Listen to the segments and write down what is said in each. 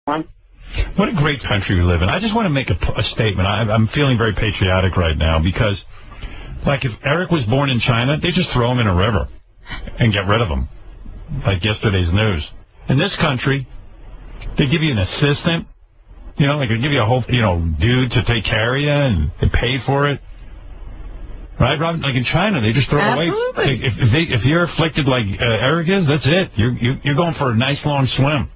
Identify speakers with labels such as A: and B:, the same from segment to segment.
A: one.
B: What a great country we live in. I just want to make a statement. I'm feeling very patriotic right now because, like, if Eric was born in China, they just throw him in a river and get rid of him, like yesterday's news. In this country, they give you an assistant, like they give you a whole, dude to take care of you and they pay for it. Right, Robin? Like in China, they just throw away. If you're afflicted like Eric is, that's it. You're going for a nice long swim.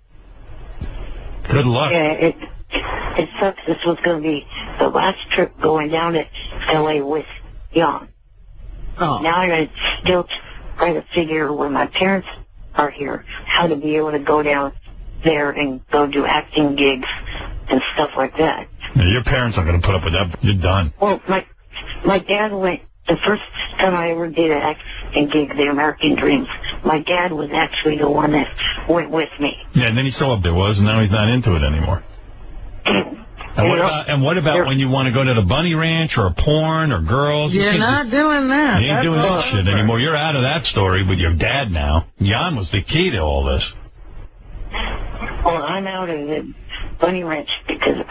B: Good luck.
A: Yeah, it sucks. This was going to be the last trip going down to L.A. with Jan.
C: Oh.
A: Now I'm going to still try to figure when my parents are here how to be able to go down there and go do acting gigs and stuff like that.
B: Yeah, your parents aren't going to put up with that. You're done.
A: Well, my dad went. The first time I ever did an acting gig, The American Dreams, my dad was actually the one that went with me.
B: Yeah, and then he saw what there was, and now he's not into it anymore. And what about when you want to go to the bunny ranch or porn or girls?
C: You're not doing that.
B: You ain't doing that shit anymore. You're out of that story with your dad now. Jan was the key to all this.
A: Well, I'm out of the bunny ranch because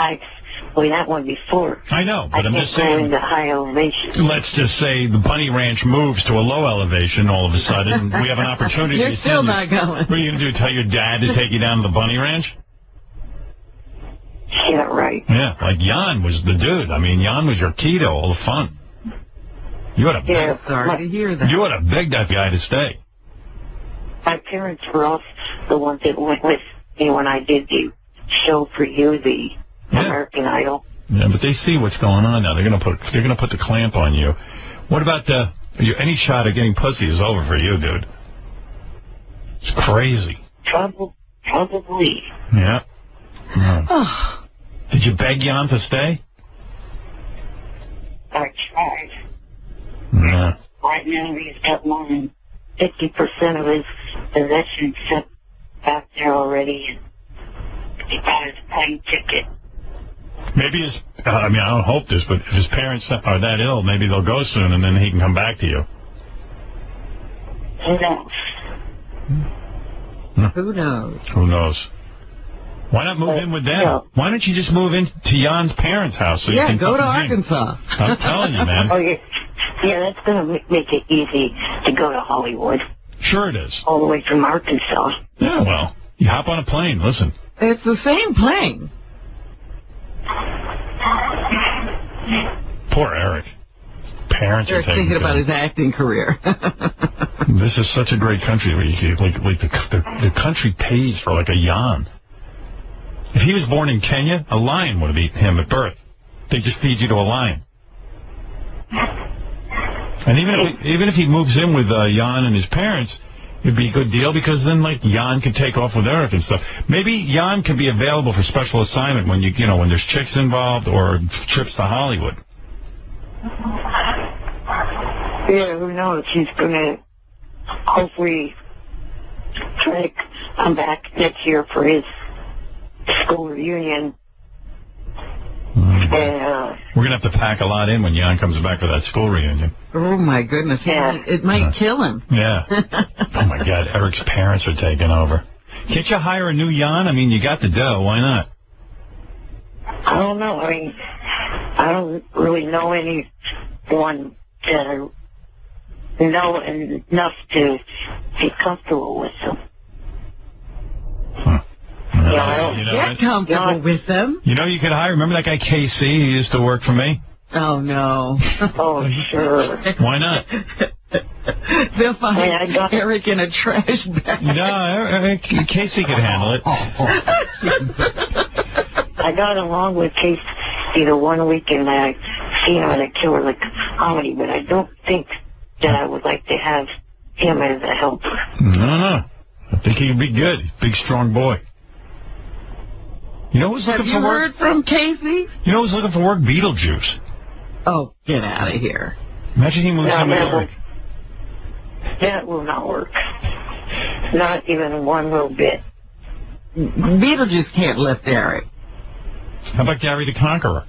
A: that one before.
B: I know, but I'm just saying.
A: Into high elevation.
B: Let's just say the bunny ranch moves to a low elevation all of a sudden. We have an opportunity.
C: You're still not going.
B: What are you going to do, tell your dad to take you down to the bunny ranch?
A: Yeah, right.
B: Yeah, like Jan was the dude. I mean, Jan was your key to all the fun. You ought to,
C: sorry to hear that.
B: You ought to beg that guy to stay.
A: My parents were also the ones that went with me when I did the show for you, the American Idol.
B: Yeah, but they see what's going on now. They're gonna put the clamp on you. What about any shot of getting pussy is over for you, dude? It's crazy.
A: Probably.
B: Yeah. Oh. Did you beg Jan to stay?
A: I tried.
B: Yeah.
A: Right now he's got more than 50% of his possessions set back there already, and he got his plane ticket.
B: Maybe I don't hope this, but if his parents are that ill, maybe they'll go soon, and then he can come back to you.
A: Who knows?
C: Who knows?
B: Who knows? Why not move in with them?
A: Yeah.
B: Why don't you just move in to Jan's parents' house? So you can
C: go to Arkansas.
B: I'm telling you, man.
A: Oh, yeah, that's going to make it easy to go to Hollywood.
B: Sure it is.
A: All the way from Arkansas.
B: Yeah, well, you hop on a plane. Listen.
C: It's the same plane.
B: Poor Eric. Parents
C: Eric's
B: are taking
C: thinking about his acting career.
B: This is such a great country where the country pays for like a Jan. If he was born in Kenya, a lion would have eaten him at birth. They just feed you to a lion. And even if he moves in with Jan and his parents, it'd be a good deal because then like Jan could take off with Eric and stuff. Maybe Jan can be available for special assignment when when there's chicks involved or trips to Hollywood.
A: Yeah, who knows? He's going to hopefully try to come back next year for his school reunion. And,
B: we're going to have to pack a lot in when Jan comes back for that school reunion.
C: Oh, my goodness.
A: Yeah.
C: It might kill him.
B: Yeah. Oh, my God. Eric's parents are taking over. Can't you hire a new Jan? I mean, you got the dough. Why not?
A: I don't know. I mean, I don't really know anyone that I know enough to be comfortable with them.
B: Huh.
A: I don't
C: get comfortable with them.
B: You could hire, remember that guy KC who used to work for me?
C: Oh, no.
A: Oh, sure.
B: Why not?
C: They'll find Eric in a trash bag.
B: No, Casey could handle it.
A: I got along with Casey the one weekend that I seen him at a Killer Lick comedy, but I don't think that I would like to have him as a helper.
B: No. I think he'd be good. Big, strong boy. You know who's looking for work?
C: Have you heard from Casey?
B: You know who's looking for work? Beetlejuice.
C: Oh, get out of here.
B: Imagine he moves in with Eric.
A: That will not work. Not even one little bit.
C: Beetlejuice can't lift Eric.
B: How about Gary the Conqueror?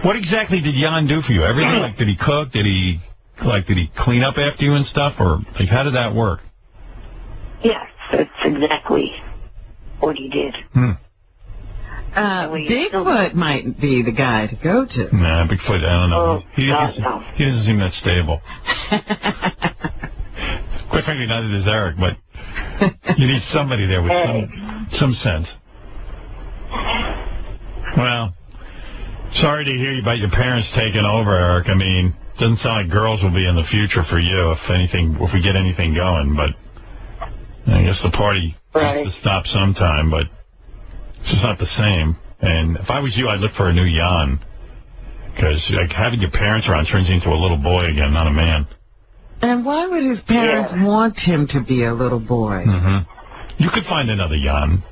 B: What exactly did Jan do for you? Everything? Like, did he cook? Did he did he clean up after you and stuff, or like how did that work?
A: Yes, that's exactly what he did.
C: Bigfoot might be the guy to go to.
B: Nah, Bigfoot, I don't know.
A: Oh,
B: He doesn't seem that stable. Quite frankly, neither does Eric, but you need somebody there with some sense. Well, sorry to hear about your parents taking over, Eric. I mean, doesn't sound like girls will be in the future for you if we get anything going, but I guess the party has to stop sometime, but it's just not the same. And if I was you, I'd look for a new Jan. Because like, having your parents around turns you into a little boy again, not a man.
C: And why would his parents want him to be a little boy?
B: You could find another Jan.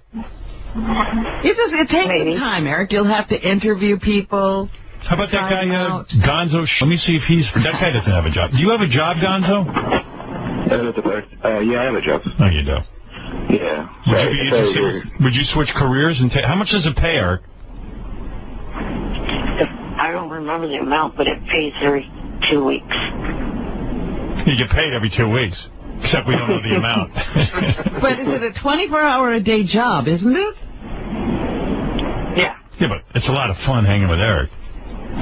C: It takes some time, Eric. You'll have to interview people.
B: How about that guy, Gonzo? Let me see if that guy doesn't have a job. Do you have a job, Gonzo?
D: Yeah, I have a job.
B: Oh, you do?
D: Yeah.
B: Would you switch careers and how much does it pay, Eric?
A: I don't remember the amount, but it pays every 2 weeks.
B: You get paid every 2 weeks, except we don't know the amount.
C: But is it a 24-hour-a-day job, isn't it?
A: Yeah.
B: Yeah, but it's a lot of fun hanging with Eric.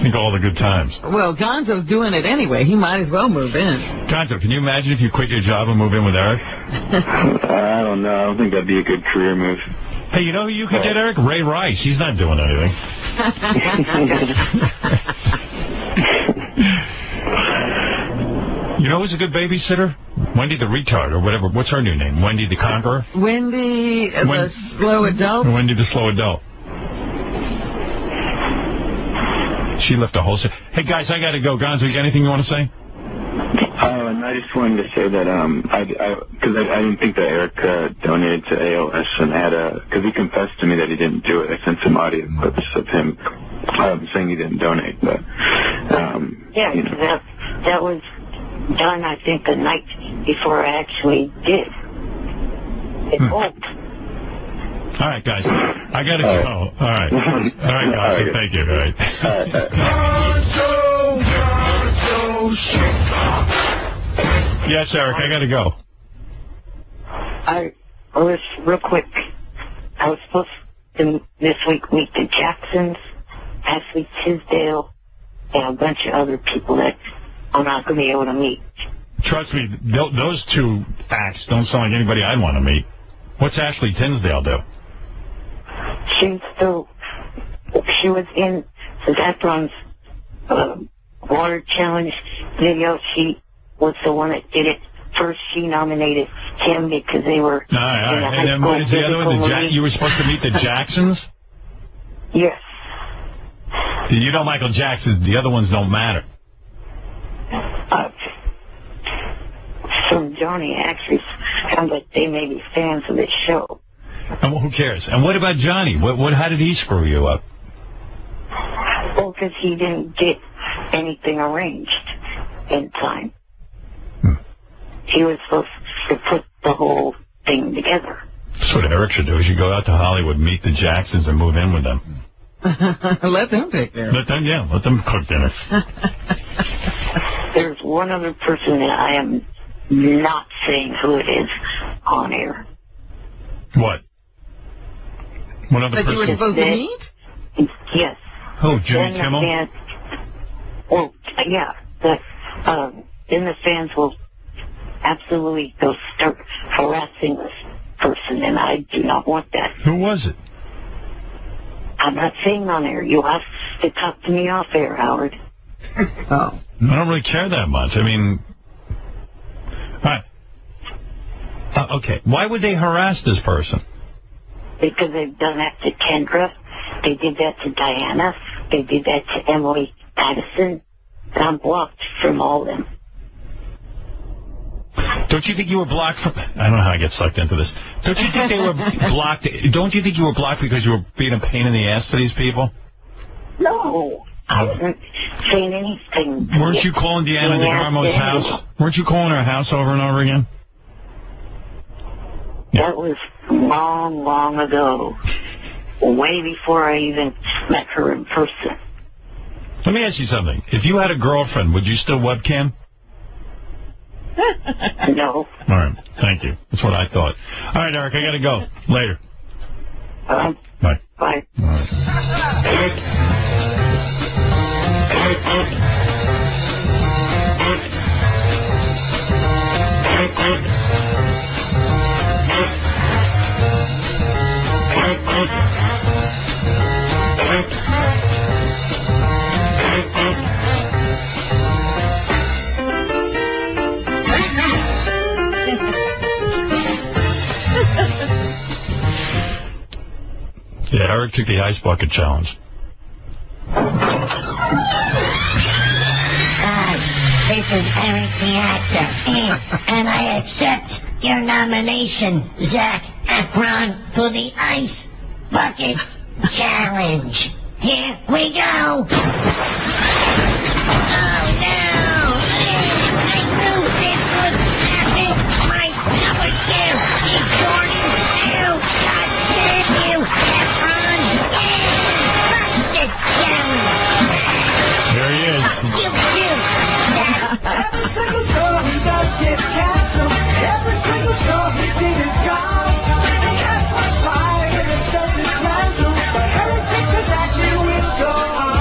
B: Think of all the good times.
C: Well, Gonzo's doing it anyway. He might as well move in.
B: Gonzo, can you imagine if you quit your job and move in with Eric?
D: I don't know. I don't think that'd be a good career move.
B: Hey, you know who you could get, Eric? Ray Rice. He's not doing anything. You know who's a good babysitter? Wendy the retard, or whatever. What's her new name? Wendy the Conqueror?
C: Wendy the slow adult?
B: Wendy the slow adult. She left a whole set. Hey, guys, I got to go. Gonzo, you got anything you want to say?
D: And I just wanted to say that because I didn't think that Eric donated to ALS and because he confessed to me that he didn't do it. I sent some audio clips of him saying he didn't donate. But
A: that was done, I think, the night before I actually did. It won't.
B: All right, guys. I got to go. All right. All right, guys. Thank you. All right. Yes, Eric, I got to go.
A: I was real quick. I was supposed to this week meet the Jacksons, Ashley Tisdale, and a bunch of other people that I'm not going to be able to meet.
B: Trust me, those two acts don't sound like anybody I'd want to meet. What's Ashley Tisdale do?
A: She was in Zac Efron's water challenge video. She was the one that did it first. She nominated him because they were in a high
B: and then
A: school
B: what is the other one? You were supposed to meet the Jacksons?
A: Yes.
B: You know Michael Jackson. The other ones don't matter.
A: From Johnny actually sounds like they may be fans of this show.
B: And who cares? And what about Johnny? How did he screw you up?
A: Well, because he didn't get anything arranged in time. He was supposed to put the whole thing together.
B: That's what Eric should do. He should go out to Hollywood, meet the Jacksons, and move in with them.
C: Let them take care of it.
B: Let them cook dinner.
A: There's one other person that I am not saying who it is on air.
B: What? One other person?
C: That you were supposed to meet?
A: Yes.
B: Oh, Jimmy Kimmel?
A: Well, yeah. Then the fans will absolutely go start harassing this person, and I do not want that.
B: Who was it?
A: I'm not saying on air. You'll have to talk to me off air, Howard.
C: Oh.
B: I don't really care that much. I mean... All right. Okay. Why would they harass this person?
A: Because they've done that to Kendra. They did that to Diana. They did that to Emily Addison. And I'm blocked from all of them.
B: Don't you think you were blocked from... I don't know how I get sucked into this. Don't you think they were blocked... Don't you think you were blocked because you were being a pain in the ass to these people?
A: No. I wasn't saying anything.
B: Weren't you calling Deanna DeGarmo's house? Weren't you calling her house over and over again?
A: That was long, long ago. Way before I even met her in person.
B: Let me ask you something. If you had a girlfriend, would you still webcam?
A: No.
B: All right. Thank you. That's what I thought. All right, Eric, I got to go. Later. Bye.
A: Bye.
B: All right. Yeah, Eric took the ice bucket challenge.
E: Hi, this is Eric the actor, and I accept your nomination, Zac Efron, for the Ice Bucket Challenge. Here we go! Oh no! I knew this would happen! My power gift is Jordan out! God damn you, Efron! Bucket Challenge!
B: There he is.
E: Every
F: single show he does get canceled. Every single show he did is gone. He has my fire and it doesn't cancel. But Eric thinks his acting will go
G: on.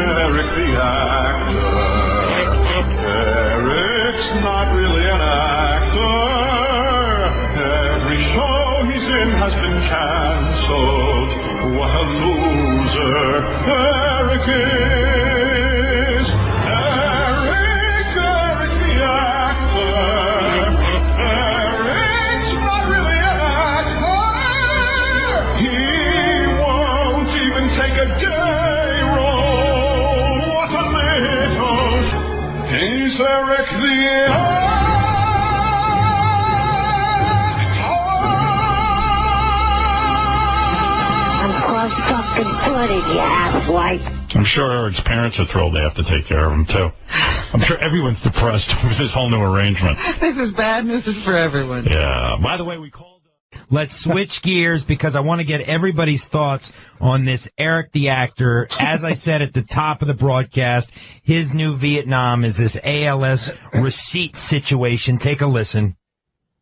G: Eric the actor. Eric's not really an actor. Every show he's in has been cancelled. What a loser Eric is. Eric the actor. Eric's not really an actor. He won't even take a gay role. What a little. He's Eric the actor.
B: I'm sure Eric's parents are thrilled they have to take care of him, too. I'm sure everyone's depressed with this whole new arrangement.
C: This is bad news for everyone.
B: Yeah. By the way, we called...
H: Let's switch gears because I want to get everybody's thoughts on this Eric the actor. As I said at the top of the broadcast, his new Vietnam is this ALS receipt situation. Take a listen.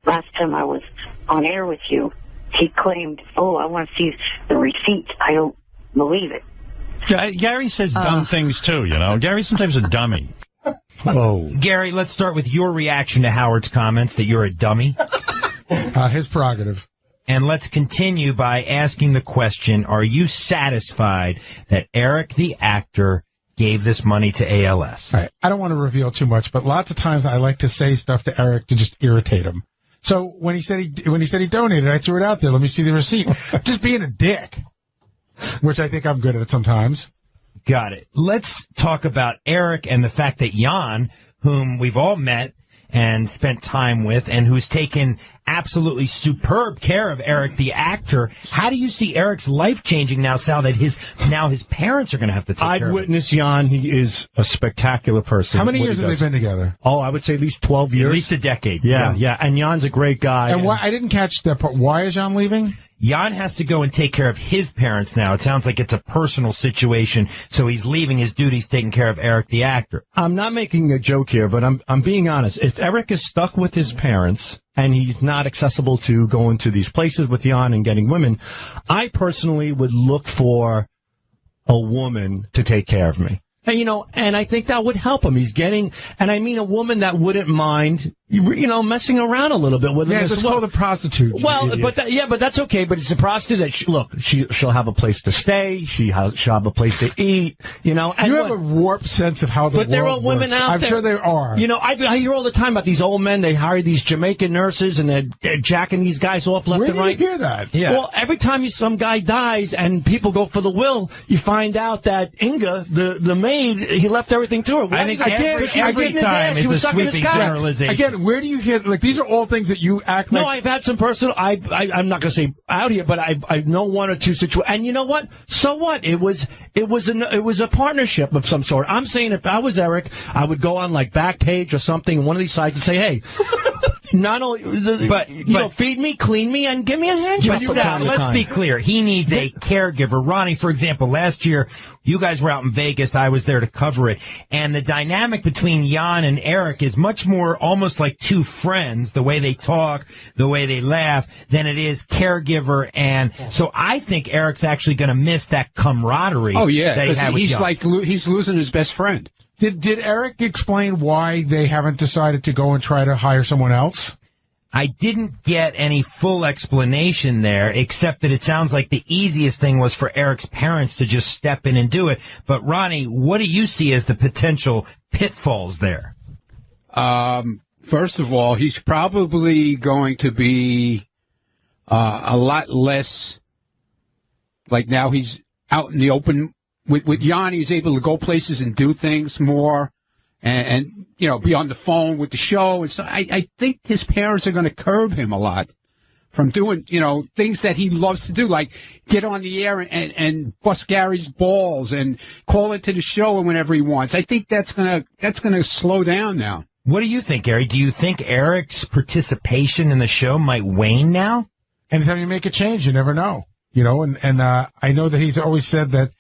A: Last time I was on air with you, he claimed, oh, I want to see the receipt. I don't believe it.
B: Gary says dumb things, too, you know. Gary's sometimes a dummy.
H: Oh. Gary, let's start with your reaction to Howard's comments that you're a dummy.
I: His prerogative.
H: And let's continue by asking the question, are you satisfied that Eric the actor gave this money to ALS?
I: All right. I don't want to reveal too much, but lots of times I like to say stuff to Eric to just irritate him. So when he said he donated, I threw it out there. Let me see the receipt. Just being a dick, which I think I'm good at sometimes.
H: Got it. Let's talk about Eric and the fact that Jan, whom we've all met and spent time with, and who's taken absolutely superb care of Eric the actor. How do you see Eric's life changing now, Sal, that his parents are going to have to take care of him?
J: I've witnessed Jan. He is a spectacular person.
I: How many years have they been together?
J: Oh, I would say at least 12 years.
H: At least a decade.
J: Yeah. And Jan's a great guy.
I: And why, I didn't catch that part. Why is Jan leaving?
H: Jan has to go and take care of his parents now. It sounds like it's a personal situation, so he's leaving his duties taking care of Eric the actor.
J: I'm not making a joke here, but I'm being honest. If Eric is stuck with his parents and he's not accessible to going to these places with Jan and getting women, I personally would look for a woman to take care of me. And I think that would help him. He's getting, and I mean a woman that wouldn't mind, messing around a little bit with him.
I: Yeah, it's called a prostitute.
J: Well, but that's okay. But it's a prostitute that she'll have a place to stay. She'll have a place to eat. And
I: you have a warped sense of how the world
J: But there are women
I: works.
J: out
I: I'm
J: there.
I: sure there are.
J: I hear all the time about these old men. They hire these Jamaican nurses and they're jacking these guys off left and right.
I: Where do you hear that?
J: Yeah. Well, every time some guy dies and people go for the will, you find out that Inga, the maid, he left everything to her.
H: I think every time is a sweeping generalization.
I: Again, where do you hear, these are all things that you act like.
J: No, I've had some personal, I'm not going to say out here, but I know one or two situations. And you know what? So what? It was a partnership of some sort. I'm saying if I was Eric, I would go on like Backpage or something, one of these sites and say, hey, not only, but feed me, clean me, and give me a hand job.
H: Let's be clear. He needs a caregiver. Ronnie, for example, last year, you guys were out in Vegas. I was there to cover it. And the dynamic between Jan and Eric is much more almost like two friends, the way they talk, the way they laugh, than it is caregiver. And so I think Eric's actually going to miss that camaraderie.
K: Oh, yeah.
H: That he had with
K: he's
H: Jan.
K: he's losing his best friend.
I: Did Eric explain why they haven't decided to go and try to hire someone else?
H: I didn't get any full explanation there, except that it sounds like the easiest thing was for Eric's parents to just step in and do it. But Ronnie, what do you see as the potential pitfalls there?
K: First of all, he's probably going to be a lot less, like now he's out in the open. With Jan, he's able to go places and do things more and you know, be on the phone with the show. And so I think his parents are going to curb him a lot from doing, you know, things that he loves to do, like get on the air and bust Gary's balls and call into the show whenever he wants. I think that's gonna slow down now.
H: What do you think, Gary? Do you think Eric's participation in the show might wane now?
I: Anytime you make a change, you never know. You know, and I know that he's always said that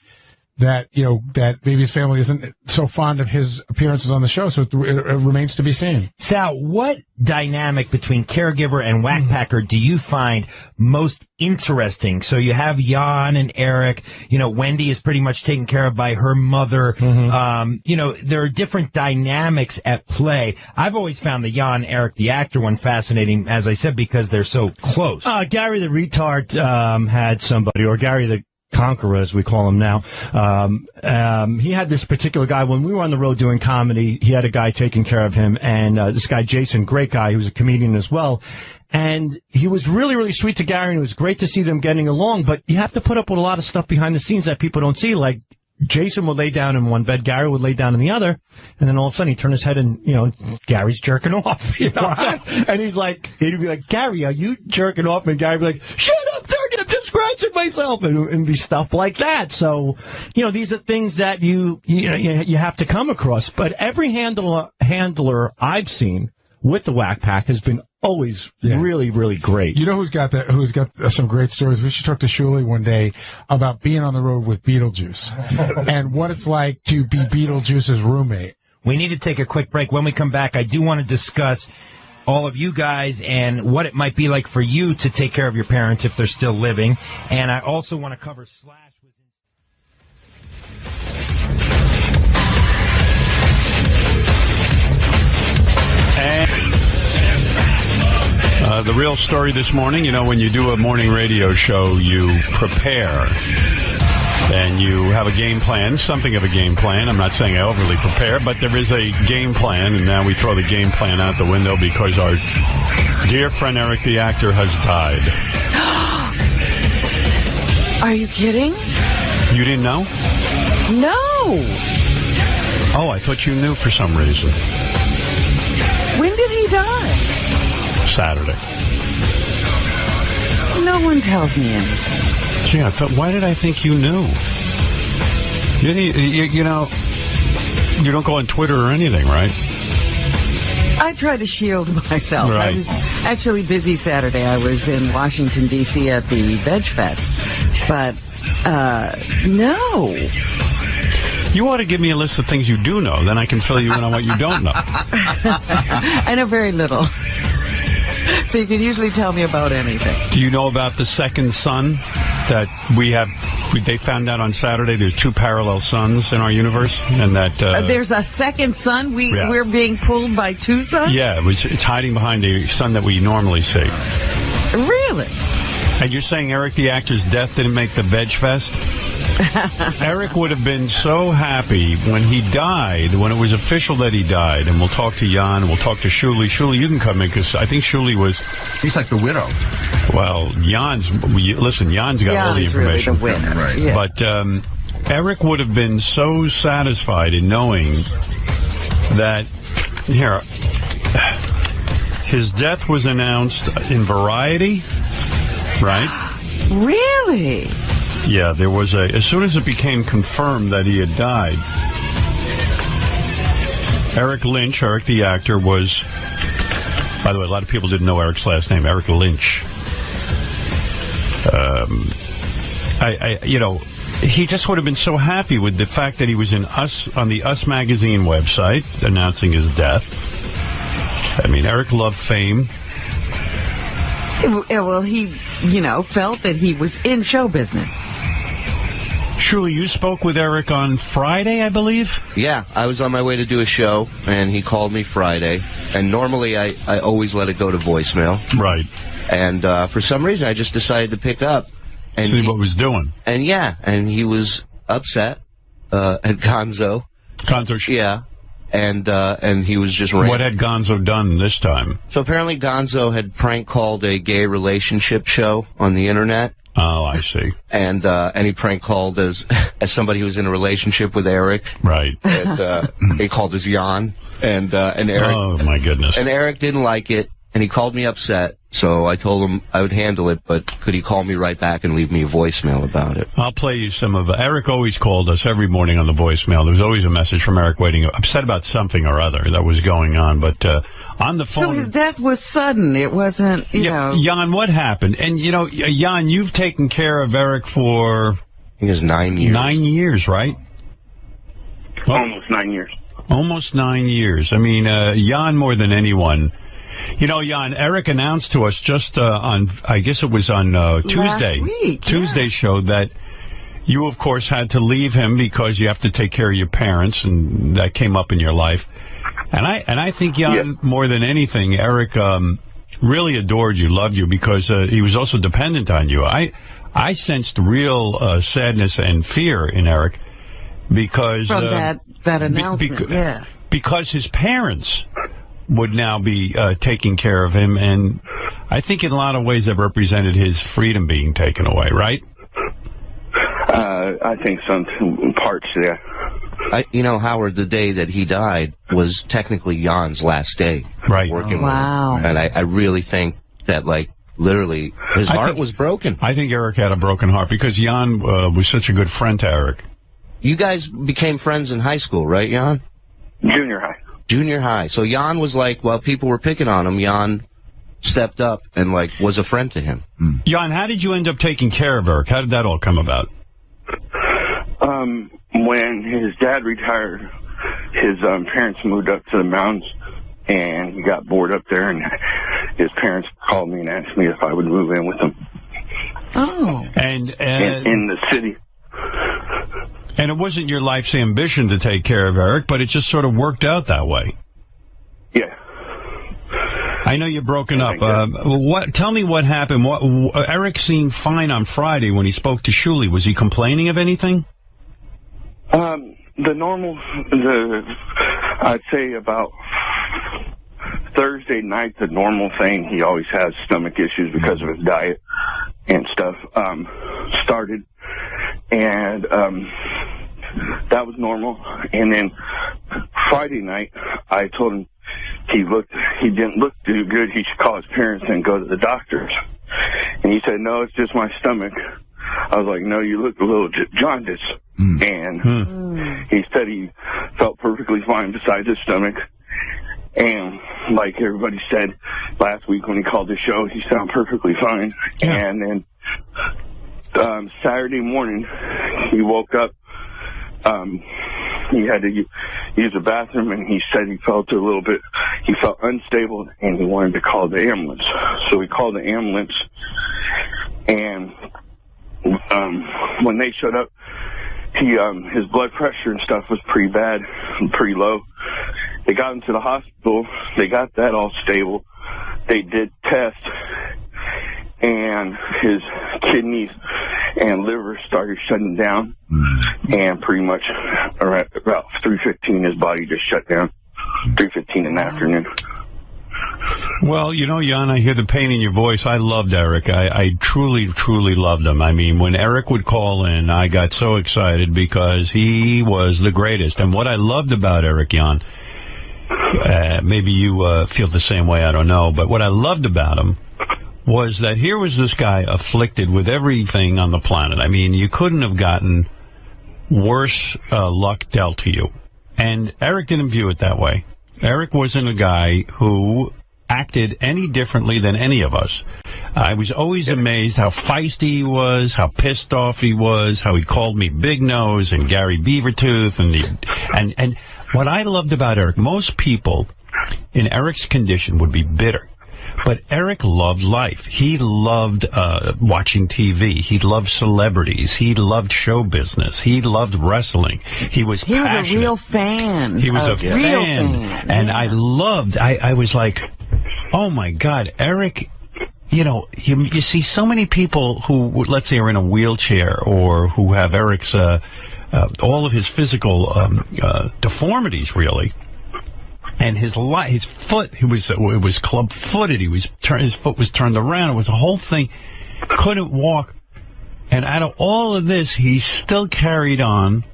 I: maybe his family isn't so fond of his appearances on the show, so it remains to be seen.
H: Sal, what dynamic between caregiver and whackpacker do you find most interesting? So you have Jan and Eric, you know, Wendy is pretty much taken care of by her mother. You know, there are different dynamics at play. I've always found the Jan, Eric, the actor one fascinating, as I said, because they're so close.
J: Gary the retard had somebody, or Gary the Conqueror, as we call him now. He had this particular guy. When we were on the road doing comedy, he had a guy taking care of him, and this guy, Jason, great guy, he was a comedian as well. And he was really, really sweet to Gary, and it was great to see them getting along, but you have to put up with a lot of stuff behind the scenes that people don't see, like Jason would lay down in one bed, Gary would lay down in the other, and then all of a sudden he'd turn his head and, you know, Gary's jerking off. You know? And he'd be like, Gary, are you jerking off? And Gary would be like, shut up, I'm just scratching myself, and be stuff like that. So, you know, these are things that you have to come across. But every handler I've seen with the Whack Pack has been always really, really great.
I: You know who's got some great stories? We should talk to Shuli one day about being on the road with Beetlejuice and what it's like to be Beetlejuice's roommate.
H: We need to take a quick break. When we come back, I do want to discuss all of you guys and what it might be like for you to take care of your parents if they're still living. And I also want to cover Slash.
B: The real story this morning, you know, when you do a morning radio show, you prepare. And you have a game plan, something of a game plan. I'm not saying I overly prepare, but there is a game plan, and now we throw the game plan out the window because our dear friend Eric the actor has died.
C: Are you kidding?
B: You didn't know?
C: No.
B: Oh, I thought you knew for some reason.
C: When did he die?
B: Saturday.
C: No one tells me anything.
B: Gee, why did I think you knew? You know, you don't go on Twitter or anything, right?
C: I try to shield myself.
B: Right.
C: I was actually busy Saturday. I was in Washington, D.C. at the Veg Fest. But, no.
B: You ought to give me a list of things you do know. Then I can fill you in on what you don't know.
C: I know very little. So you can usually tell me about anything.
B: Do you know about the second son that we have? They found out on Saturday there's two parallel suns in our universe, and that
C: there's a second sun. We're being pulled by two suns.
B: Yeah, it's hiding behind the sun that we normally see.
C: Really?
B: And you're saying Eric the actor's death didn't make the Veg Fest? Eric would have been so happy when he died, when it was official that he died. And we'll talk to Jan, and we'll talk to Shuli. Shuli, you can come in, because I think Shuli was...
L: He's like the widow.
B: Well, Jan's got all the information.
C: Really the winner.
L: Right.
C: Yeah.
B: But Eric would have been so satisfied in knowing that... Here, his death was announced in Variety, right?
C: Really?
B: Yeah, there was as soon as it became confirmed that he had died, Eric Lynch, Eric the actor, was By the way, a lot of people didn't know Eric's last name, Eric Lynch. He just would have been so happy with the fact that he was in on the Us magazine website announcing his death. I mean, Eric loved fame.
C: Well, he, felt that he was in show business.
B: Shuli, you spoke with Eric on Friday, I believe?
L: Yeah, I was on my way to do a show, and he called me Friday. And normally I always let it go to voicemail.
B: Right.
L: And for some reason, I just decided to pick up. And
B: see what was doing.
L: And he was upset at Gonzo.
B: Gonzo?
L: Yeah. And he was just ranting.
B: What had Gonzo done this time?
L: So apparently Gonzo had prank called a gay relationship show on the internet.
B: Oh, I see.
L: And he prank called as somebody who was in a relationship with Eric.
B: Right.
L: And he called as Jan. And Eric.
B: Oh, my goodness.
L: And Eric didn't like it, and he called me upset. So I told him I would handle it, but could he call me right back and leave me a voicemail about it?
B: I'll play you some of Eric always called us every morning on the voicemail. There was always a message from Eric waiting, upset about something or other that was going on. But on the phone...
C: So his death was sudden. It wasn't, you know...
B: Jan, what happened? And, Jan, you've taken care of Eric for...
L: I think it was 9 years.
B: 9 years, right?
D: Well, almost 9 years.
B: Almost 9 years. I mean, Jan more than anyone... Jan, Eric announced to us just on, I guess it was on Tuesday.
C: Last week,
B: Tuesday show that you, of course, had to leave him because you have to take care of your parents, and that came up in your life. And I think, Jan, more than anything, Eric really adored you, loved you, because he was also dependent on you. I sensed real sadness and fear in Eric because...
C: From that announcement,
B: because his parents... would now be taking care of him, and I think in a lot of ways that represented his freedom being taken away, right?
D: I think some parts, yeah.
L: Howard, the day that he died was technically Jan's last day.
B: Right.
L: Working
C: wow.
L: with him. And I really think that, literally, his heart was broken.
B: I think Eric had a broken heart because Jan was such a good friend to Eric.
L: You guys became friends in high school, right, Jan?
D: Junior high.
L: Junior high. So Jan was while people were picking on him, Jan stepped up and, was a friend to him.
B: Jan, how did you end up taking care of Eric? How did that all come about?
D: When his dad retired, his parents moved up to the mountains, and he got bored up there, and his parents called me and asked me if I would move in with them.
C: Oh.
B: And
D: in the city.
B: And it wasn't your life's ambition to take care of Eric, but it just sort of worked out that way.
D: Yeah.
B: I know you're broken up. Tell me what happened. Eric seemed fine on Friday when he spoke to Shuli. Was he complaining of anything?
D: I'd say about Thursday night, the normal thing, he always has stomach issues because of his diet and stuff, started. And that was normal. And then Friday night, I told him he didn't look too good. He should call his parents and go to the doctors. And he said, no, it's just my stomach. I was like, no, you look a little jaundiced. And he said he felt perfectly fine besides his stomach. And like everybody said last week when he called the show, he sounded perfectly fine. Yeah. And then Saturday morning, he woke up. He had to use the bathroom, and he said he felt unstable, and he wanted to call the ambulance. So we called the ambulance, and when they showed up, his blood pressure and stuff was pretty bad, pretty low. They got him to the hospital. They got that all stable. They did tests, and his kidneys and liver started shutting down, and pretty much about 3:15, his body just shut down. 3:15 in the afternoon.
B: Well, Jan, I hear the pain in your voice. I loved Eric. I truly, truly loved him. I mean, when Eric would call in, I got so excited because he was the greatest. And what I loved about Eric, Jan, maybe you feel the same way, I don't know, but what I loved about him was that here was this guy afflicted with everything on the planet. I mean, you couldn't have gotten worse luck dealt to you. And Eric didn't view it that way. Eric wasn't a guy who acted any differently than any of us. I was always amazed how feisty he was, how pissed off he was, how he called me Big Nose and Gary Beavertooth, and what I loved about Eric, most people in Eric's condition would be bitter. But Eric loved life. He loved watching TV. He loved celebrities. He loved show business. He loved wrestling. He was passionate.
C: A real fan.
B: He was a fan. And I was like, oh, my God, Eric, you see so many people who, let's say, are in a wheelchair or who have Eric's, all of his physical deformities, really. And his foot, it was club-footed. His foot was turned around. It was a whole thing. Couldn't walk. And out of all of this, he still carried on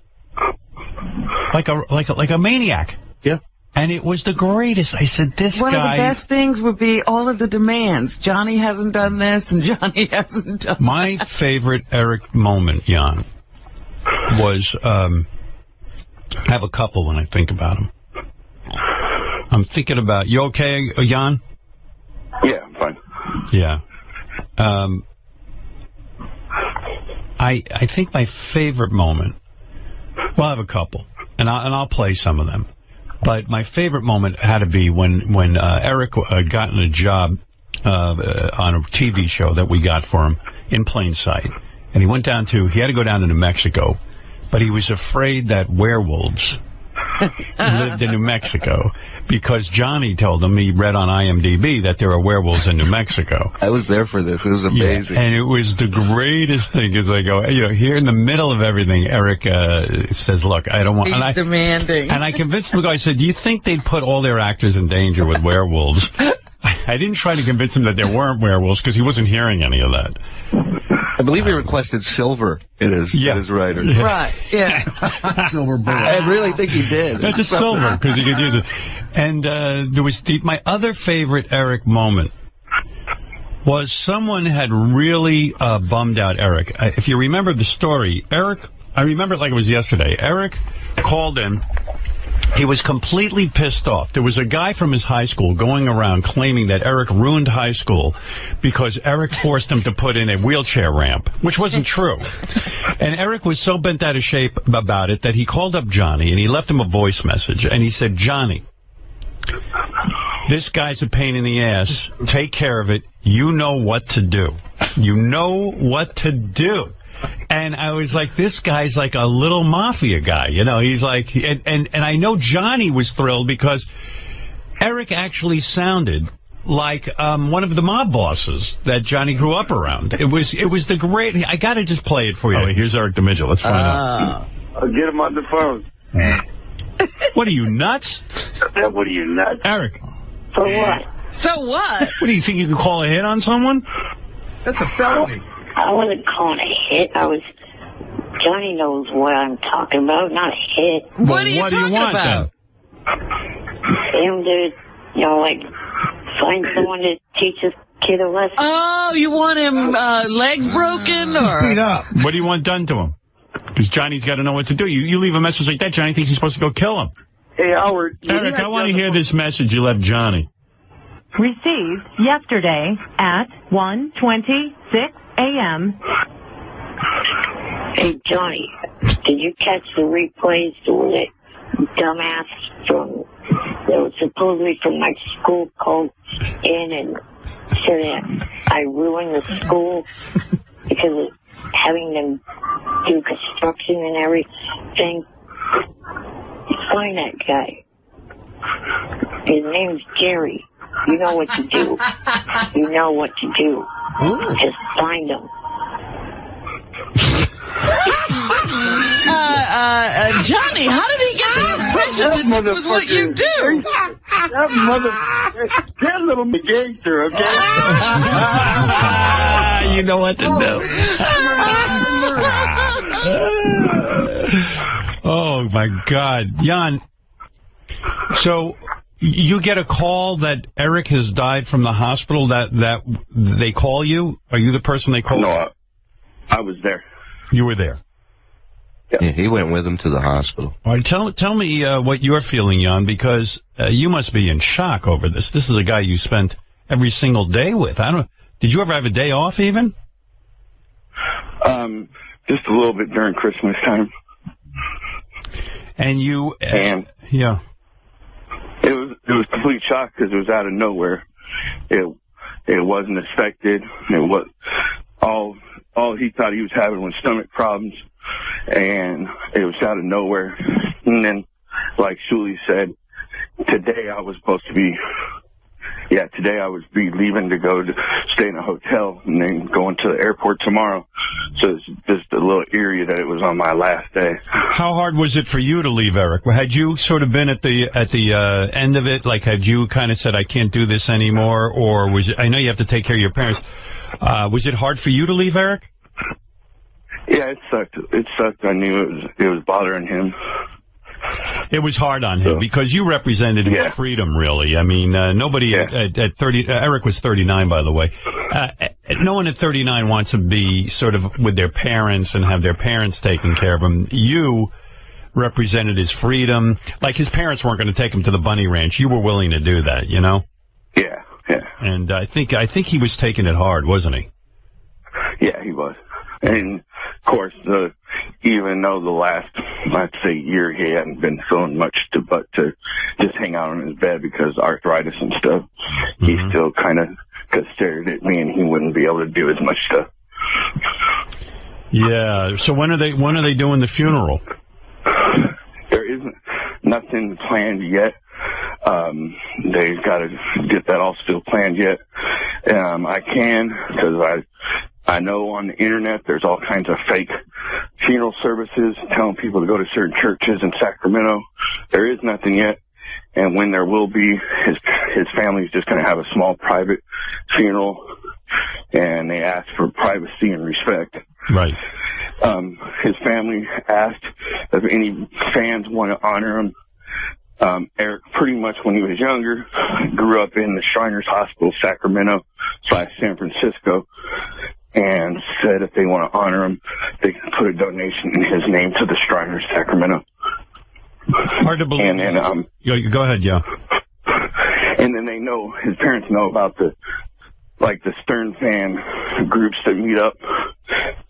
B: like a maniac.
L: Yeah.
B: And it was the greatest. I said, this
C: One
B: guy...
C: of the best things would be all of the demands. Johnny hasn't done this, and Johnny hasn't done
B: My
C: that.
B: favorite Eric moment, Jan, was... I have a couple when I think about him. I'm thinking about... You okay, Jan?
D: Yeah, I'm fine.
B: Yeah. I think my favorite moment... Well, I have a couple, and I'll play some of them. But my favorite moment had to be when Eric gotten a job on a TV show that we got for him in plain sight. And he had to go down to New Mexico, but he was afraid that werewolves lived in New Mexico because Johnny told him, he read on IMDb, that there are werewolves in New Mexico.
L: I was there for this. It was amazing.
B: Yeah, and it was the greatest thing as I go, here in the middle of everything, Eric says, look, I don't want...
C: He's demanding.
B: And I convinced the guy, I said, do you think they'd put all their actors in danger with werewolves? I didn't try to convince him that there weren't werewolves because he wasn't hearing any of that.
L: I believe he requested silver in his writer.
B: Yeah.
C: Right, yeah.
L: Silver bullet. I really think he did.
B: Not just silver, because he could use it. And there was my other favorite Eric moment was someone had really bummed out Eric. If you remember the story, I remember it like it was yesterday. Eric called in. He was completely pissed off. There was a guy from his high school going around claiming that Eric ruined high school because Eric forced him to put in a wheelchair ramp, which wasn't true. And Eric was so bent out of shape about it that he called up Johnny and he left him a voice message. And he said, Johnny, this guy's a pain in the ass. Take care of it. You know what to do. You know what to do. And I was like, this guy's like a little mafia guy, he's like, and I know Johnny was thrilled because Eric actually sounded like one of the mob bosses that Johnny grew up around. It was the great, I gotta just play it for you. Here's Eric the Midget, let's find out.
D: I'll get him on the phone.
B: What are you, nuts?
D: What are you, nuts?
B: Eric.
A: For what?
C: So what?
B: What do you think, you can call a hit on someone?
K: That's a felony.
A: I wasn't calling a hit. Johnny knows what I'm talking about, not a hit.
C: What are you talking about?
A: Him to, find someone to teach this kid a lesson.
C: Oh, you want him legs broken or
K: Beat up.
B: What do you want done to him? Because Johnny's got to know what to do. You leave a message like that, Johnny thinks he's supposed to go kill him.
D: Hey, Howard.
B: Eric, I want to hear this message you left Johnny.
M: Received yesterday at 1:26 a.m.
A: Hey, Johnny, did you catch the replays where that dumbass that was supposedly from my school called in and said that I ruined the school because of having them do construction and everything? Find that guy. His name's Jerry. You know what to do. You know what to do. Just find him.
C: Johnny, how did he get the impression that this was what you do?
D: That motherfucker. That little gangster, okay?
B: You know what to do. Oh, my God. Jan, so you get a call that Eric has died from the hospital, that they call you? Are you the person they call?
D: No, I was there.
B: You were there.
L: Yeah, he went with him to the hospital.
B: All right, tell me what you're feeling, Jan, because you must be in shock over this. This is a guy you spent every single day with. Did you ever have a day off even?
D: Just a little bit during Christmas time.
B: And you, yeah.
D: It was complete shock because it was out of nowhere. It wasn't expected. It was all he thought he was having was stomach problems, and it was out of nowhere. And then, like Shuli said, today I was supposed to be. Yeah, today I would be leaving to go to stay in a hotel and then going to the airport tomorrow. So it's just a little eerie that it was on my last day.
B: How hard was it for you to leave, Eric? Had you sort of been at the end of it? Like, had you kind of said, I can't do this anymore? Or was it, I know you have to take care of your parents. Was it hard for you to leave, Eric?
D: Yeah, it sucked. It sucked. I knew it was bothering him.
B: It was hard on him because you represented his freedom, really. I mean, nobody at 30, Eric was 39, by the way. No one at 39 wants to be sort of with their parents and have their parents taking care of them. You represented his freedom. Like, his parents weren't going to take him to the bunny ranch. You were willing to do that, you know?
D: Yeah, yeah.
B: And I think he was taking it hard, wasn't he?
D: Yeah, he was. And, of course, even though the last, I'd say, year he hadn't been feeling much but to just hang out on his bed because arthritis and stuff, he still kind of stared at me and he wouldn't be able to do as much stuff.
B: Yeah. So when are they doing the funeral?
D: There isn't nothing planned yet. They've got to get that all still planned yet. I can, because I know on the internet there's all kinds of fake funeral services telling people to go to certain churches in Sacramento. There is nothing yet, and when there will be, his family's just going to have a small private funeral, and they ask for privacy and respect.
B: Right.
D: His family asked if any fans want to honor him. Eric, pretty much when he was younger, grew up in the Shriners Hospital, Sacramento / San Francisco, and said if they want to honor him, they can put a donation in his name to the Shriners, Sacramento.
B: Hard to believe.
D: And then,
B: go ahead, yeah.
D: And then they know, his parents know about the Stern fan groups that meet up.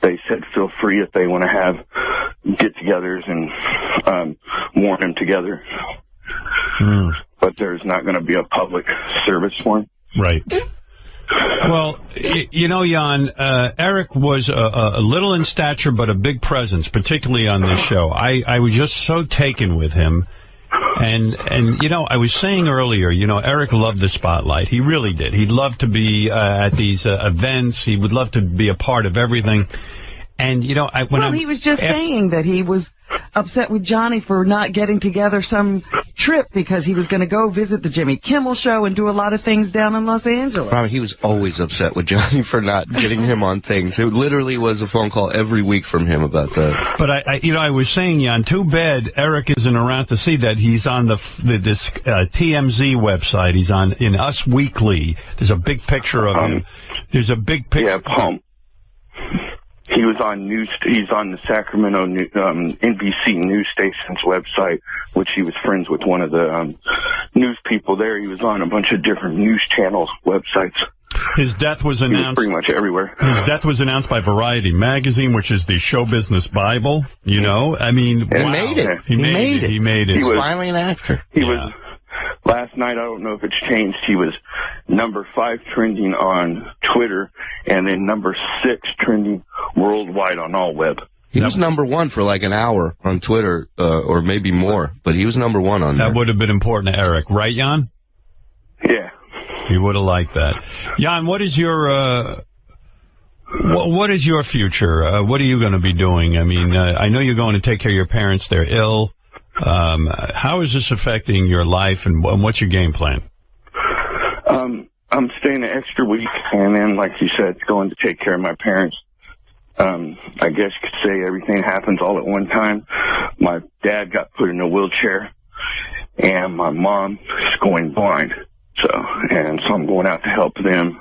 D: They said feel free if they want to have get-togethers and mourn him together. But there's not going to be a public service for him.
B: Right. Well, you know, Jan, Eric was a little in stature, but a big presence, particularly on this show. I was just so taken with him. And you know, I was saying earlier, you know, Eric loved the spotlight. He really did. He'd love to be at these events. He would love to be a part of everything. And, you know,
C: he was just saying that he was upset with Johnny for not getting together some trip because he was going to go visit the Jimmy Kimmel show and do a lot of things down in Los Angeles.
L: Probably he was always upset with Johnny for not getting him on things. It literally was a phone call every week from him about that.
B: But I was saying, Jan, too bad Eric isn't around to see that. He's on this TMZ website. He's in Us Weekly. There's a big picture of him. There's a big picture.
D: Yeah, he was on he's on the Sacramento NBC news station's website, which he was friends with one of the news people there. He was on a bunch of different news channels websites.
B: His death was announced
D: pretty much everywhere.
B: His death was announced by Variety magazine, which is the show business Bible. You know, I mean,
L: wow. He made it.
B: He made it. He made it.
L: He's finally an actor.
D: He was. Last night, I don't know if it's changed, he was number 5 trending on Twitter and then number 6 trending worldwide on all web.
L: He was number 1 for like an hour on Twitter, or maybe more, but he was number 1 on there.
B: That would have been important to Eric, right, Jan?
D: Yeah.
B: He would have liked that. Jan, what is your future? What are you going to be doing? I mean, I know you're going to take care of your parents. They're ill. How is this affecting your life, and what's your game plan?
D: I'm staying an extra week, and then, like you said, going to take care of my parents. I guess you could say everything happens all at one time. My dad got put in a wheelchair, and my mom is going blind. So I'm going out to help them.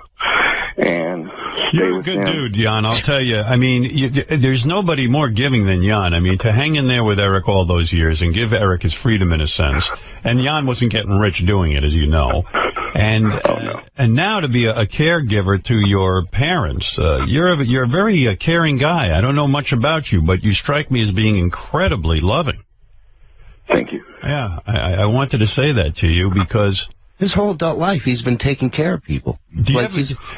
D: and
B: You're a
D: with
B: good
D: him.
B: dude, Jan. I'll tell you. I mean, there's nobody more giving than Jan. I mean, to hang in there with Eric all those years and give Eric his freedom in a sense. And Jan wasn't getting rich doing it, as you know. And and now to be a caregiver to your parents, you're a very caring guy. I don't know much about you, but you strike me as being incredibly loving.
D: Thank you.
B: Yeah, I wanted to say that to you because
L: his whole adult life he's been taking care of people.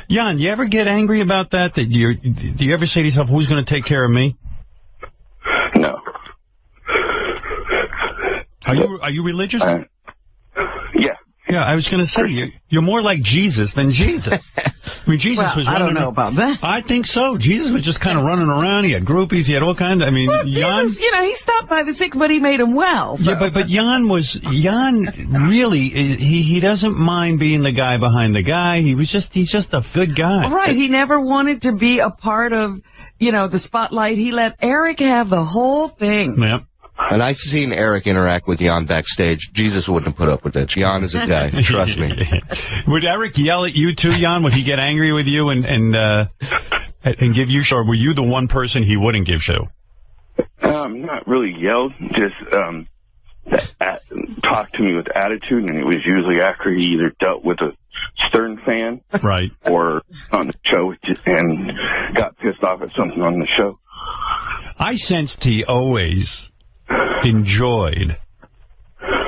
B: Jan, you ever get angry about that? Do you ever say to yourself, "Who's going to take care of me"?
D: No.
B: Are you religious?
D: Yeah.
B: Yeah, I was going to say, you're more like Jesus than Jesus. I mean, Jesus was running...
C: I don't know about that.
B: I think so. Jesus was just kind of running around. He had groupies. He had all kinds of... I mean,
C: Jesus, he stopped by the sick, but he made him well. So.
B: Yeah, but Jan really, he doesn't mind being the guy behind the guy. He's just a good guy.
C: Right. He never wanted to be a part of, the spotlight. He let Eric have the whole thing.
B: Yep.
L: And I've seen Eric interact with Jan backstage. Jesus wouldn't have put up with it. Jan is a guy. Trust me.
B: Would Eric yell at you too, Jan? Would he get angry with you and give you shit? Or were you the one person he wouldn't give to?
D: Not really yelled. Just talked to me with attitude, and it was usually after he either dealt with a Stern fan,
B: right,
D: or on the show and got pissed off at something on the show.
B: I sensed he always enjoyed,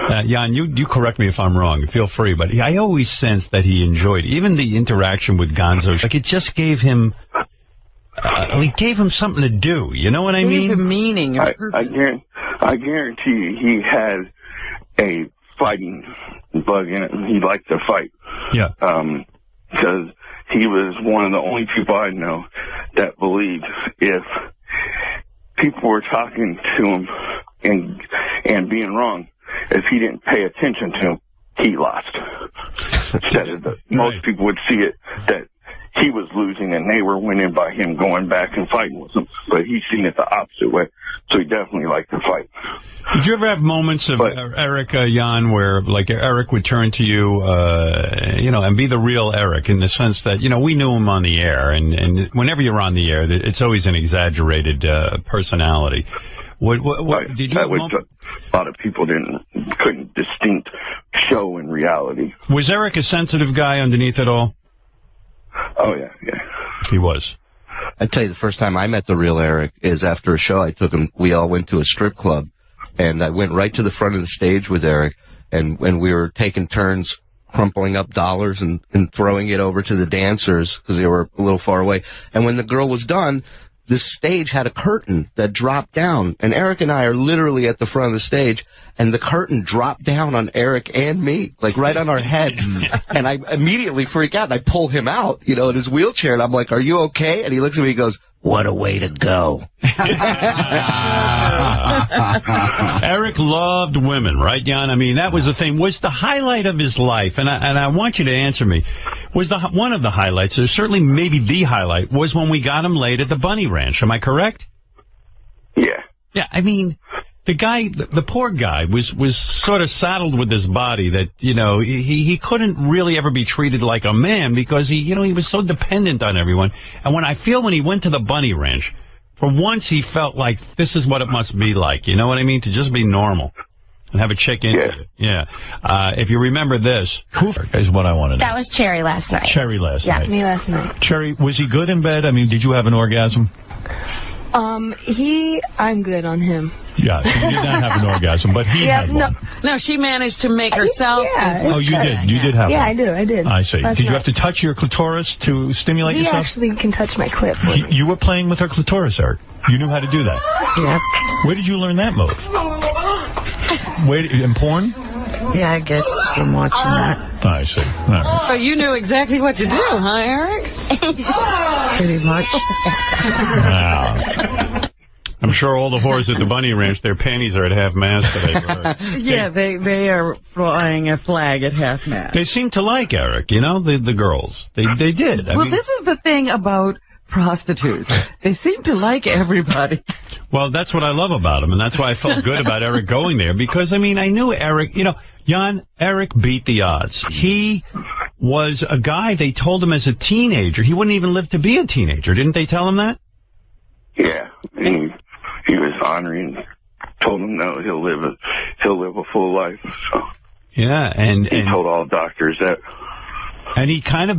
B: Jan, you correct me if I'm wrong, feel free, but I always sensed that he enjoyed even the interaction with Gonzo. Like, it just gave him something to do, you know what I mean?
C: Gave him meaning.
D: I guarantee he had a fighting bug in it, and he liked to fight.
B: Yeah.
D: Because he was one of the only people I know that believed if people were talking to him and being wrong, if he didn't pay attention to him, he lost. Most people would see it that he was losing and they were winning by him going back and fighting with them. But he's seen it the opposite way, so he definitely liked to fight.
B: Did you ever have moments of Eric, Jan, where like Eric would turn to you, and be the real Eric in the sense that, we knew him on the air, and whenever you're on the air, it's always an exaggerated personality. Did you?
D: A lot of people couldn't distinct show in reality.
B: Was Eric a sensitive guy underneath it all?
D: Oh yeah.
B: He was.
L: I tell you, the first time I met the real Eric is after a show I took him. We all went to a strip club, and I went right to the front of the stage with Eric, and when we were taking turns crumpling up dollars and throwing it over to the dancers because they were a little far away. And when the girl was done, this stage had a curtain that dropped down, and Eric and I are literally at the front of the stage, and the curtain dropped down on Eric and me, like right on our heads. And I immediately freak out, and I pull him out, in his wheelchair, and I'm like, "Are you okay?" And he looks at me and goes, "What a way to go."
B: Eric loved women, right, Jan? I mean, that was the thing. Was the highlight of his life, and I want you to answer me, was one of the highlights, or certainly maybe the highlight, was when we got him laid at the Bunny Ranch. Am I correct?
D: Yeah.
B: Yeah, I mean, the guy, the poor guy, was sort of saddled with this body that, he couldn't really ever be treated like a man because he was so dependent on everyone. And when he went to the Bunny Ranch, for once he felt like this is what it must be like. You know what I mean? To just be normal and have a chick into it. Yeah. If you remember this, is what I want to know.
N: That was Cherry last night.
B: Cherry last night.
N: Yeah, me last night.
B: Cherry, was he good in bed? I mean, did you have an orgasm?
N: I'm good on him.
B: Yeah, so you did not have an orgasm, but he had one.
C: No, she managed to make herself.
N: Yeah.
B: Oh, you did? You did have one?
N: Yeah, I did.
B: I see. Did you have to touch your clitoris to stimulate
N: He
B: yourself?
N: actually can touch my clit for me.
B: You were playing with her clitoris, Eric. You knew how to do that?
N: Yeah.
B: Where did you learn that move? In porn?
A: Yeah, I guess from watching that.
B: I see. All right.
C: So you knew exactly what to do, huh, Eric?
A: Pretty much.
B: Wow. I'm sure all the whores at the Bunny Ranch, their panties are at half-mast today.
C: Yeah, they are flying a flag at half-mast.
B: They seem to like Eric, the girls. They did. I mean,
C: this is the thing about prostitutes. They seem to like everybody.
B: Well, that's what I love about him, and that's why I felt good about Eric going there, because, I knew Eric, Jan, Eric beat the odds. He was a guy they told him as a teenager he wouldn't even live to be a teenager. Didn't they tell him that?
D: Yeah, and he was honoring, told him no, he'll live a full life. So
B: yeah, and
D: he told all doctors that.
B: And he kind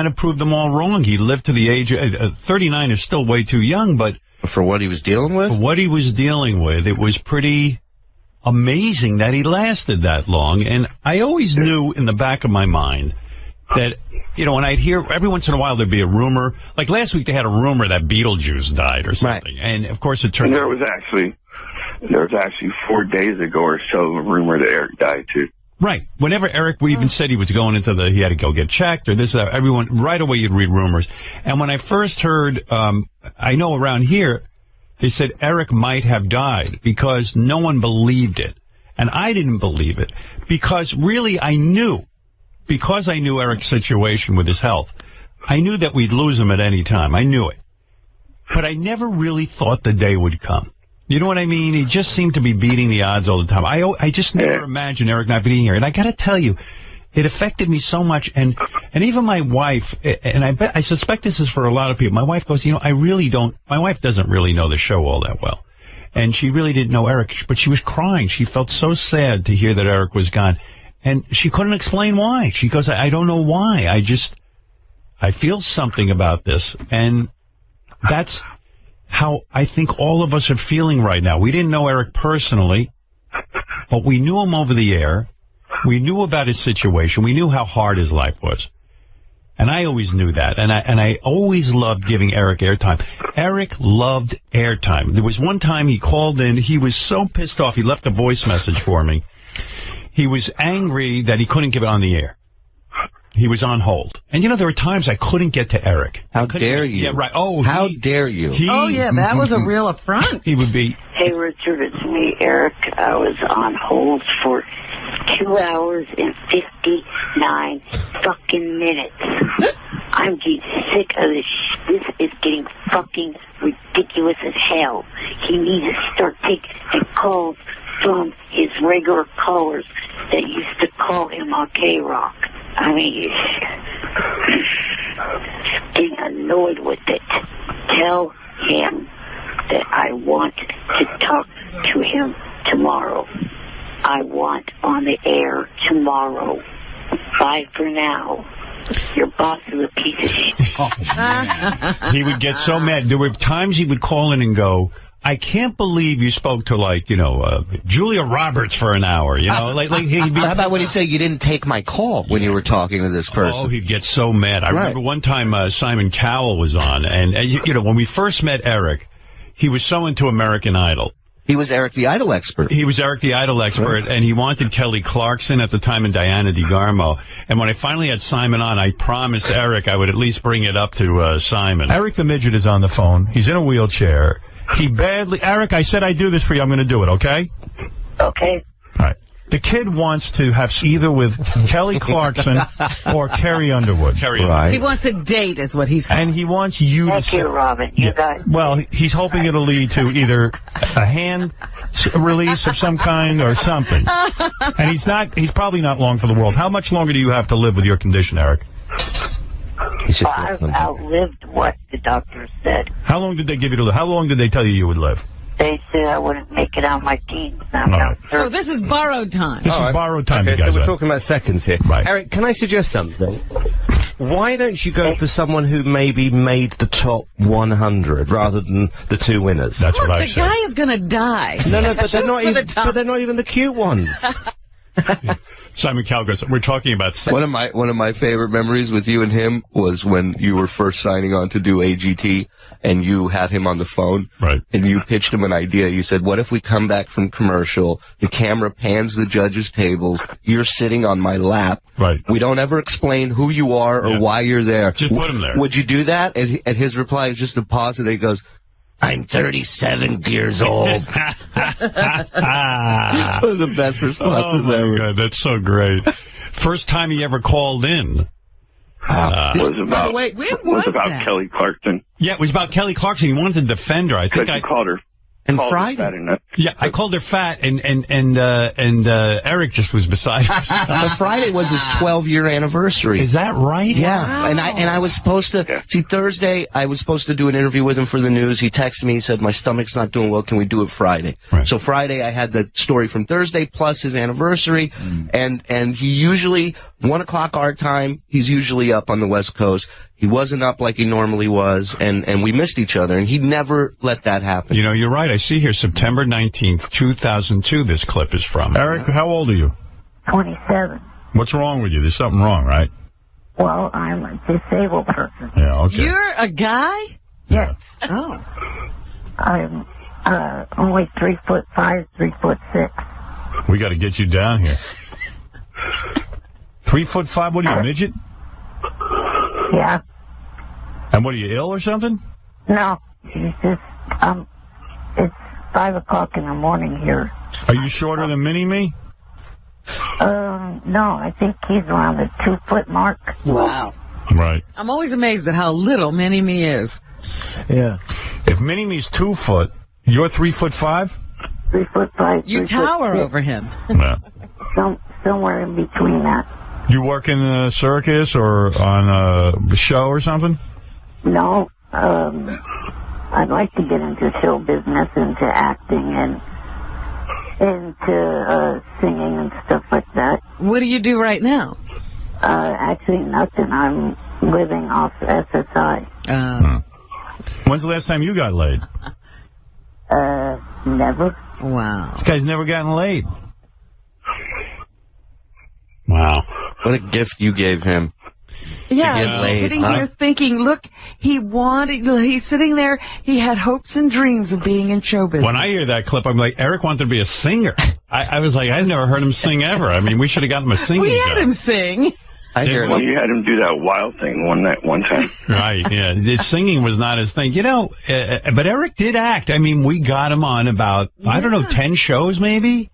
B: of proved them all wrong. He lived to the age of 39 is still way too young, but
L: for what he was dealing with,
B: it was pretty amazing that he lasted that long. And I always knew in the back of my mind that, you know, when I'd hear every once in a while there'd be a rumor, like last week they had a rumor that Beetlejuice died or something. Right. And of course it turned out.
D: There was actually 4 days ago or so a rumor that Eric died too.
B: Right. Whenever Eric even said he was going he had to go get checked or this, everyone, right away you'd read rumors. And when I first heard, I know around here, they said Eric might have died because no one believed it. And I didn't believe it because really because I knew Eric's situation with his health, I knew that we'd lose him at any time. I knew it. But I never really thought the day would come. You know what I mean? He just seemed to be beating the odds all the time. I just never imagined Eric not being here. And I got to tell you, it affected me so much. And even my wife, and I suspect this is for a lot of people. My wife goes, you know, my wife doesn't really know the show all that well. And she really didn't know Eric, but she was crying. She felt so sad to hear that Eric was gone. And she couldn't explain why. She goes, I don't know why. I feel something about this. And that's how I think all of us are feeling right now. We didn't know Eric personally, but we knew him over the air. We knew about his situation. We knew how hard his life was. And I always knew that. And I always loved giving Eric airtime. Eric loved airtime. There was one time he called in. He was so pissed off. He left a voice message for me. He was angry that he couldn't give it on the air. He was on hold. And, you know, there were times I couldn't get to Eric.
L: How dare you?
B: Yeah, right. Oh,
L: how dare you?
C: That was a real affront.
B: He would be.
A: Hey, Richard, it's me, Eric. I was on hold for 2 hours and 59 fucking minutes. I'm getting sick of this This is getting fucking ridiculous as hell. He needs to start taking calls from his regular callers that used to call him on K-Rock. I mean, getting annoyed with it. Tell him that I want to talk to him tomorrow. I want on the air tomorrow. Bye for now. Your boss is a piece of shit.
B: He would get so mad. There were times he would call in and go, I can't believe you spoke to, like, you know, Julia Roberts for an hour, you know? Like he'd be,
L: how about when he'd say, you didn't take my call when you were talking to this person?
B: Oh, he'd get so mad. I remember one time Simon Cowell was on, and, you know, when we first met Eric, he was so into American Idol.
L: He was Eric the Idol expert.
B: He was Eric the Idol expert, right. And he wanted Kelly Clarkson at the time and Diana DeGarmo. And when I finally had Simon on, I promised Eric I would at least bring it up to Simon. Eric the Midget is on the phone. He's in a wheelchair. Eric, I said I'd do this for you. I'm going to do it, okay?
A: Okay.
B: All right. The kid wants to have either with Kelly Clarkson or Carrie Underwood.
C: Right. He wants a date, is what he's called.
B: And he wants you
A: Thank
B: to...
A: you, Robin. You guys...
B: Well, he's hoping it'll lead to either a hand release of some kind or something. And he's probably not long for the world. How much longer do you have to live with your condition, Eric?
A: I've outlived what the doctor said.
B: How long did they give you to live? How long did they tell you would live?
A: They said I wouldn't make it on my teens. Now,
C: So this is borrowed time.
B: This is borrowed time,
O: okay,
B: you guys.
O: So we're talking about seconds here.
B: Right.
O: Eric, can I suggest something? Why don't you go for someone who maybe made the top 100 rather than the two winners?
B: That's what I
C: said. The guy is going to die.
O: No, but they're not even. But they're not even the cute ones.
B: Simon Calgary, we're talking about
L: one of my favorite memories with you and him was when you were first signing on to do AGT and you had him on the phone.
B: Right.
L: And you pitched him an idea. You said, what if we come back from commercial, the camera pans the judges' tables, you're sitting on my lap.
B: Right.
L: We don't ever explain who you are or why you're there.
B: Just put him there.
L: Would you do that? And his reply is just a pause and he goes, I'm 37 years old. That's one of the best responses ever.
B: God, that's so great. First time he ever called in.
D: was about Kelly Clarkson.
B: Yeah, it was about Kelly Clarkson. He wanted to defend her. I think
D: I called her.
L: And
D: called
L: Friday.
D: Saturday night.
B: Yeah, I called her fat, and Eric just was beside himself.
L: But Friday was his 12-year anniversary.
B: Is that right?
L: Yeah,
A: Wow.
L: and I was supposed to see Thursday. I was supposed to do an interview with him for the news. He texted me. He said my stomach's not doing well. Can we do it Friday?
B: Right.
L: So Friday I had the story from Thursday plus his anniversary, and he usually 1 o'clock our time. He's usually up on the West Coast. He wasn't up like he normally was, and we missed each other, and he'd never let that happen.
B: You know, you're right. I see here September 19th, 2002, this clip is from. Eric, how old are you?
A: 27.
B: What's wrong with you? There's something wrong, right?
A: Well, I'm a disabled person.
B: Yeah, okay.
C: You're a guy?
B: Yeah.
C: Oh.
A: I'm only 3'5", 3'6".
B: We got to get you down here. 3'5", what are you, a midget?
A: Yeah.
B: And what, are you ill or something?
A: No, it's just, it's 5 o'clock in the morning here.
B: Are you shorter than Mini-Me?
A: No, I think he's around the 2-foot mark.
C: Wow.
B: Right.
C: I'm always amazed at how little Mini-Me is.
J: Yeah.
B: If Mini-Me's 2 foot, you're 3'5"?
A: 3'5".
C: You tower over him.
B: Yeah.
A: Somewhere in between that.
B: You work in a circus or on a show or something?
A: No, I'd like to get into show business, into acting, and into singing and stuff like that.
C: What do you do right now?
A: Actually, nothing. I'm living off SSI.
B: When's the last time you got laid?
A: Never.
C: Wow.
B: This guy's never gotten laid. Wow.
L: What a gift you gave him.
C: Yeah,
L: get laid,
C: sitting
L: huh?
C: here thinking, look, he's sitting there, he had hopes and dreams of being in show business.
B: When I hear that clip, I'm like, Eric wanted to be a singer. I was like, I've never heard him sing ever. I mean, we should have gotten him a singing
C: We had
B: job.
C: him sing.
L: I hear
D: Well, you had him do that wild thing one time.
B: Right, yeah. His singing was not his thing. You know, but Eric did act. I mean, we got him on about, I don't know, 10 shows maybe?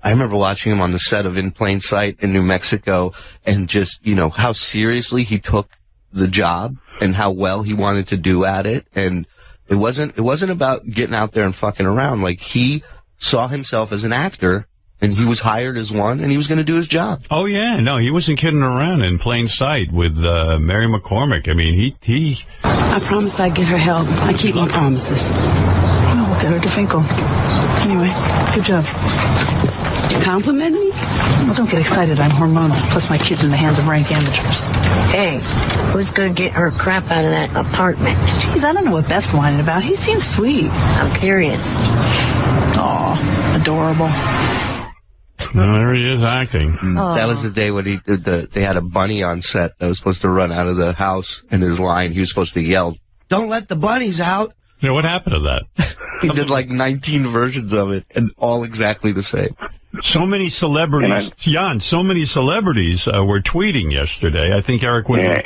L: I remember watching him on the set of In Plain Sight in New Mexico, and just, you know, how seriously he took the job and how well he wanted to do at it. And it wasn't about getting out there and fucking around. Like, he saw himself as an actor, and he was hired as one, and he was going to do his job.
B: Oh, yeah. No, he wasn't kidding around. In Plain Sight with Mary McCormick. I mean, he...
P: I promised I'd get her help. I keep my promises. Oh, we'll get her to Finkel. Anyway, good job. You compliment me? Well, don't get excited. I'm hormonal. Plus, my kid's in the hands of rank amateurs.
E: Hey, who's gonna get her crap out of that apartment?
P: Geez, I don't know what Beth's whining about. He seems sweet.
E: I'm curious.
P: Aw, adorable.
B: No, there he is acting.
L: That was the day when they had a bunny on set that was supposed to run out of the house, and his line, he was supposed to yell, "Don't let the bunnies out."
B: Yeah, what happened to that?
L: He did like 19 versions of it, and all exactly the same.
B: So many celebrities, Jan, so many celebrities were tweeting yesterday. I think Eric would have...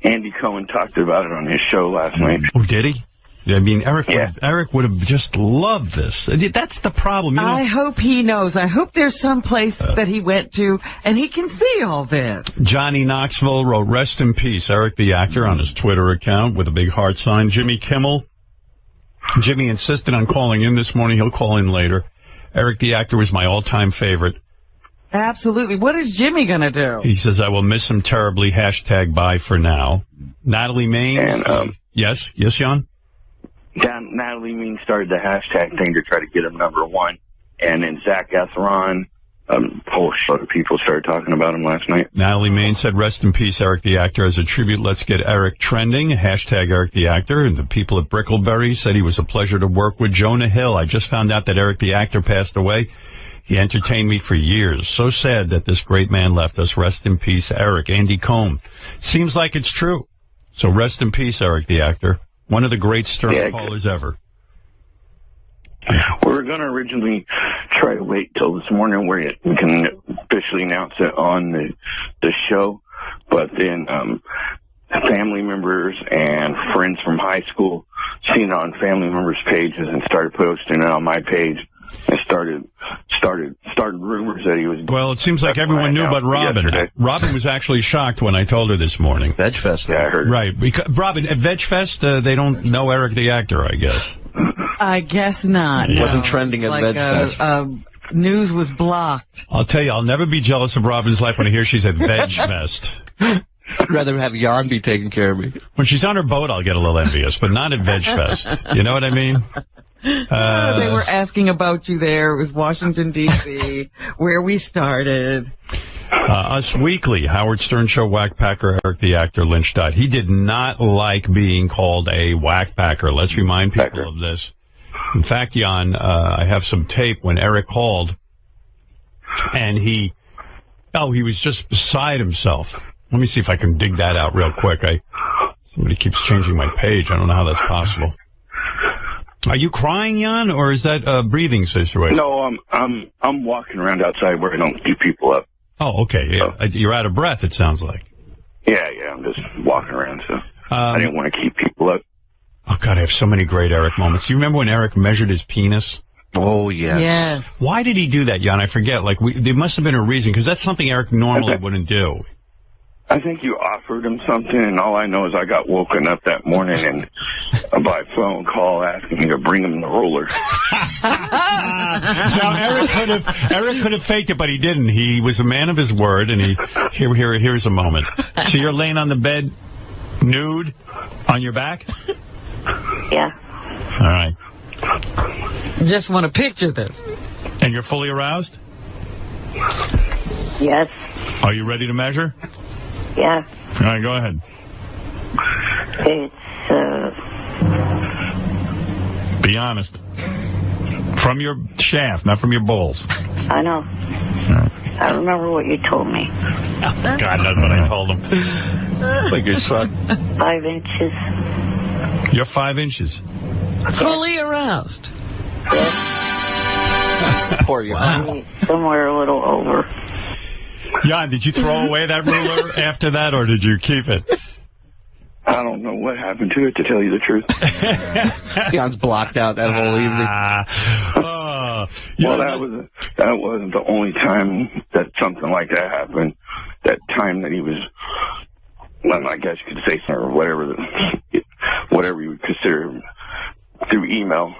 D: Andy Cohen talked about it on his show last night.
B: Oh, did he? I mean, Eric would have just loved this. That's the problem. You know?
C: I hope he knows. I hope there's some place that he went to and he can see all this.
B: Johnny Knoxville wrote, "Rest in peace, Eric the actor," on his Twitter account with a big heart sign. Jimmy Kimmel. Jimmy insisted on calling in this morning. He'll call in later. Eric the actor was my all-time favorite.
C: Absolutely. What is Jimmy going to do?
B: He says, "I will miss him terribly. # bye for now." Natalie Maine.
D: And,
B: yes, Jan?
D: Natalie Mean started the hashtag thing to try to get him #1. And then Zach Efron, a whole lot of people started talking about him last night.
B: Natalie Maine said, "Rest in peace, Eric the actor. As a tribute, let's get Eric trending. # Eric the actor." And the people at Brickleberry said he was a pleasure to work with. Jonah Hill, "I just found out that Eric the actor passed away. He entertained me for years. So sad that this great man left us. Rest in peace, Eric." Andy Cohen, "Seems like it's true. So rest in peace, Eric the actor. One of the great Stern callers ever."
D: We were going to originally try to wait till this morning where we can officially announce it on the show, but then family members and friends from high school seen it on family members' pages and started posting it on my page and started rumors that he was.
B: Well, it seems like everyone knew but Robin.
D: Yesterday.
B: Robin was actually shocked when I told her this morning.
L: VegFest.
D: Yeah, I heard.
B: Right. Because, Robin, at VegFest, they don't know Eric the actor, I guess.
C: I guess not.
O: It wasn't trending at
C: Like
O: VegFest.
C: news was blocked.
B: I'll tell you, I'll never be jealous of Robin's life when I hear she's at VegFest.
L: I'd rather have Jan be taking care of me.
B: When she's on her boat, I'll get a little envious, but not at VegFest. You know what I mean?
C: They were asking about you there. It was Washington, D.C., where we started.
B: Us Weekly, Howard Stern Show whackpacker Eric the actor Lynch died. He did not like being called a whackpacker. Let's remind people of this. In fact, Jan, I have some tape when Eric called, and he was just beside himself. Let me see if I can dig that out real quick. Somebody keeps changing my page. I don't know how that's possible. Are you crying, Jan, or is that a breathing situation?
D: No, I'm walking around outside where I don't keep people up.
B: Oh, okay. Yeah. You're out of breath, it sounds like.
D: Yeah, I'm just walking around, so I didn't want to keep people up.
B: Oh, God, I have so many great Eric moments. Do you remember when Eric measured his penis?
L: Oh, yes.
C: Yes.
B: Why did he do that, Jan? I forget. Like, there must have been a reason, because that's something Eric normally wouldn't do.
D: I think you offered him something, and all I know is I got woken up that morning and by phone call asking me to bring him the roller.
B: Now, Eric could have faked it, but he didn't. He was a man of his word, and here's a moment. So you're laying on the bed, nude, on your back?
A: Yeah.
B: All right.
C: Just want to picture this.
B: And you're fully aroused?
A: Yes.
B: Are you ready to measure?
A: Yeah.
B: All right, go ahead.
A: It's,
B: Be honest. From your shaft, not from your balls.
A: I know. I remember what you told me.
B: God knows what I told him. Like your son.
A: 5 inches.
B: You're 5 inches.
C: Fully aroused.
L: Poor Jan.
A: Somewhere a little over.
B: Jan, did you throw away that ruler after that, or did you keep it?
D: I don't know what happened to it, to tell you the truth.
L: Jan's blocked out that whole evening.
D: Well, that wasn't the only time that something like that happened. That time that he was, well, I guess you could say something, or whatever you would consider through email,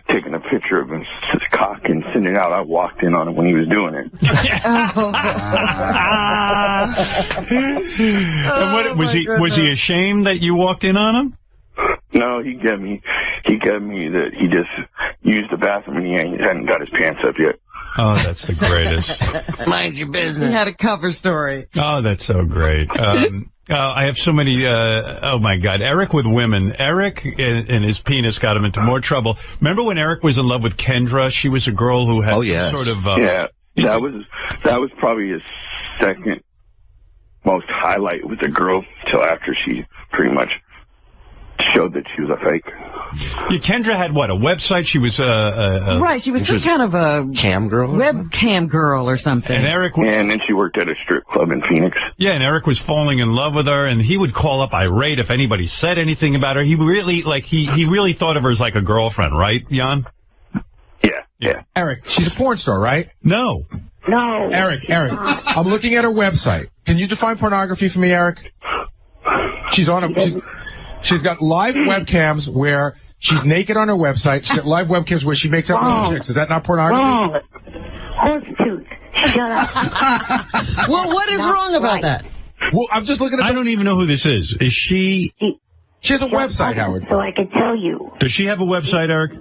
D: taking a picture of his cock and sending it out. I walked in on him when he was doing it.
B: And what, was he ashamed that you walked in on him?
D: No, he got me that he just used the bathroom and he hadn't got his pants up yet.
B: Oh, that's the greatest.
C: Mind your business. He had a cover story.
B: Oh, that's so great. I have so many, oh my God, Eric with women. Eric and his penis got him into more trouble. Remember when Eric was in love with Kendra? She was a girl who had sort of...
D: yeah, that was probably his second most highlight with the girl till after she pretty much showed that she was a fake.
B: Yeah, Kendra had what, a website? She was
C: right, she was some kind of a
L: cam girl,
C: webcam girl or something.
B: And Eric
D: and then she worked at a strip club in Phoenix.
B: Yeah, and Eric was falling in love with her, and he would call up irate if anybody said anything about her. He really he really thought of her as like a girlfriend, right, Jan?
D: Yeah.
I: Eric, she's a porn star, right?
B: No.
I: Eric, I'm looking at her website. Can you define pornography for me, Eric? She's got live webcams where she's naked on her website. She's got live webcams where she makes up with chicks. Is that not pornography?
A: Horsetoot. Shut up.
C: Well, what is wrong about that?
I: Well, I'm just looking at...
B: I don't even know who this is. Is she...
I: She has a website, Howard.
A: So I can tell you.
B: Does she have a website, Eric?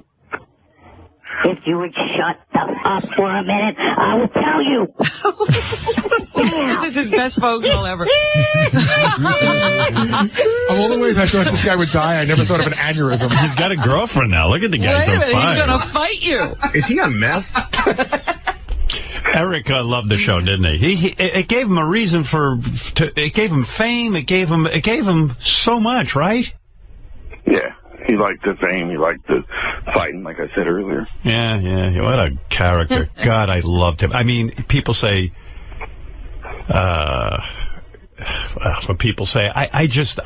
A: If you would shut the up for a minute, I will tell you.
C: This is his best phone call ever.
I: Of all the ways I thought this guy would die, I never thought of an aneurysm.
B: He's got a girlfriend now. Look at the guy.
C: Wait a minute,
B: on fire.
C: he's going to fight you.
J: Is he on meth?
B: Eric loved the show, didn't he? It gave him a reason it gave him fame. It gave him so much, right?
D: Yeah. He liked the fame. He liked the fighting, like I said earlier.
B: Yeah. What a character. God, I loved him. I mean, people say, what people say, I just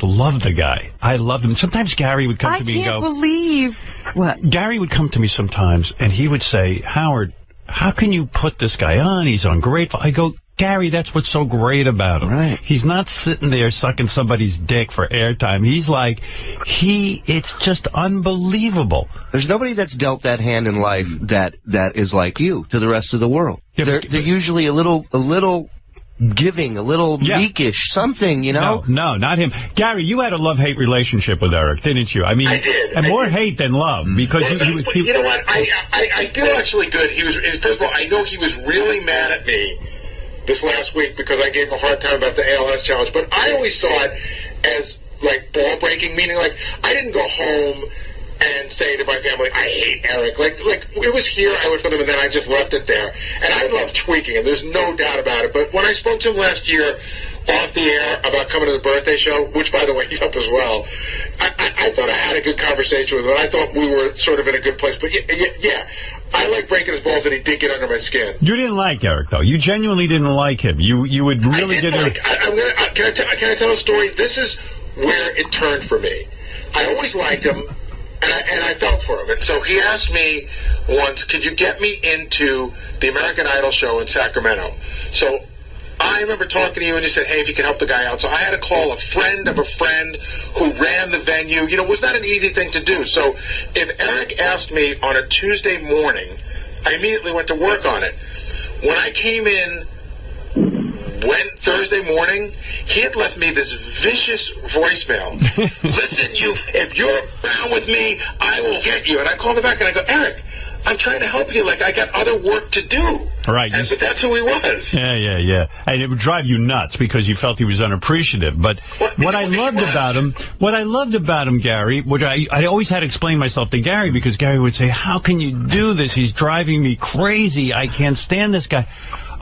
B: love the guy. I loved him. Sometimes Gary would come to me and go...
C: I can't believe... What?
B: Gary would come to me sometimes, and he would say, Howard, how can you put this guy on? He's ungrateful. I go, Gary, that's what's so great about him. Right. He's not sitting there sucking somebody's dick for airtime. He's like, it's just unbelievable.
L: There's nobody that's dealt that hand in life that is like you to the rest of the world. Yeah, they're usually a little giving, a little meekish, something, you know?
B: No, not him. Gary, you had a love-hate relationship with Eric, didn't you? I mean,
Q: I did.
B: And more hate than love, because
Q: you know what? I feel actually good. He was, first of all, I know he was really mad at me this last week because I gave him a hard time about the ALS challenge, but I always saw it as, like, ball-breaking, meaning, like, I didn't go home and say to my family, I hate Eric. Like it was here, I went for them, and then I just left it there. And I love tweaking him, there's no doubt about it. But when I spoke to him last year off the air about coming to the birthday show, which, by the way, he's up as well, I thought I had a good conversation with him, and I thought we were sort of in a good place. But yeah, I like breaking his balls, and he did get under my skin.
B: You didn't like Eric, though. You genuinely didn't like him. You would really get him.
Q: Can I tell a story? This is where it turned for me. I always liked him. And I felt for him. And so he asked me once, could you get me into the American Idol show in Sacramento? So I remember talking to you, and you said, hey, if you can help the guy out. So I had to call a friend of a friend who ran the venue. You know, it was not an easy thing to do. So if Eric asked me on a Tuesday morning, I immediately went to work on it. When I came in Thursday morning, he had left me this vicious voicemail. Listen, if you're around with me, I will get you. And I called him back and I go, Eric, I'm trying to help you. Like, I got other work to do.
B: Right.
Q: But that's who he was.
B: Yeah. And it would drive you nuts because you felt he was unappreciative. But what I loved about him, Gary, which I always had to explain myself to Gary, because Gary would say, how can you do this? He's driving me crazy. I can't stand this guy.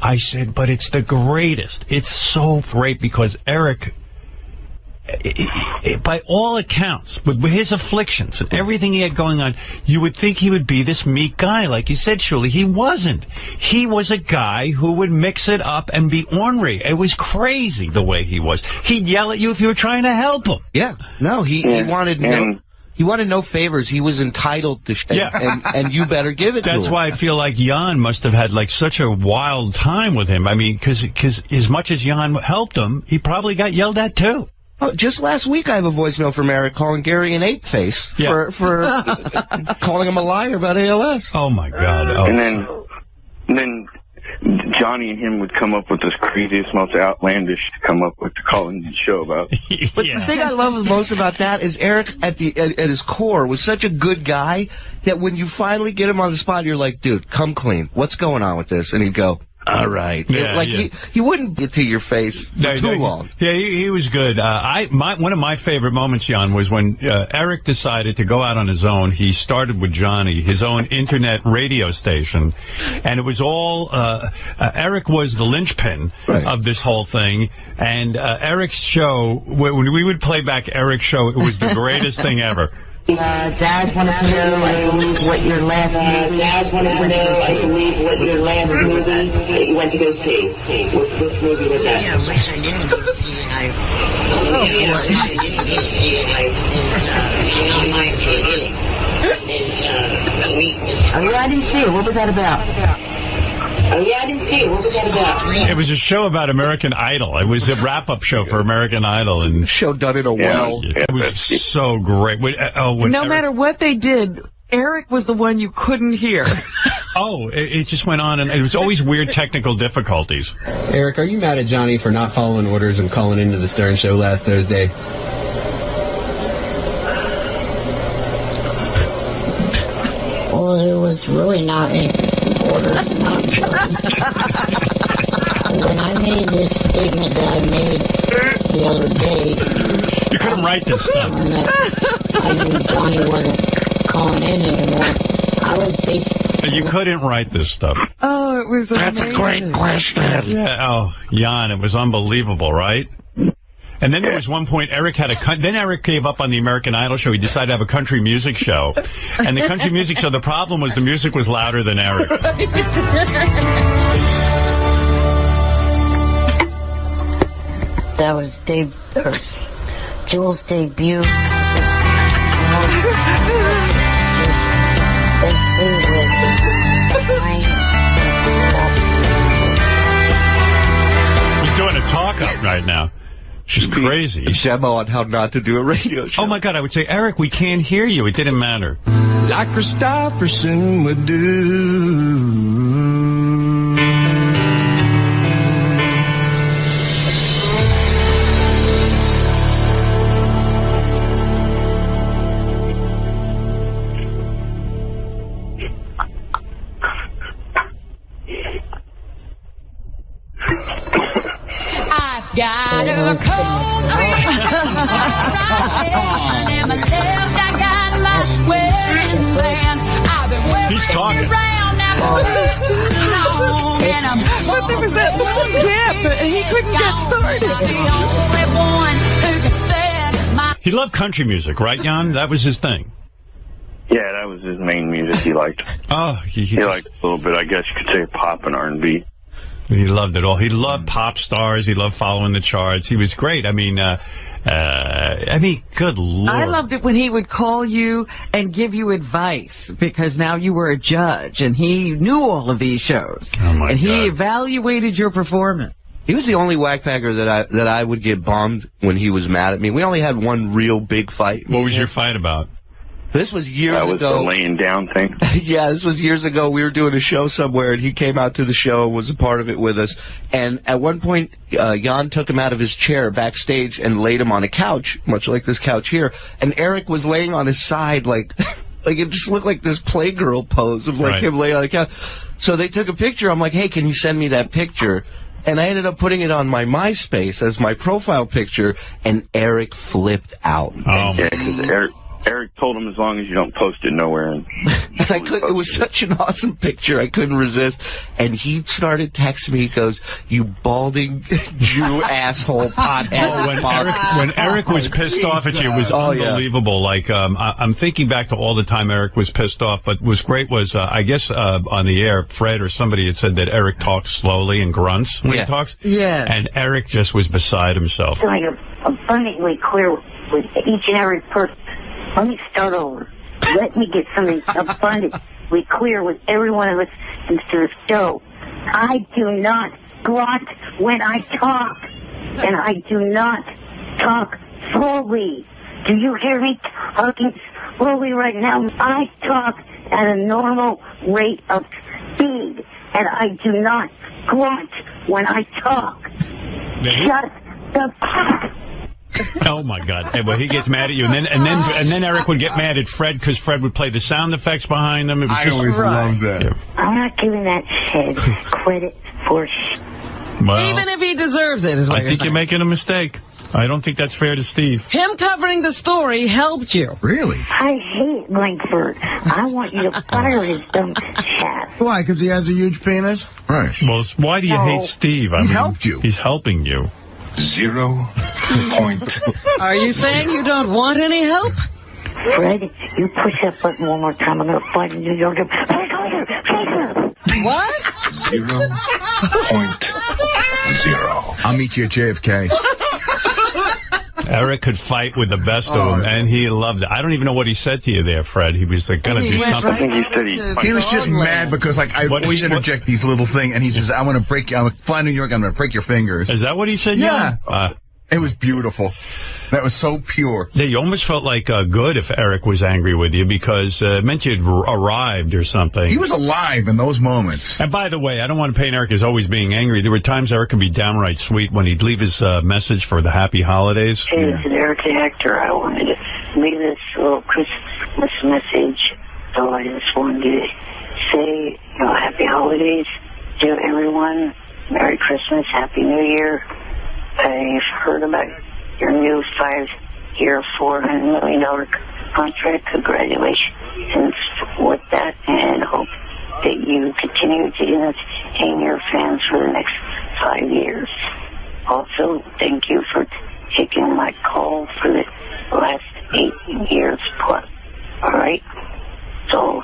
B: I said, but it's the greatest. It's so great because Eric, by all accounts, with his afflictions and everything he had going on, you would think he would be this meek guy. Like you said, Shuli, he wasn't. He was a guy who would mix it up and be ornery. It was crazy the way he was. He'd yell at you if you were trying to help him.
L: Yeah. No, he wanted no... He wanted no favors. He was entitled to and you better give it to him.
B: That's why I feel like Jan must have had like such a wild time with him. I mean, because as much as Jan helped him, he probably got yelled at too.
L: Oh, just last week I have a voicemail from Eric calling Gary an ape-face for calling him a liar about ALS.
B: Oh, my God. Oh.
D: And then Johnny and him would come up with this craziest, most outlandish to come up with to call in the show about.
L: But the thing I love most about that is Eric, at his core, was such a good guy that when you finally get him on the spot, you're like, dude, come clean. What's going on with this? And he'd go, all right. He wouldn't get to your face for too long.
B: Yeah, he was good. One of my favorite moments, Jan, was when Eric decided to go out on his own. He started with Johnny, his own internet radio station, and it was all Eric was the linchpin of this whole thing. And Eric's show, when we would play back Eric's show, it was the greatest thing ever.
E: Dad wanted to know, I believe, what your last movie that you went to go see. Which movie was that? Yeah, I wish I didn't go see it. I didn't see it. What was that about? Oh, yeah, I didn't see it. What was that about?
B: It was a show about American Idol. It was a wrap-up show for American Idol. And
L: show done in a well.
B: It was so great.
C: No matter what they did, Eric was the one you couldn't hear.
B: It just went on, and it was always weird technical difficulties.
R: Eric, are you mad at Johnny for not following orders and calling into the Stern Show last Thursday?
E: Well, it was really not orders. When I made this statement that I made the other day,
B: you couldn't write this stuff.
E: I knew Johnny wasn't calling in anymore. I was basically...
B: You couldn't write this stuff.
C: Oh, it was amazing.
E: That's a great question.
B: Yeah. Jan, it was unbelievable, right? And then there was one point Eric then Eric gave up on the American Idol show. He decided to have a country music show. And the country music show, the problem was the music was louder than Eric.
E: That was Jules' debut.
B: right now. She's crazy.
L: Demo on how not to do a radio show.
B: Oh my God, I would say, Eric, we can't hear you. It didn't matter.
F: Like Christopherson would do.
S: Got a cold breeze on my left, I got my wedding band. I've been
B: He's talking.
S: around now and I'm
C: But there was that long gap that he couldn't get started.
S: the only one who can set my
B: He loved country music, right, Jan? That was his thing.
D: Yeah, that was his main music he liked.
B: Oh,
D: He liked a little bit, I guess you could say, pop and R&B.
B: He loved it all. He loved pop stars. He loved following the charts. He was great. I mean, good Lord.
C: I loved it when he would call you and give you advice because now you were a judge and he knew all of these shows.
B: Oh my
C: and he
B: God.
C: evaluated your performance.
L: He was the only whackpacker that I would get bummed when he was mad at me. We only had one real big fight.
B: What was your fight about?
L: This was years
D: That was
L: ago.
D: the laying down thing.
L: Yeah, this was years ago. We were doing a show somewhere, and he came out to the show and was a part of it with us. And at one point, Jan took him out of his chair backstage and laid him on a couch, much like this couch here. And Eric was laying on his side, like it just looked like this Playgirl pose of
B: Right.
L: him laying on the couch. So they took a picture. I'm like, hey, can you send me that picture? And I ended up putting it on my MySpace as my profile picture, and Eric flipped out.
B: Oh,
D: Yeah, because Eric told him as long as you don't post it nowhere. And
L: it was such an awesome picture. I couldn't resist. And he started texting me. He goes, "You balding Jew asshole pothead."
B: Oh, when Eric was pissed off at you, it was unbelievable. Like, I'm thinking back to all the time Eric was pissed off, but what was great was, I guess, on the air, Fred or somebody had said that Eric talks slowly and grunts when he talks.
C: Yeah.
B: And Eric just was beside himself.
A: So you're abundantly clear with each and every person. Let me start over. Let me get something abundantly clear with everyone who listens to the show. I do not grunt when I talk, and I do not talk slowly. Do you hear me talking slowly right now? I talk at a normal rate of speed, and I do not grunt when I talk. Shut the fuck.
B: Oh my God! Hey, well, he gets mad at you, and then Eric would get mad at Fred because Fred would play the sound effects behind them. It was
T: I always loved that.
B: Yeah.
A: I'm not giving that head credit for
B: Well,
C: Even if he deserves it, is what
B: I
C: you're
B: think
C: saying.
B: you're making a mistake. I don't think that's fair to Steve.
C: Him covering the story helped you.
T: Really?
A: I hate Langford. I want you to fire his dumb shaft.
T: Why? Because he has a huge penis? Right.
B: Well, why do you hate Steve?
T: He helped you.
B: He's helping you.
G: 0 point.
C: Are you saying you don't want any help?
A: Fred, you push that button one more time. I'm going to find you. You're going to...
C: What?
G: 0.0.
T: I'll meet you at JFK.
B: Eric could fight with the best of them, and he loved it. I don't even know what he said to you there, Fred. He was like, gonna do something.
T: He was just mad because, like, I always interject these little things, and he says, "I want to break you. I'm flying to New York. I'm going to break your fingers."
B: Is that what he said?
T: Yeah.
B: Jan?
T: It was beautiful. That was so pure.
B: Yeah, you almost felt like good if Eric was angry with you because it meant you'd arrived or something.
T: He was alive in those moments.
B: And by the way, I don't want to paint Eric as always being angry. There were times Eric could be downright sweet when he'd leave his message for the happy holidays.
A: Hey, it's Eric the actor. I wanted to leave this little Christmas message. So I just wanted to say, happy holidays to everyone. Merry Christmas, Happy New Year. I've heard about your new 5-year, $400 million contract. Congratulations with that, and hope that you continue to entertain your fans for the next 5 years. Also, thank you for taking my call for the last 8 years plus. All right? So,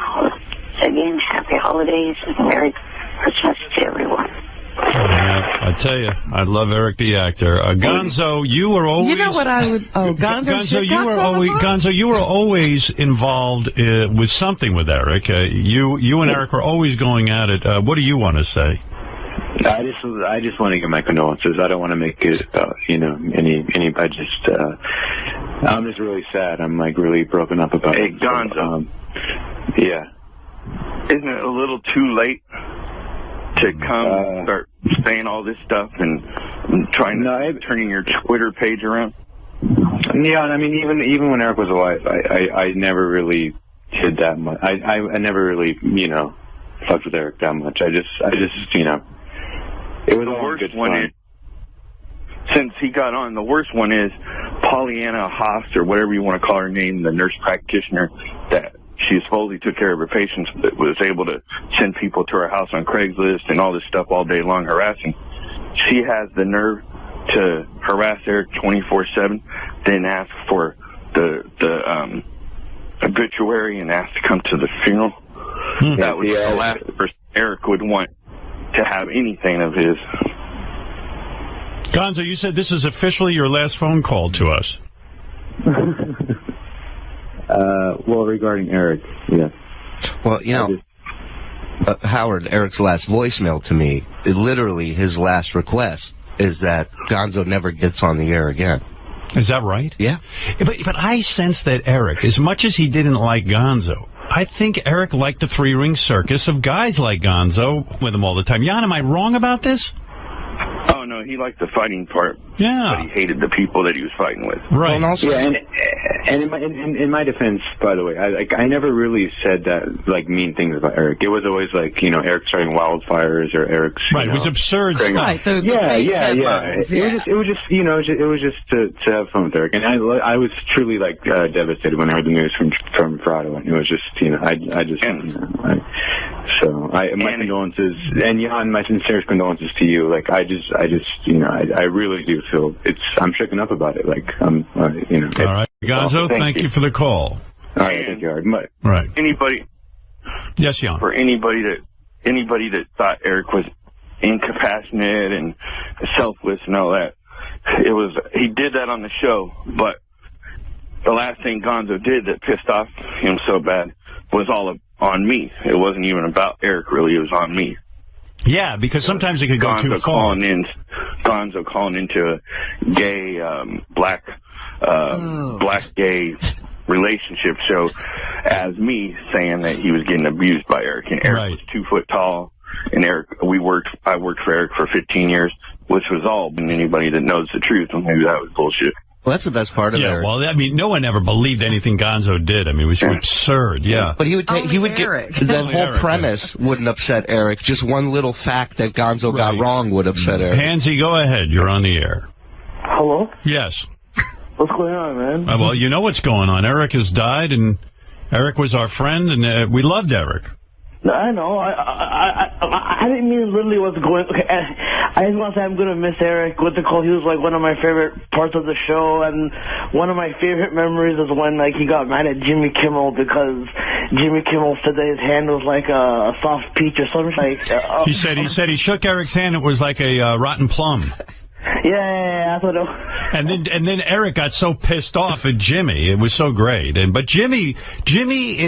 A: again, happy holidays and Merry Christmas to everyone.
B: I tell you, I love Eric the actor. Gonzo, you were always.
C: You know what I would? Oh, Gonzo,
B: Gonzo, you were always involved with something with Eric. You and Eric were always going at it. What do you want to say?
D: I just want to give my condolences. I don't want to make it, I'm just really sad. I'm like really broken up about it.
U: Hey, Gonzo.
D: Yeah.
U: Isn't it a little too late to come start saying all this stuff and turning your Twitter page around?
D: Yeah, I mean, even when Eric was alive, I never really did that much. I never really, fucked with Eric that much. I just, it was
U: the
D: all
U: worst
D: good
U: one
D: fun.
U: is, since he got on, the worst one is Pollyanna Haas, or whatever you want to call her name, the nurse practitioner that she supposedly took care of her patients, but was able to send people to her house on Craigslist and all this stuff all day long harassing. She has the nerve to harass Eric 24/7, then ask for the obituary and ask to come to the funeral. That was the last person Eric would want to have anything of his.
B: Gonzo, you said this is officially your last phone call to us.
D: Well, regarding Eric, yeah.
L: Well, Howard, Eric's last voicemail to me, literally his last request is that Gonzo never gets on the air again.
B: Is that right?
L: Yeah.
B: But I sense that Eric, as much as he didn't like Gonzo, I think Eric liked the three-ring circus of guys like Gonzo with him all the time. Jan, am I wrong about this?
U: Oh, no, he liked the fighting part.
B: Yeah.
U: But he hated the people that he was fighting with.
B: Right.
U: Well, and also,
D: And in my defense, by the way, I never really said that mean things about Eric. It was always Eric starting wildfires or Eric's
B: it was absurd stuff.
D: Right, yeah. It was just to have fun with Eric, and I was truly devastated when I heard the news from Prado, and it was just my condolences, and Jan, my sincerest condolences to you. I really do feel I'm shooken up about it.
B: All right, Gonzo, thank you for the call.
D: All right, thank you,
B: Right.
U: Anybody?
B: Yes, Jan.
U: For anybody that thought Eric was incompassionate and selfless and all that, he did that on the show. But the last thing Gonzo did that pissed off him so bad was all on me. It wasn't even about Eric, really. It was on me.
B: Yeah, because sometimes it could go too far.
U: Gonzo calling into a gay, black gay relationship show as me saying that he was getting abused by Eric. And Eric was 2 foot tall. And I worked for Eric for 15 years, which was all, and anybody that knows the truth, well, maybe that was bullshit.
L: Well, that's the best part of Eric.
B: Yeah, well, I mean, no one ever believed anything Gonzo did. I mean, it was absurd, yeah.
L: But he would get the whole premise wouldn't upset Eric. Just one little fact that Gonzo got wrong would upset Eric.
B: Hansy, go ahead. You're on the air.
V: Hello?
B: Yes.
V: What's going on, man?
B: Well, you know what's going on. Eric has died, and Eric was our friend, and we loved Eric.
V: I know. I didn't mean literally what's going. Okay, I just want to say I'm gonna miss Eric. With the call, he was one of my favorite parts of the show, and one of my favorite memories is when he got mad at Jimmy Kimmel because Jimmy Kimmel said that his hand was like a soft peach or something.
B: He said he shook Eric's hand. It was like a rotten plum.
V: Yeah, I thought it.
B: And then Eric got so pissed off at Jimmy. It was so great. But Jimmy,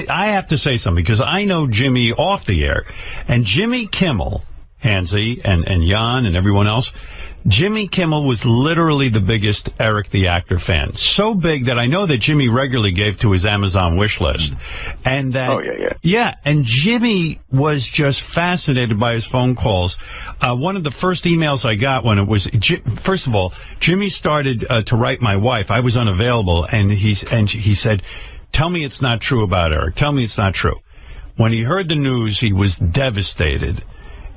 B: I have to say something because I know Jimmy off the air, and Jimmy Kimmel, Hansy and Jan and everyone else. Jimmy Kimmel was literally the biggest Eric the Actor fan. So big that I know that Jimmy regularly gave to his Amazon wish list. And that, yeah, and Jimmy was just fascinated by his phone calls. One of the first emails I got when it was, first of all, Jimmy started to write my wife. I was unavailable, and he said, "Tell me it's not true about Eric. Tell me it's not true." When he heard the news, he was devastated.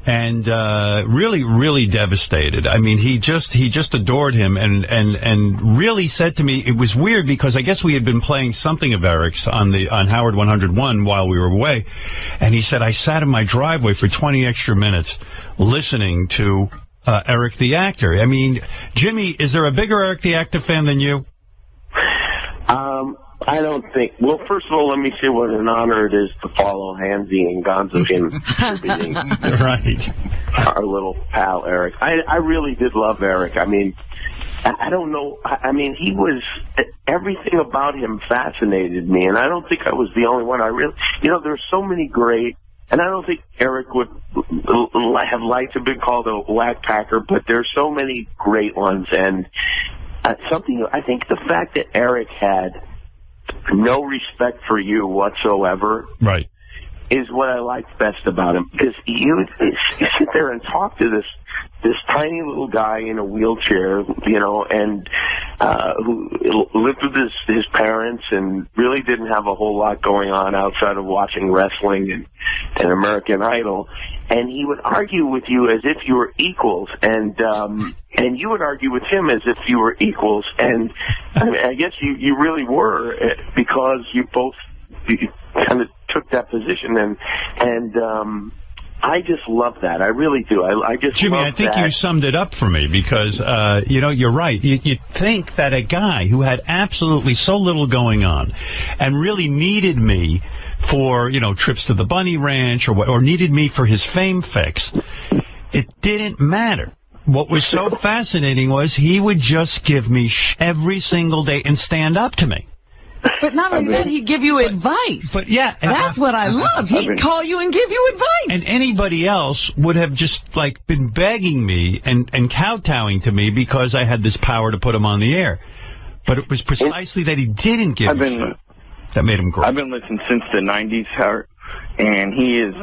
B: And really, really devastated. I mean, he just adored him, and really said to me, it was weird because I guess we had been playing something of Eric's on Howard 101 while we were away, and he said I sat in my driveway for 20 extra minutes listening to Eric the Actor. I mean, Jimmy, is there a bigger Eric the Actor fan than you?
V: I don't think. Well, first of all, let me say what an honor it is to follow Hansy and Gonzo in contributing our little pal Eric. I really did love Eric. I mean, I don't know. I mean, he was, everything about him fascinated me, and I don't think I was the only one. There's so many great
H: And I don't think Eric would have liked to be called a whack packer, but there's so many great ones. And I think the fact that Eric had no respect for you whatsoever,
B: right,
H: is what I liked best about him. Because you sit there and talk to this tiny little guy in a wheelchair, and who lived with his parents and really didn't have a whole lot going on outside of watching wrestling and American Idol. And he would argue with you as if you were equals, and you would argue with him as if you were equals. And I guess you really were, because you both kind of took that position, and I just love that. I really do. I just
B: Jimmy,
H: love
B: I think
H: that.
B: you summed it up for me, because you're right. You think that a guy who had absolutely so little going on and really needed me for trips to the Bunny Ranch or needed me for his fame fix, it didn't matter. What was so fascinating was he would just give me every single day and stand up to me.
C: But not only that, he'd give you advice.
B: But yeah,
C: that's what I love. He'd call you and give you advice.
B: And anybody else would have just been begging me and kowtowing to me because I had this power to put him on the air. But it was precisely that he didn't give me shit that made him great.
U: I've been listening since the 90s, Howard, and he is,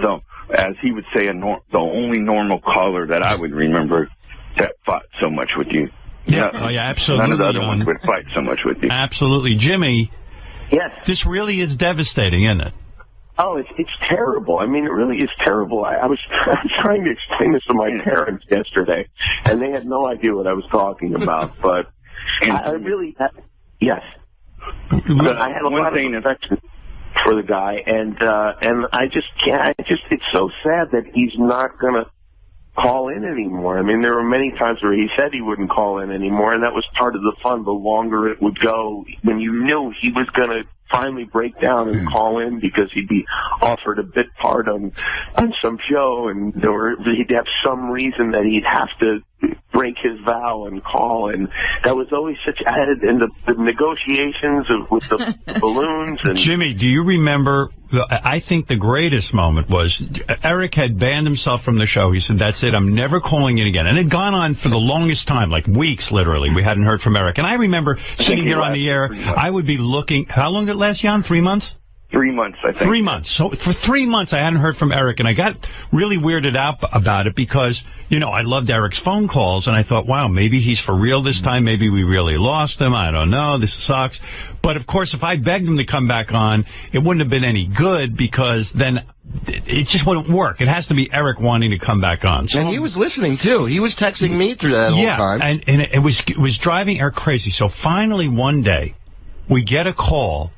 U: as he would say, the only normal caller that I would remember that fought so much with you.
B: Yeah, absolutely.
U: None of the other ones would fight so much with you.
B: Absolutely. Jimmy,
H: yes,
B: this really is devastating, isn't it?
H: Oh, it's terrible. I mean, it really is terrible. I was trying to explain this to my parents yesterday, and they had no idea what I was talking about. But I really, yes. But I had a lot of affection for the guy, and I just can't. It's so sad that he's not gonna call in anymore. I mean, there were many times where he said he wouldn't call in anymore, and that was part of the fun. The longer it would go, when you knew he was going to finally break down and call in because he'd be offered a bit part on some show, and he'd have some reason that he'd have to break his vow and call, and that was always such added in the negotiations with the balloons. And
B: Jimmy, do you remember? I think the greatest moment was Eric had banned himself from the show. He said, "That's it. I'm never calling in again." And it had gone on for the longest time, like weeks, literally. We hadn't heard from Eric. And I remember sitting here on the air. I would be looking. How long did it last, Jan? 3 months?
U: 3 months, I think.
B: 3 months. So for 3 months, I hadn't heard from Eric, and I got really weirded out about it because, I loved Eric's phone calls, and I thought, wow, maybe he's for real this time. Maybe we really lost him. I don't know. This sucks. But, of course, if I begged him to come back on, it wouldn't have been any good because then it just wouldn't work. It has to be Eric wanting to come back on. So,
L: and he was listening, too. He was texting me through that whole time.
B: And it was driving Eric crazy. So finally one day, we get a call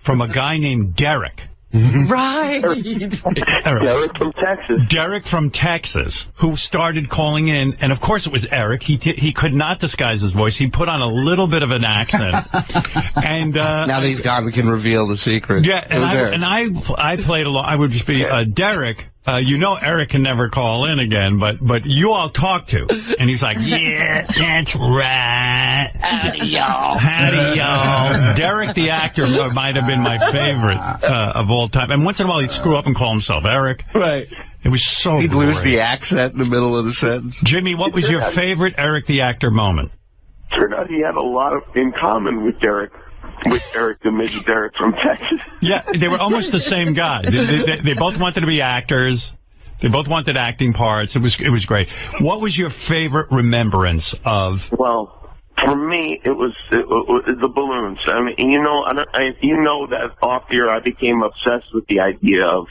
B: from a guy named Derek.
C: Right.
H: Derek from Texas.
B: Derek from Texas, who started calling in, and of course it was Eric. He could not disguise his voice. He put on a little bit of an accent. And
L: now that he's gone, we can reveal the secret.
B: Yeah, and I played along. I would just be Derek. Eric can never call in again, but you all talk to. And he's like, yeah, that's right.
E: Howdy, y'all.
B: Howdy, y'all. Derek, the actor, might have been my favorite of all time. And once in a while, he'd screw up and call himself Eric.
L: Right.
B: It was so
L: He'd lose the accent in the middle of the sentence.
B: Jimmy, what was your favorite Eric the actor moment?
H: Turned out he had a lot in common with Derek. With Eric, the midget Derek from Texas.
B: Yeah, they were almost the same guy. They both wanted to be actors. They both wanted acting parts. It was great. What was your favorite remembrance of?
H: Well, for me, it was the balloons. I mean, that off the air I became obsessed with the idea of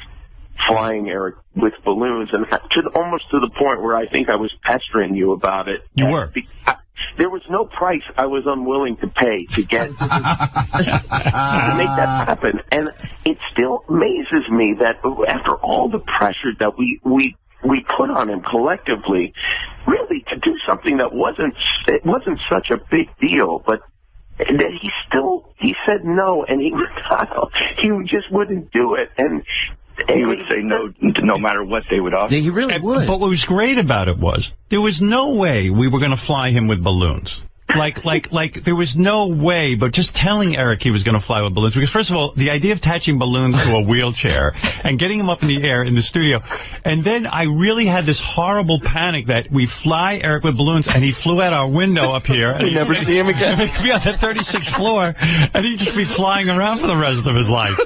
H: flying Eric with balloons, and almost to the point where I think I was pestering you about it.
B: You were.
H: There was no price I was unwilling to pay to get to make that happen, and it still amazes me that after all the pressure that we put on him collectively, really to do something that wasn't such a big deal, but that he said no, and he just wouldn't do it, and
U: he would say no matter what they would offer.
L: Yeah, he really would.
B: But what was great about it was there was no way we were going to fly him with balloons. Like there was no way, but just telling Eric he was going to fly with balloons, because first of all, the idea of attaching balloons to a wheelchair and getting him up in the air in the studio, and then I really had this horrible panic that we fly Eric with balloons, and he flew out our window up here.
O: We never see him again.
B: He'd be on the 36th floor, and he'd just be flying around for the rest of his life.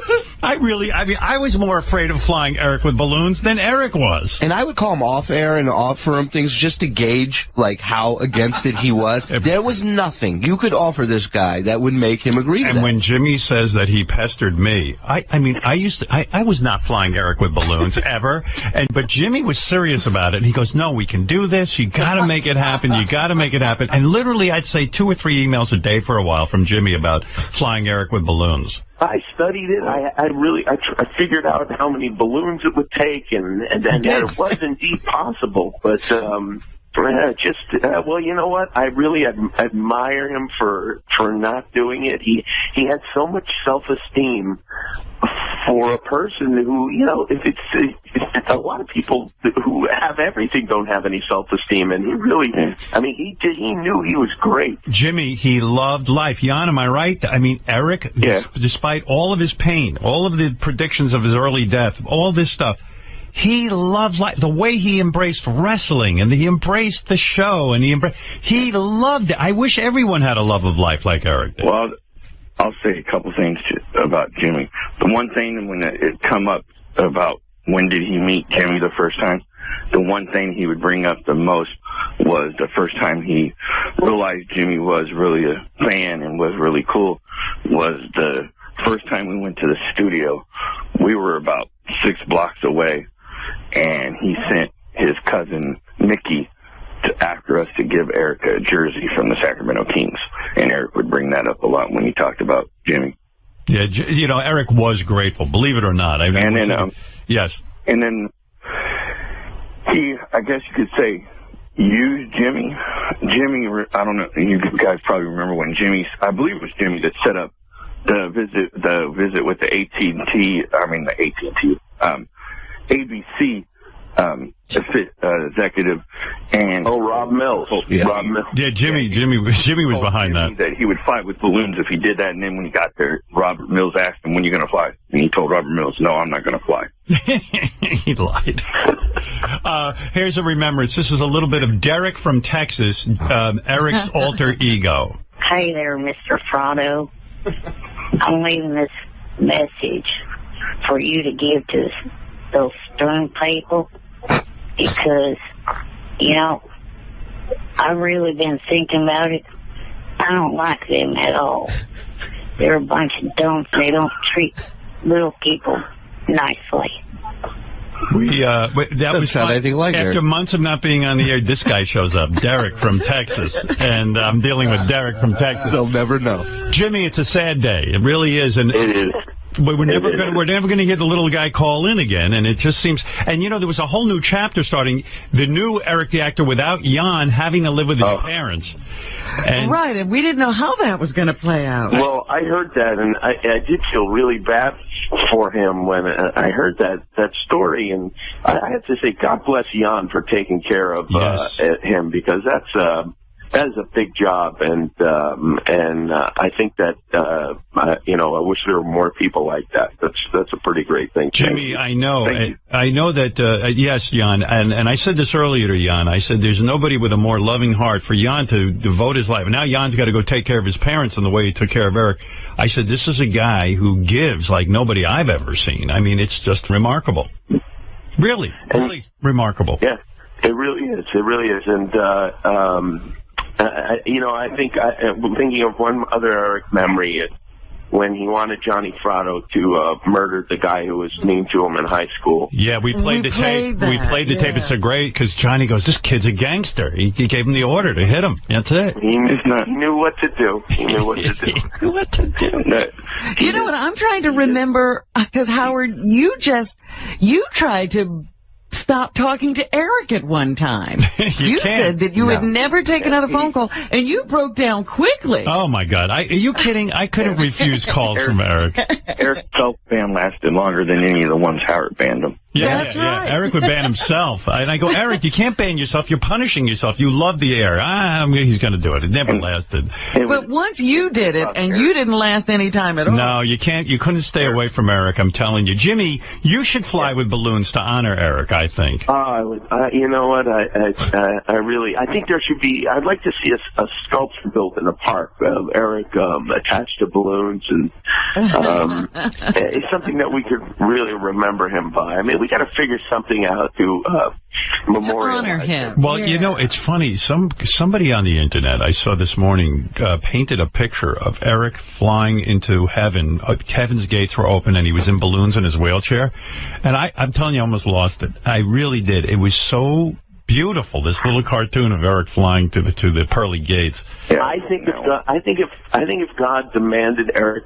B: I was more afraid of flying Eric with balloons than Eric was.
L: And I would call him off air and offer him things just to gauge, like, how against it he was. There was nothing you could offer this guy that would make him agree to that.
B: And when Jimmy says that he pestered me, I was not flying Eric with balloons ever. But Jimmy was serious about it. And he goes, no, we can do this. You got to make it happen. You got to make it happen. And literally, I'd say 2 or 3 emails a day for a while from Jimmy about flying Eric with balloons.
H: I studied it. I figured out how many balloons it would take, and that it was indeed possible. But well, you know what? I really admire him for not doing it. He had so much self-esteem for a person who, you know, it's a lot of people who have everything don't have any self-esteem, and he really, I mean, he knew he was great.
B: Jimmy, he loved life. Jan, am I right? I mean, Eric, despite all of his pain, all of the predictions of his early death, all this stuff, he loved life. The way he embraced wrestling, and he embraced the show, and he loved it. I wish everyone had a love of life like Eric did.
U: Well, I'll say a couple things about Jimmy. The one thing when it come up about when did he meet Jimmy the first time, the one thing he would bring up the most was the first time he realized Jimmy was really a fan and was really cool was the first time we went to the studio. We were about 6 blocks away, and he sent his cousin Mickey after us to give Eric a jersey from the Sacramento Kings, and Eric would bring that up a lot when he talked about Jimmy.
B: Yeah, you know, Eric was grateful, believe it or not. Yes.
U: And then he, I guess you could say, used Jimmy. Jimmy, I don't know, you guys probably remember when Jimmy, I believe it was Jimmy that set up the visit with the ABC executive and
H: Rob Mills.
U: Rob Mills.
B: Yeah, Jimmy was behind
U: that he would fly with balloons if he did that, and then when he got there, Robert Mills asked him, when are you going to fly? And he told Robert Mills, no, I'm not going to fly.
B: He lied. Here's a remembrance. This is a little bit of Derek from Texas, Eric's alter ego.
A: Hey there, Mr. Frotto. I'm leaving this message for you to give to those stern people, because, you know, I've really been thinking about it. I don't like them at all. They're a bunch of dumps. They don't treat little people nicely.
B: That was fun. After months of not being on the air, this guy shows up, Derek from Texas, and I'm dealing with Derek from Texas.
O: They'll never know.
B: Jimmy, it's a sad day. It really is, and
H: it is.
B: But we're never going to hear the little guy call in again, and it just seems. And you know, there was a whole new chapter starting. The new Eric the actor without Jan having to live with his parents. And
C: right, and we didn't know how that was going to play out.
H: Well, I heard that, and I did feel really bad for him when I heard that story, and I have to say, God bless Jan for taking care of him, because that is a big job, and I think that I wish there were more people like that. That's a pretty great thing.
B: Jimmy, I know that yes, Jan, and I said this earlier to Jan. I said there's nobody with a more loving heart for Jan to devote his life. And now Jan's got to go take care of his parents in the way he took care of Eric. I said this is a guy who gives like nobody I've ever seen. I mean, it's just remarkable. Really remarkable.
H: Yeah, it really is. It really is, and. I think I'm thinking of one other Eric memory is when he wanted Johnny Fratto to murder the guy who was mean to him in high school.
B: Yeah, we played the tape. We played the tape. It's so great because Johnny goes, "This kid's a gangster." He gave him the order to hit him. That's it.
H: He knew what to do. He knew what to do.
B: Knew what to do.
C: You know what? I'm trying to remember because Howard, you tried to stop talking to Eric at one time. You said that you would never take another phone call, and you broke down quickly.
B: Oh, my God. Are you kidding? I couldn't refuse calls from Eric.
U: Eric's self-ban lasted longer than any of the ones Howard banned him.
C: That's right.
B: Eric would ban himself. And I go, Eric, you can't ban yourself. You're punishing yourself. You love the air. He's going to do it. It never lasted.
C: But once you did it, and you didn't last any time at all.
B: No, you can't. You couldn't stay away from Eric. I'm telling you, Jimmy. You should fly with balloons to honor Eric. I think.
H: You know what? I think there should be. I'd like to see a sculpture built in the park of Eric attached to balloons, and it's something that we could really remember him by. I mean, we got to figure something out to memorialize
C: honor him.
B: Well, you know, it's funny. Somebody on the internet I saw this morning painted a picture of Eric flying into heaven. Heaven's gates were open, and he was in balloons in his wheelchair. And I'm telling you, I almost lost it. I really did. It was so beautiful. This little cartoon of Eric flying to the pearly gates.
H: Yeah, I think if God demanded Eric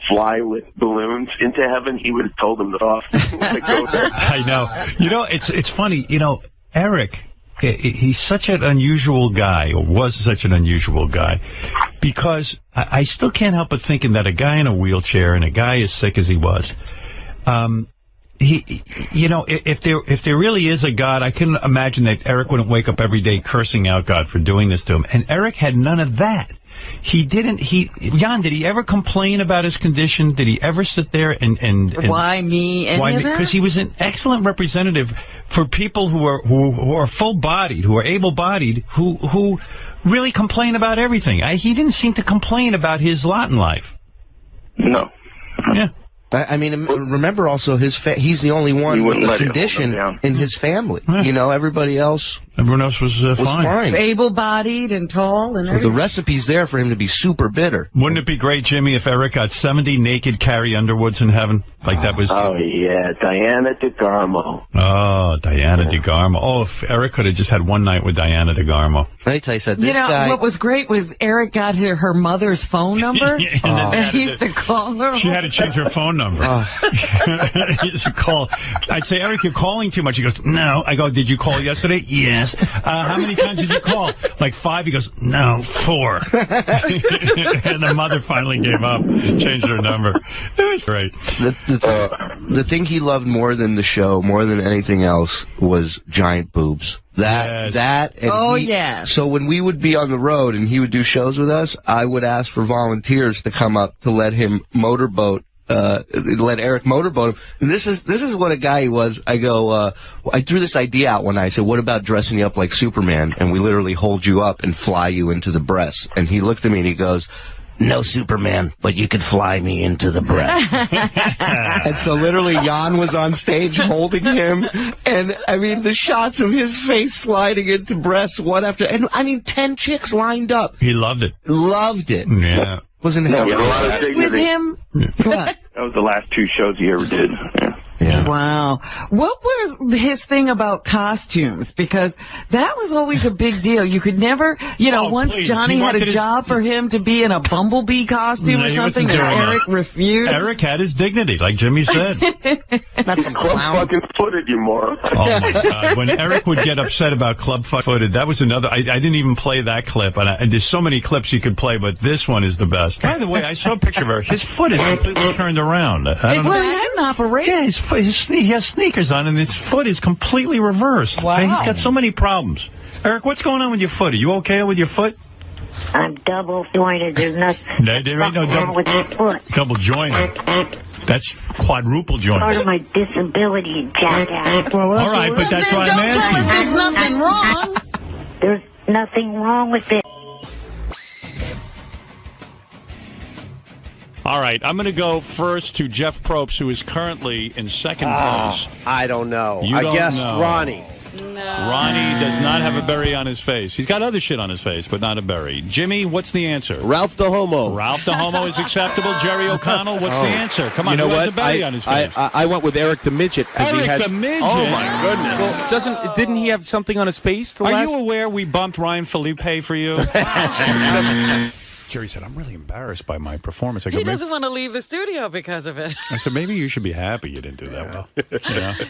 H: fly with balloons into heaven, he would have told him to go there.
B: I know. You know, it's funny. You know, Eric, he's such an unusual guy, or was such an unusual guy, because I still can't help but thinking that a guy in a wheelchair and a guy as sick as he was, you know, if there really is a God, I can imagine that Eric wouldn't wake up every day cursing out God for doing this to him. And Eric had none of that. Jan, did he ever complain about his condition? Did he ever sit there and
C: why me?
B: Because he was an excellent representative for people who are full-bodied, who are able-bodied, who really complain about everything. He didn't seem to complain about his lot in life.
H: No.
B: Yeah.
O: I mean, remember also he's the only one with a condition in his family. You know, everybody else.
B: Everyone else was fine.
C: Able-bodied and tall and everything.
O: The recipe's there for him to be super bitter.
B: Wouldn't it be great, Jimmy, if Eric got 70 naked Carrie Underwoods in heaven? Like that was...
H: Oh, yeah, Diana DeGarmo.
B: Oh, Diana DeGarmo. Oh, if Eric could have just had one night with Diana DeGarmo.
O: Let me tell you something.
C: What was great was Eric got her mother's phone number, and he used to call her.
B: She had to change her phone number. He used to call. I'd say, Eric, you're calling too much. He goes, no. I go, did you call yesterday? Yes. How many times did you call? Like 5. He goes, no, 4. And the mother finally gave up, changed her number. It was great.
O: The thing he loved more than the show, more than anything else, was giant boobs. So when we would be on the road and he would do shows with us, I would ask for volunteers to come up to let him motorboat. Let Eric motorboat him. And this is what a guy he was. I go, I threw this idea out one night. I said, what about dressing you up like Superman? And we literally hold you up and fly you into the breast. And he looked at me and he goes, no Superman, but you could fly me into the breast. And so literally Jan was on stage holding him. And I mean, the shots of his face sliding into breasts one after, and I mean, 10 chicks lined up.
B: He loved it.
O: Loved it.
B: Yeah.
O: Wasn't it
C: with him? What?
U: That was the last 2 shows he ever did.
O: Yeah.
C: Wow. What was his thing about costumes? Because that was always a big deal. You could never, once Johnny had a job for him to be in a bumblebee costume or something, and Eric refused.
B: Eric had his dignity, like Jimmy said.
O: Not some clown.
H: Fucking footed, you moron.
B: Oh, my God. When Eric would get upset about Club Footed, that was another. I didn't even play that clip. And there's so many clips you could play, but this one is the best. By the way, I saw a picture of Eric. His foot is completely turned around. I don't know.
C: He had an operation.
B: Yeah, he has sneakers on, and his foot is completely reversed.
C: Wow.
B: He's got so many problems. Eric, what's going on with your foot? Are you okay with your foot?
A: I'm double jointed. There's nothing wrong with my foot.
B: Double jointed. That's quadruple jointed.
A: Part of my disability, jackass.
B: All right, but that's why I'm asking.
C: There's nothing wrong.
A: There's nothing wrong with it.
B: All right, I'm going to go first to Jeff Probst, who is currently in second place.
O: I don't know.
B: You
O: I
B: don't
O: guessed
B: know.
O: Ronnie.
C: No.
B: Ronnie does not have a berry on his face. He's got other shit on his face, but not a berry. Jimmy, what's the answer?
O: Ralph the Homo.
B: Ralph the Homo is acceptable. Jerry O'Connell, what's the answer? Come on,
K: you know
B: who has
K: what?
B: a berry on his face?
K: I went with Eric the Midget.
B: Eric the Midget?
K: Oh, my goodness. Well, didn't he have something on his face?
B: Are you aware we bumped Ryan Felipe for you? Jerry said, I'm really embarrassed by my performance. I go,
C: He doesn't want to leave the studio because of it.
B: I said, maybe you should be happy you didn't do that well.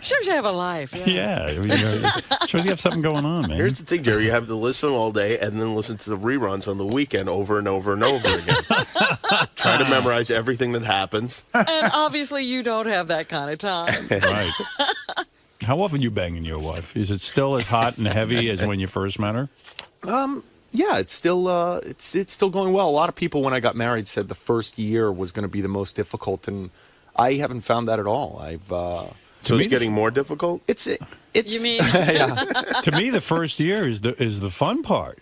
C: Shows you have a life.
B: Shows you have something going on, man.
M: Here's the thing, Jerry. You have to listen all day and then listen to the reruns on the weekend over and over and over again. Try to memorize everything that happens.
C: And obviously you don't have that kind of time.
B: Right. How often you banging your wife? Is it still as hot and heavy as when you first met her?
N: Yeah, it's still it's still going well. A lot of people when I got married said the first year was going to be the most difficult, and I haven't found that at all.
M: So it's getting more difficult?
N: It's
C: You mean?
N: yeah.
B: To me, the first year is the fun part.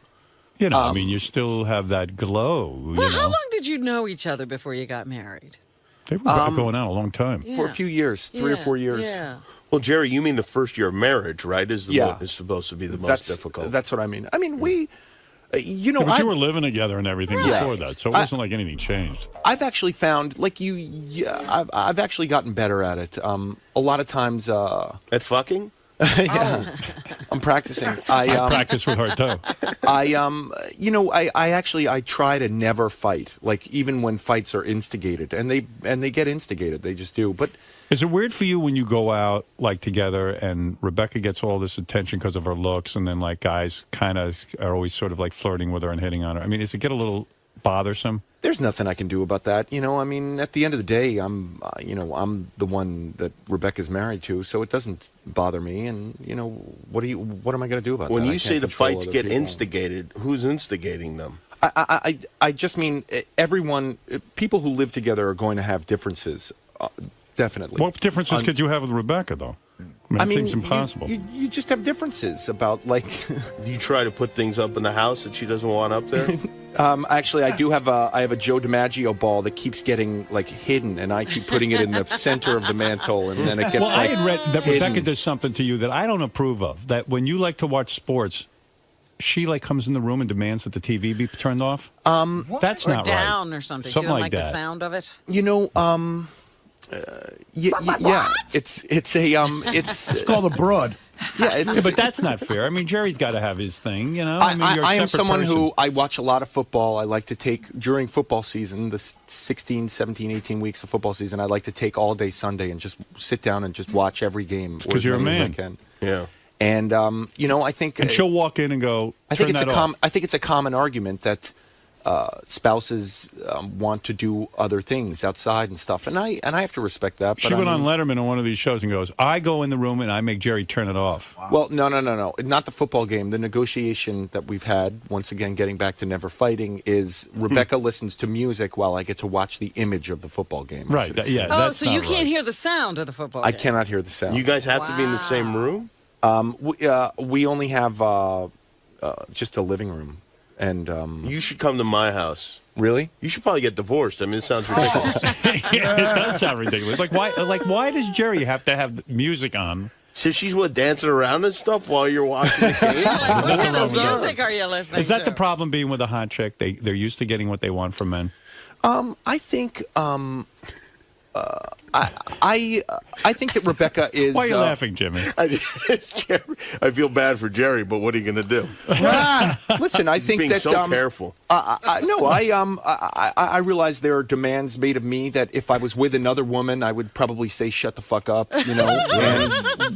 B: You know, I mean, you still have that glow.
C: Well, how long did you know each other before you got married?
B: They were going out a long time.
N: For a few years, 3 or 4 years.
C: Yeah.
M: Well, Jerry, you mean the first year of marriage, right? Is supposed to be the most difficult.
N: That's what I mean. I mean, we,
B: but you were living together and everything before that, so it wasn't like anything changed.
N: I've actually found, like I've actually gotten better at it. A lot of times
M: at fucking.
N: Yeah, I'm practicing. I
B: practice with her too.
N: I try to never fight. Like even when fights are instigated, and they get instigated, they just do. But
B: is it weird for you when you go out like together and Rebecca gets all this attention because of her looks, and then like guys kind of are always sort of like flirting with her and hitting on her? I mean, does it get a little bothersome?
N: There's nothing I can do about that. I mean, at the end of the day, I'm the one that Rebecca's married to, so it doesn't bother me. And what am I going to do about that?
M: When you say the fights get instigated, who's instigating them?
N: I just mean everyone. People who live together are going to have differences, definitely.
B: What differences could you have with Rebecca, though? I mean, it seems impossible.
N: You just have differences about like.
M: Do you try to put things up in the house that she doesn't want up there?
N: Actually, I have a Joe DiMaggio ball that keeps getting like hidden, and I keep putting it in the center of the mantle, and then it gets
B: I had read that
N: hidden.
B: Rebecca does something to you that I don't approve of. That when you like to watch sports, she like comes in the room and demands that the TV be turned off. That's not right.
C: Or down or something. She
B: Something
C: don't
B: like
C: the
B: that.
C: sound of it.
N: Yeah, it's
T: called a broad.
N: Yeah,
B: but that's not fair. I mean, Jerry's got to have his thing, you know.
N: I
B: mean, you're a
N: am
B: separate
N: someone
B: person.
N: who I watch a lot of football. I like to take during football season, the 16, 17, 18 weeks of football season. I like to take all day Sunday and just sit down and just watch every game
B: because you're a man.
N: as I can.
M: Yeah.
N: And I think
B: and she'll walk in and go.
N: I think
B: Turn that off.
N: I think it's a common argument that spouses want to do other things outside and stuff, and I have to respect that. But
B: She went on Letterman on one of these shows and goes, "I go in the room and I make Jerry turn it off."
N: Wow. Well, no, not the football game. The negotiation that we've had, once again, getting back to never fighting, is Rebecca listens to music while I get to watch the image of the football game.
B: Right? Yeah.
C: Oh, so you can't hear the sound of the football game.
N: I cannot hear the sound.
M: You guys have to be in the same room.
N: We only have just a living room. And
M: you should come to my house.
N: Really?
M: You should probably get divorced. I mean, it sounds ridiculous.
B: It does sound ridiculous. Like why does Jerry have to have music on?
M: So she's dancing around and stuff while you're watching the game.
C: What kind of music are you listening to?
B: Is that the problem being with a hot chick? They're used to getting what they want from men.
N: I think I think that Rebecca is.
B: Why are you laughing, Jimmy?
M: I feel bad for Jerry, but what are you going to do?
N: Listen, I think
M: being
N: that
M: so careful.
N: I realize there are demands made of me that if I was with another woman, I would probably say shut the fuck up, And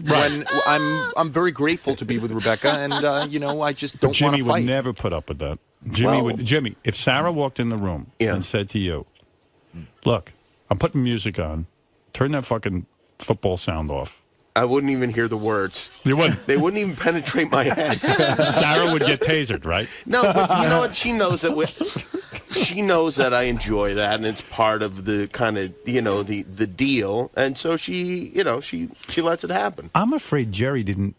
N: when I'm very grateful to be with Rebecca, and I just don't want to fight.
B: Jimmy would never put up with that. Jimmy, if Sarah walked in the room and said to you, "Look, I'm putting music on. Turn that fucking football sound off."
M: I wouldn't even hear the words.
B: You wouldn't?
M: They wouldn't even penetrate my head.
B: Sarah would get tasered, right?
M: No, but you know what? She knows that she knows that I enjoy that, and it's part of the kind of, the deal. And so she lets it happen.
B: I'm afraid Jerry didn't,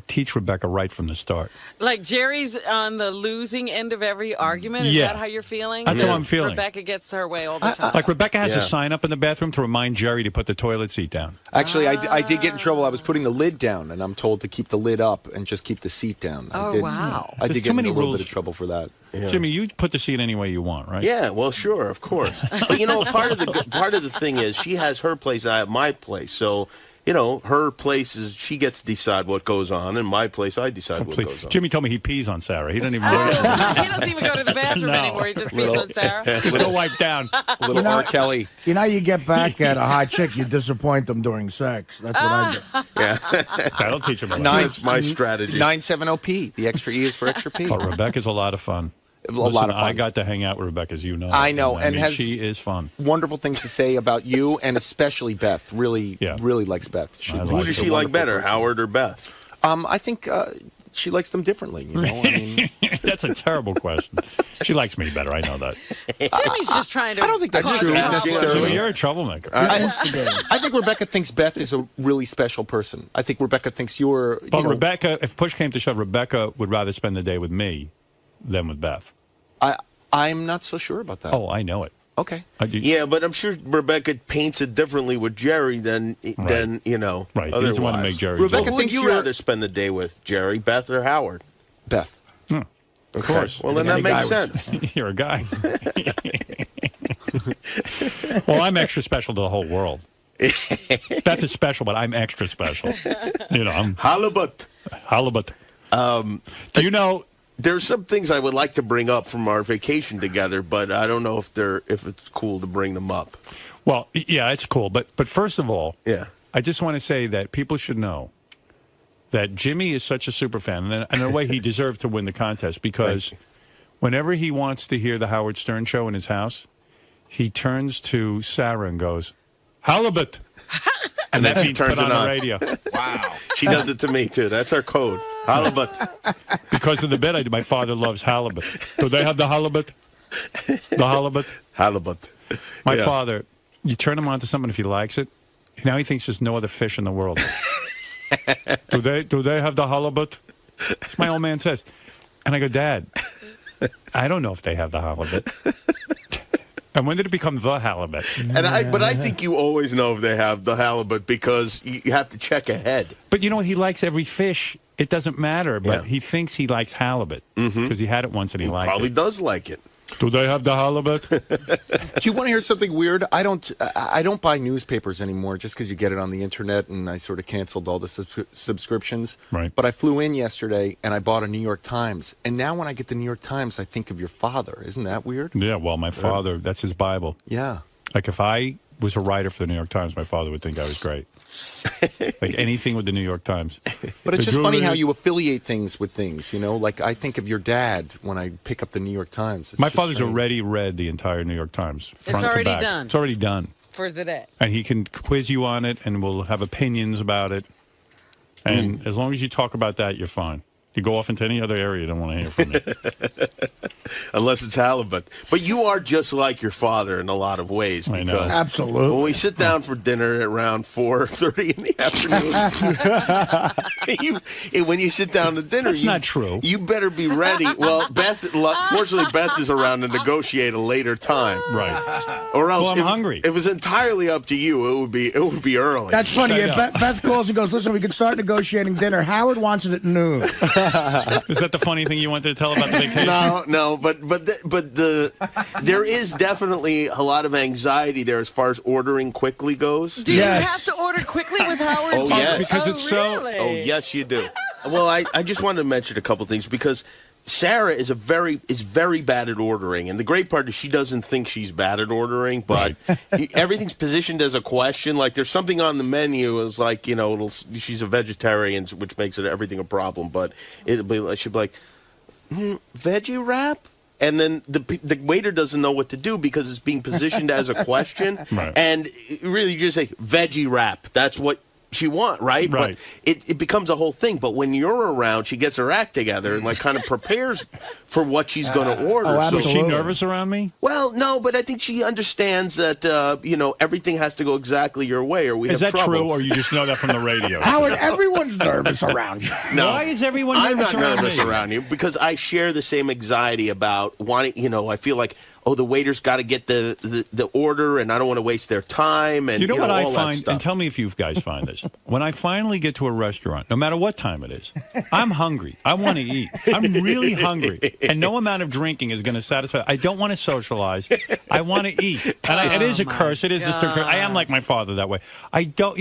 B: teach Rebecca right from the start.
C: Like Jerry's on the losing end of every argument? Is that how you're feeling?
B: That's how I'm feeling.
C: Rebecca gets her way all the time.
B: Like Rebecca has a sign up in the bathroom to remind Jerry to put the toilet seat down.
N: Actually, I did get in trouble. I was putting the lid down, and I'm told to keep the lid up and just keep the seat down.
C: Wow.
N: I did get in a little bit of trouble for that.
M: Yeah.
B: Jimmy, you put the seat any way you want, right?
M: Yeah, well, sure, of course. But part of the thing is she has her place, I have my place. So, her place is she gets to decide what goes on, and my place I decide what goes on.
B: Jimmy told me he pees on Sarah. He doesn't even.
C: He doesn't even go to the bathroom anymore. He just pees on Sarah.
B: Still wiped down.
N: Little R. Kelly.
P: You get back at a hot chick, you disappoint them during sex. That's what I do.
M: Yeah,
B: that'll teach him.
M: That's my strategy.
N: 970p. The extra E is for extra P.
B: But Rebecca's a lot of fun.
N: lot of fun.
B: I got to hang out with Rebecca, as you know.
N: I know,
B: I mean,
N: has
B: she is fun.
N: Wonderful things to say about you, and especially Beth. Really likes Beth.
M: Who does she like better, Howard or Beth?
N: I think she likes them differently. You know, I mean,
B: that's a terrible question. She likes me better. I know that.
C: Jimmy's just trying to.
N: I don't think that's true necessarily.
B: You're a troublemaker.
N: I think Rebecca thinks Beth is a really special person. I think Rebecca thinks you're.
B: But Rebecca, if push came to shove, Rebecca would rather spend the day with me than with Beth.
N: I'm not so sure about that.
B: Oh, I know it.
N: Okay.
M: Yeah, but I'm sure Rebecca paints it differently with Jerry than you know.
B: Right.
M: Otherwise.
B: He doesn't want to make Jerry.
M: Rebecca, who would you rather spend the day with, Jerry, Beth, or Howard?
N: Beth.
B: Of course.
M: Well, then that makes sense.
B: You're a guy. Well, I'm extra special to the whole world. Beth is special, but I'm extra special. You know, I'm
M: halibut.
B: Do you know?
M: There's some things I would like to bring up from our vacation together, but I don't know if it's cool to bring them up.
B: Well, yeah, it's cool, but first of all, I just want to say that people should know that Jimmy is such a super fan, and in a way, he deserved to win the contest because whenever he wants to hear the Howard Stern show in his house, he turns to Sarah and goes, "Halibut," and that means
M: turns
B: put on
M: it
B: the radio.
M: Wow, she does it to me too. That's our code. Halibut.
B: Because of the bit I do, my father loves halibut. Do they have the halibut? The halibut?
M: Halibut.
B: My father, you turn him on to something if he likes it, now he thinks there's no other fish in the world. Do they have the halibut? That's my old man says. And I go, Dad, I don't know if they have the halibut. And when did it become the halibut?
M: But I think you always know if they have the halibut because you have to check ahead.
B: But you know what? He likes every fish. It doesn't matter, but he thinks he likes halibut because he had it once and he liked it.
M: Probably does like it.
B: Do they have the halibut?
N: Do you want to hear something weird? I don't buy newspapers anymore just because you get it on the internet, and I sort of canceled all the subscriptions.
B: Right.
N: But I flew in yesterday and I bought a New York Times, and now when I get the New York Times, I think of your father. Isn't that weird?
B: Yeah. Well, my father, that's his Bible.
N: Yeah.
B: Like if I was a writer for the New York Times, my father would think I was great. Like anything with the New York Times.
N: But it's just funny how you affiliate things with things, you know? Like I think of your dad when I pick up the New York Times.
B: My father's already read the entire New York Times. Front to
C: already
B: back.
C: done.
B: It's already done.
C: For the day.
B: And he can quiz you on it and we'll have opinions about it. And as long as you talk about that, you're fine. You go off into any other area, you don't want to hear from me.
M: Unless it's halibut. But you are just like your father in a lot of ways.
B: I know.
M: Because
P: Absolutely.
M: when we sit down for dinner at around 4:30 in the afternoon, when you sit down to dinner,
B: That's not true.
M: You better be ready. Well, fortunately, Beth is around to negotiate a later time.
B: Right.
M: Or else,
B: Well, I'm hungry.
M: If it was entirely up to you, it would be early.
P: That's funny. If Beth calls and goes, listen, we can start negotiating dinner. Howard wants it at noon.
B: Is that the funny thing you wanted to tell about the vacation?
M: No, but there is definitely a lot of anxiety there as far as ordering quickly goes.
C: Do you have to order quickly with Howard?
M: Oh, yes.
B: Because it's
C: really?
M: Oh, yes, you do. Well, I just wanted to mention a couple things because Sarah is very bad at ordering, and the great part is she doesn't think she's bad at ordering, but everything's positioned as a question. Like there's something on the menu is like she's a vegetarian, which makes everything a problem. But she'd be like, veggie wrap. And then the waiter doesn't know what to do because it's being positioned as a question.
B: Right.
M: And really, you just say, veggie wrap. That's what she want, right?
B: Right.
M: But it becomes a whole thing. But when you're around, she gets her act together and kind of prepares for what she's going to order.
P: Oh,
B: Is she nervous around me?
M: Well, no, but I think she understands that everything has to go exactly your way, or we have
B: Is that
M: trouble.
B: true, or you just know that from the radio?
P: Howard, everyone's nervous around you.
M: No,
B: Why is everyone
M: I'm
B: nervous
M: not
B: around
M: nervous
B: me?
M: around you because I share the same anxiety about wanting. I feel like the waiter's got to get the order, and I don't want to waste their time. And
B: you know what I
M: all that
B: find,
M: stuff.
B: and tell me if you guys find this. When I finally get to a restaurant, no matter what time it is, I'm hungry. I want to eat. I'm really hungry, and no amount of drinking is going to satisfy. I don't want to socialize. I want to eat. And it is a curse. It is just a curse. I am like my father that way. I don't,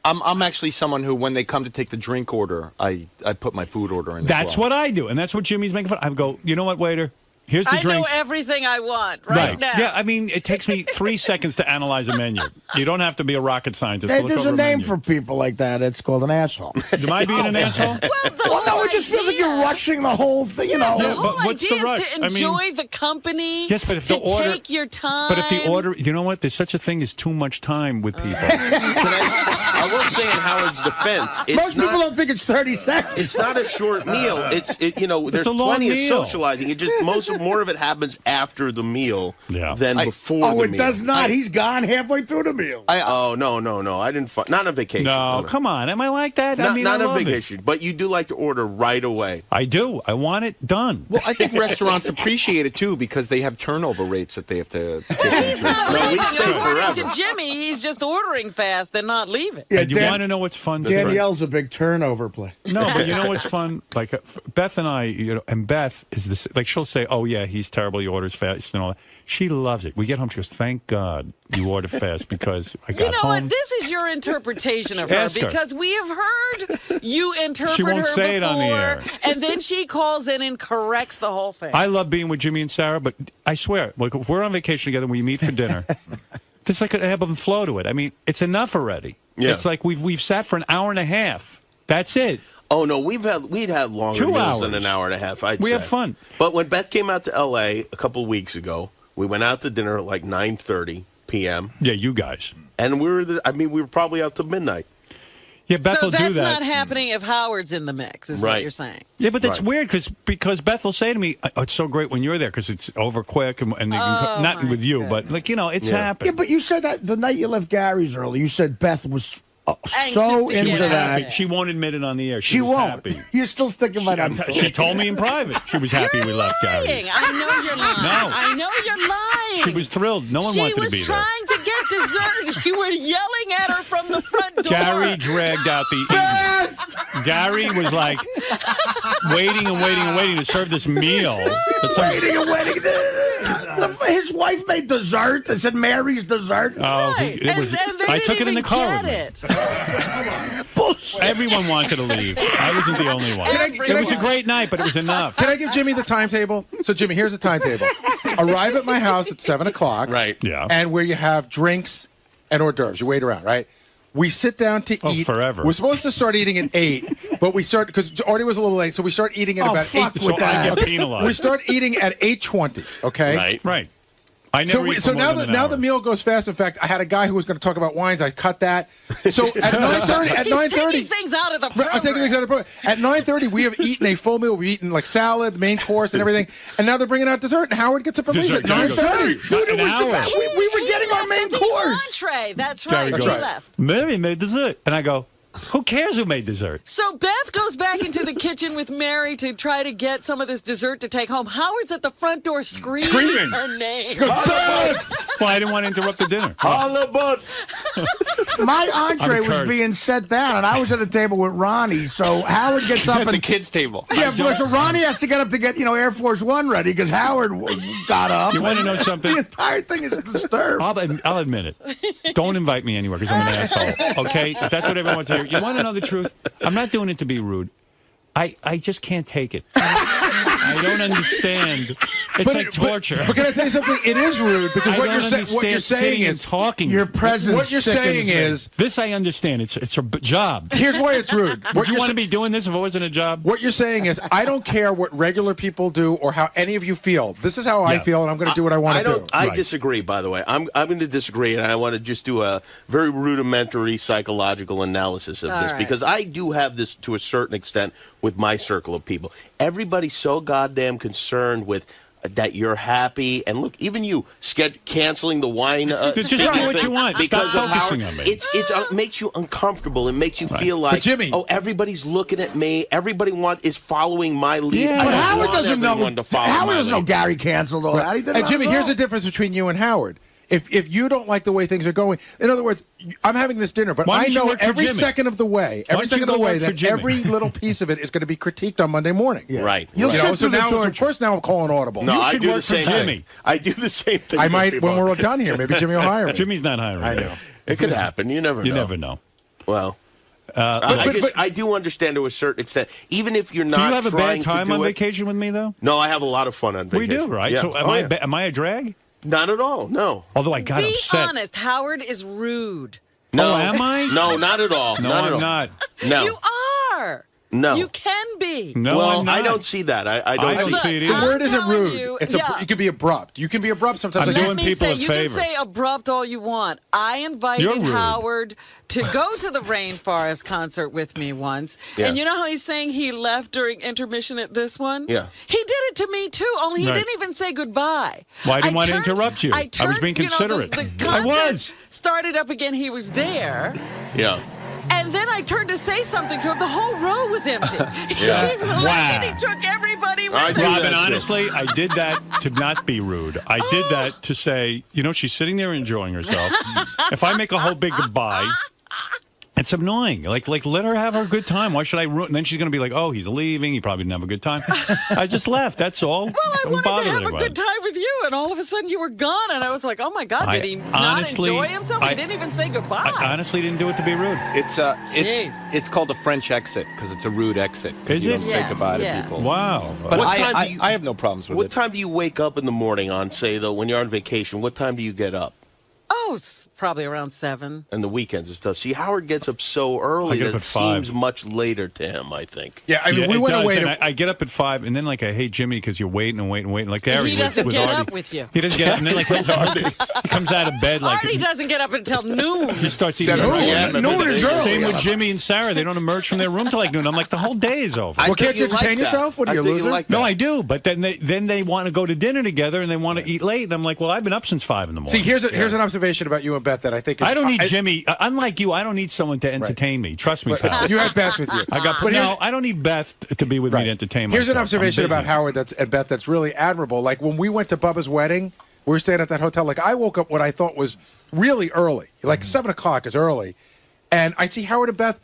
N: I'm actually someone who, when they come to take the drink order, I put my food order in.
B: That's what I do, and that's what Jimmy's making fun of. I go, you know what, waiter? Here's the
C: I know
B: drinks.
C: everything I want right now.
B: Yeah, I mean, it takes me 3 seconds to analyze a menu. You don't have to be a rocket scientist. to look
P: There's
B: over
P: a name
B: menu.
P: for people like that. It's called an asshole.
B: Am I being an asshole?
P: Well, no, it just feels like you're rushing the whole thing, you know.
C: The whole
B: but what's
C: idea
B: the rush?
C: is to
B: I mean-
C: enjoy the company.
B: Yes, but if
C: to
B: the order,
C: take your time.
B: But if the order, you know what? There's such a thing as too much time with people.
M: I will say in Howard's defense,
P: Most people don't think it's 30 seconds.
M: It's not a short meal. There's
B: a long
M: plenty
B: meal.
M: of socializing. It just more of it happens after the meal than before
P: Oh,
M: the
P: it
M: meal.
P: does not. He's gone halfway through the meal.
M: No. I didn't. Not on vacation.
B: No, come on. Am I like that?
M: Not,
B: I mean,
M: not
B: I
M: on
B: love
M: vacation, but you do like to order right away.
B: I do. I want it done.
N: Well, I think restaurants appreciate it too because they have turnover rates that they have to.
C: He's not
M: No, we
C: leaving.
M: stay
C: According
M: forever.
C: to Jimmy, he's just ordering fast and not leaving.
P: Yeah,
B: And you want to know what's fun?
P: Danielle's a big turnover play.
B: No, but you know what's fun? Like Beth and I, and Beth is this. Like she'll say, "Oh yeah, he's terrible. He orders fast and all that." She loves it. We get home, she goes, "Thank God you order fast because I got
C: You know
B: home."
C: what? This is your interpretation of her
B: Ask her.
C: because we have heard you interpret
B: She won't
C: her
B: say it on the
C: before,
B: air.
C: and then she calls in and corrects the whole thing.
B: I love being with Jimmy and Sarah, but I swear, like if we're on vacation together, we meet for dinner. There's like an ebb and flow to it. I mean, it's enough already.
M: Yeah.
B: It's like we've sat for an hour and a half. That's it.
M: Oh no, we'd had longer
B: 2
M: meals than
B: hours.
M: an hour and a half.
B: We
M: say.
B: have fun.
M: But when Beth came out to L.A. a couple of weeks ago, we went out to dinner at like 9:30 p.m.
B: Yeah, you guys.
M: And we were probably out to midnight.
B: Yeah, Beth
C: so
B: will do
C: that's
B: that.
C: not happening if Howard's in the mix, is what
M: Right.
C: you're saying.
B: Yeah, but that's
M: Right.
B: weird because Beth will say to me, "Oh, it's so great when you're there because it's over quick and they can not with you, but like it's happened."
P: Yeah, but you said that the night you left Gary's early, you said Beth was
C: Anxious
P: so
C: to get
P: into
C: out.
P: that.
B: She won't admit it on the air.
P: She
B: was
P: won't.
B: Happy.
P: You're still sticking by that story.
B: She told me in private she was happy we left Gary's.
C: Lying. I know you're lying.
B: No.
C: I know you're lying.
B: She was thrilled. No one
C: She
B: wanted to
C: was
B: be there.
C: trying to get dessert. You were yelling at her from the front door.
B: Gary dragged out the evening. Gary was like waiting to serve this meal.
P: Waiting and waiting. His wife made dessert that said Mary's dessert.
B: Oh,
C: Right.
B: it was.
C: And they
B: I took it
C: didn't
B: in the car
C: even
B: with me.
C: get it.
P: Bullshit.
B: Everyone wanted to leave. I wasn't the only one.
N: Can I
B: It was a great night, but it was enough.
N: Can I give Jimmy the timetable? So, Jimmy, here's the timetable. Arrive at my house at 7 o'clock.
M: Right.
B: Yeah.
N: And where you have drinks and hors d'oeuvres. You wait around, right? We sit down to eat.
B: forever.
N: We're supposed to start eating at 8, but we start because Artie was a little late, so we start eating at about
P: fuck
N: 8.
P: with
B: So I
P: that.
B: get penalized.
N: We start eating at 8:20. Okay.
B: Right. I never eat for more
N: now
B: than an
N: now
B: hour.
N: the meal goes fast. In fact, I had a guy who was going to talk about wines. I cut that. So at 9:30,
C: He's taking things out of the program.
N: I'm taking things out of the program. At 9:30, we have eaten a full meal. We've eaten like salad, the main course, and everything. And now they're bringing out dessert. And Howard gets up and leaves at
B: Dessert. Gary
N: 9:30.
B: goes,
P: Dude, it
B: an
P: was the
B: hour.
P: best. We were getting our main course.
C: Entree. That's
B: Gary
C: right.
B: goes,
C: She left.
B: Mary made dessert. And I go, who cares who made dessert?
C: So Beth goes back into the kitchen with Mary to try to get some of this dessert to take home. Howard's at the front door screaming her name.
B: Well, I didn't want to interrupt the dinner.
P: My entree
B: I'm
P: was
B: cursed.
P: being set down, and I was at a table with Ronnie. So Howard gets up
N: At the
P: and
N: kids' table.
P: yeah, so Ronnie has to get up to get Air Force One ready because Howard got up.
B: You want to know something?
P: The entire thing is disturbed.
B: I'll admit it. Don't invite me anywhere because I'm an asshole. Okay? If that's what everyone wants to hear. You want to know the truth? I'm not doing it to be rude. I just can't take it. I don't understand. It's like torture.
N: But can I tell you something? It is rude because
B: I
N: what
B: don't
N: you're saying
B: understand sitting and
N: is
B: talking.
P: Your presence.
N: what you're saying is
B: This I understand. It's a job.
N: here's why it's rude.
B: Would
N: What
B: you
N: you're
B: want to
N: sa-
B: be doing this if it wasn't a job?
N: What you're saying is, I don't care what regular people do or how any of you feel. This is how I
B: Yeah.
N: feel, and I'm going to do what I want to do.
M: I
B: Right.
M: disagree, by the way. I'm going to disagree, and I want to just do a very rudimentary psychological analysis of
C: All
M: this
C: right.
M: because I do have this to a certain extent with my circle of people. Everybody's so goddamn concerned with that you're happy, and look, even you canceling the wine.
B: Just do what you want.
M: Because
B: Stop
M: of how
B: focusing on me.
M: it makes you uncomfortable. It makes you feel like,
N: Jimmy-
M: oh, everybody's looking at me. Everybody is following my lead.
B: Yeah.
M: I
P: But
M: don't
P: Howard
M: want
P: doesn't know.
M: everyone to follow
P: Howard
M: my
P: doesn't know
M: lead.
P: Gary canceled all that. He did
N: And
P: not
N: Jimmy,
P: know.
N: here's the difference between you and Howard. If you don't like the way things are going, in other words, I'm having this dinner, but
B: Why
N: I
B: don't you
N: know
B: work for
N: every
B: Jimmy?
N: second of the way,
B: Why
N: every
B: don't
N: second
B: you
N: of the
B: go
N: way
B: work for
N: that
B: Jimmy?
N: every little piece of it is going to be critiqued on Monday morning.
P: Yeah.
M: Right.
P: You'll
N: You
P: sit
N: know, so
P: through the
N: now,
P: torture.
N: first now I'm calling audible.
M: No,
B: You
M: I
B: should
M: do
B: work
M: the
B: for
M: same
B: Jimmy.
M: thing. I do the same thing.
N: I
M: to
N: might
M: people.
N: when we're done here. Maybe Jimmy will hire me.
B: Jimmy's not hiring.
N: I know.
M: It could happen. You never know.
B: You never know.
M: Well, I do understand to a certain extent, even if you're not.
B: Do you have a bad
M: trying
B: time
M: to do
B: on
M: it,
B: vacation with me, though?
M: No, I have a lot of fun on
B: We
M: vacation.
B: do, right?
M: Yeah.
B: So am I a drag?
M: Not at all. No.
B: Although I got
C: Be
B: upset.
C: honest, Howard is rude.
M: No,
B: am I?
M: No, not at all.
B: No,
M: not at
B: I'm
M: all.
B: not.
M: No.
C: You are.
M: No.
C: You can be.
B: No,
M: well,
B: I'm not.
M: I don't see that. I
B: I
M: don't
B: don't
M: see
B: see it
N: The
B: either.
N: word isn't
C: telling
N: rude.
C: you,
N: It's
C: yeah.
N: you can be abrupt. You can be abrupt sometimes.
B: I'm
N: Like,
B: doing
C: Let me
B: people
C: say,
B: a
C: you
B: favor.
C: can say abrupt all you want. I
B: You're
C: invited
B: rude.
C: Howard to go to the Rainforest concert with me once.
M: Yeah.
C: And you know how he's saying he left during intermission at this one?
M: Yeah.
C: He did it to me, too, only he
B: Right.
C: didn't even say goodbye.
B: Well, I didn't want to interrupt you.
C: I
B: was being considerate.
C: the
B: I
C: concert
B: was.
C: started up again. He was there.
M: Yeah.
C: And then I turned to say something to him. The whole row was empty.
M: Yeah.
C: He left and he took everybody with
M: I
C: him.
M: do
B: Robin,
M: that, too.
B: honestly, I did that to not be rude. I did that to say, she's sitting there enjoying herself. If I make a whole big goodbye, it's annoying. Like let her have her good time. Why should I ruin? And then she's going to be like, oh, he's leaving. He probably didn't have a good time. I just left. That's all.
C: Well, I
B: Don't
C: wanted to
B: bother
C: have
B: anybody.
C: a good time with you, and all of a sudden you were gone, and I was like, oh my God, did he not
B: honestly-
C: enjoy himself? He didn't even say goodbye.
B: I honestly didn't do it to be rude.
N: It's called a French exit because it's a rude exit. 'Cause
B: Is
N: you
B: it?
N: don't say
C: Yes,
N: goodbye
C: yeah.
N: to people.
B: Wow.
N: But
M: What time do you-
N: I have no problems with
M: What
N: it.
M: time do you wake up in the morning on, say, though, when you're on vacation? What time do you get up?
C: Oh, it's probably around 7.
M: And the weekends and stuff. See, Howard gets up so
B: I
M: early
B: get
M: that
B: up
M: it
B: at 5.
M: seems much later to him, I think.
N: Yeah, I mean, we
B: it
N: went
B: does,
N: away
B: and
N: to.
B: I get up at 5, and then I hate Jimmy because you're waiting and waiting and waiting. Like Gary
C: He doesn't
B: with
C: get
B: Artie.
C: up with you.
B: He doesn't get up, and then like Artie, he comes out of bed like
C: Artie doesn't get up until noon.
B: he starts eating.
N: 7
B: breakfast.
N: p.m. Noon is early.
B: Same with Jimmy and Sarah. They don't emerge from their room till like noon. I'm like, the whole day is over.
N: Well, can't you entertain yourself? What are you, a loser?
B: No, I do, but then they want to go to dinner together and they want to eat late. And I'm like, well, I've been up since 5 in the morning.
N: See, here's an observation about you and Beth that I think is,
B: I don't need Jimmy. Unlike you, I don't need someone to entertain me. Trust me, pal.
N: You had Beth with you.
B: I don't need Beth to be with me to entertain myself.
N: Here's an observation
B: I'm busy.
N: about Howard and Beth that's really admirable. Like when we went to Bubba's wedding, we were staying at that hotel. Like I woke up what I thought was really early, like 7 o'clock is early, and I see Howard and Beth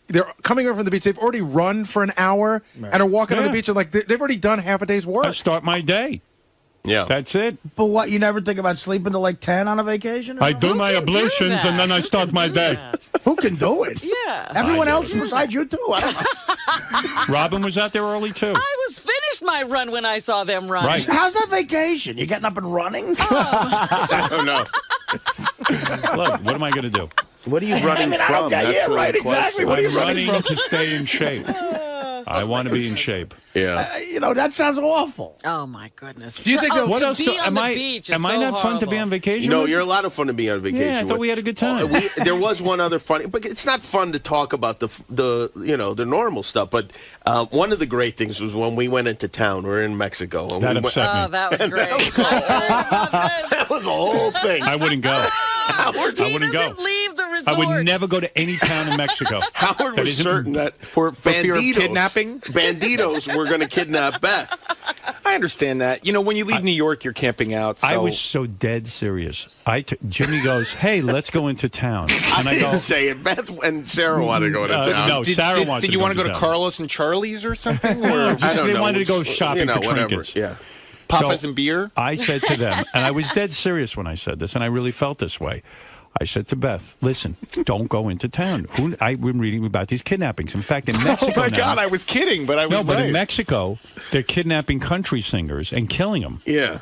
N: they're coming over from the beach. They've already run for an hour and are walking on the beach and like they've already done half a day's work.
B: I start my day.
M: Yeah,
B: that's it.
P: But what, you never think about sleeping till like 10 on a vacation? Or
B: I
P: something?
B: do my ablutions and then I start my day.
P: Who can do it?
C: Yeah.
P: Everyone else besides you, too. I don't know.
B: Robin was out there early, too.
C: I was finished my run when I saw them run.
B: Right.
P: How's that vacation? You getting up and running?
M: I don't know.
B: Look, what am I going to do?
M: What are you running from? That's the
P: right,
M: question.
P: exactly. What are you
B: I'm
P: running
B: running
P: from?
B: to stay in shape. I want to be in shape.
M: Yeah.
P: That sounds awful.
C: Oh my goodness!
N: Do you think
C: oh,
B: what
C: to
B: else?
C: be on the beach is
B: am I
C: so
B: not fun to be
C: horrible.
B: on vacation?
M: No,
B: with?
M: you're a lot of fun to be on vacation.
B: Yeah, I thought
M: with.
B: we had a good time.
M: There was one other funny, but it's not fun to talk about the normal stuff. But one of the great things was when we went into town. We were in Mexico. And
B: That
M: we
B: upset me.
C: Oh, that was great.
M: That was a whole thing.
B: I wouldn't go. I wouldn't go.
C: Leave the resort.
B: I would never go to any town in Mexico.
M: Howard
B: That
M: was
B: isn't-
M: certain that
N: for fear of
M: banditos-
N: kidnapping?
M: banditos were going to kidnap Beth.
N: I understand that. You know, when you leave New York, you're camping out. So.
B: I was so dead serious. Jimmy goes, "Hey, let's go into town," and I
M: didn't
B: go,
M: say it. Beth and Sarah want to go to town.
B: No, Sarah wanted
N: Did
B: to
N: you
B: go
N: want to go to
B: town.
N: Carlos and Charlie's or something?
B: No,
N: Or
B: just
M: I don't
B: they
M: know.
B: wanted to go shopping for
M: whatever.
B: trinkets.
M: Yeah.
N: Papas
B: So
N: and beer?
B: I said to them, and I was dead serious when I said this, and I really felt this way. I said to Beth, listen, don't go into town. I've been reading about these kidnappings. In fact, in Mexico
N: Oh, my
B: now,
N: God, I was kidding, but I was
B: No, but
N: right.
B: in Mexico, they're kidnapping country singers and killing them.
M: Yeah.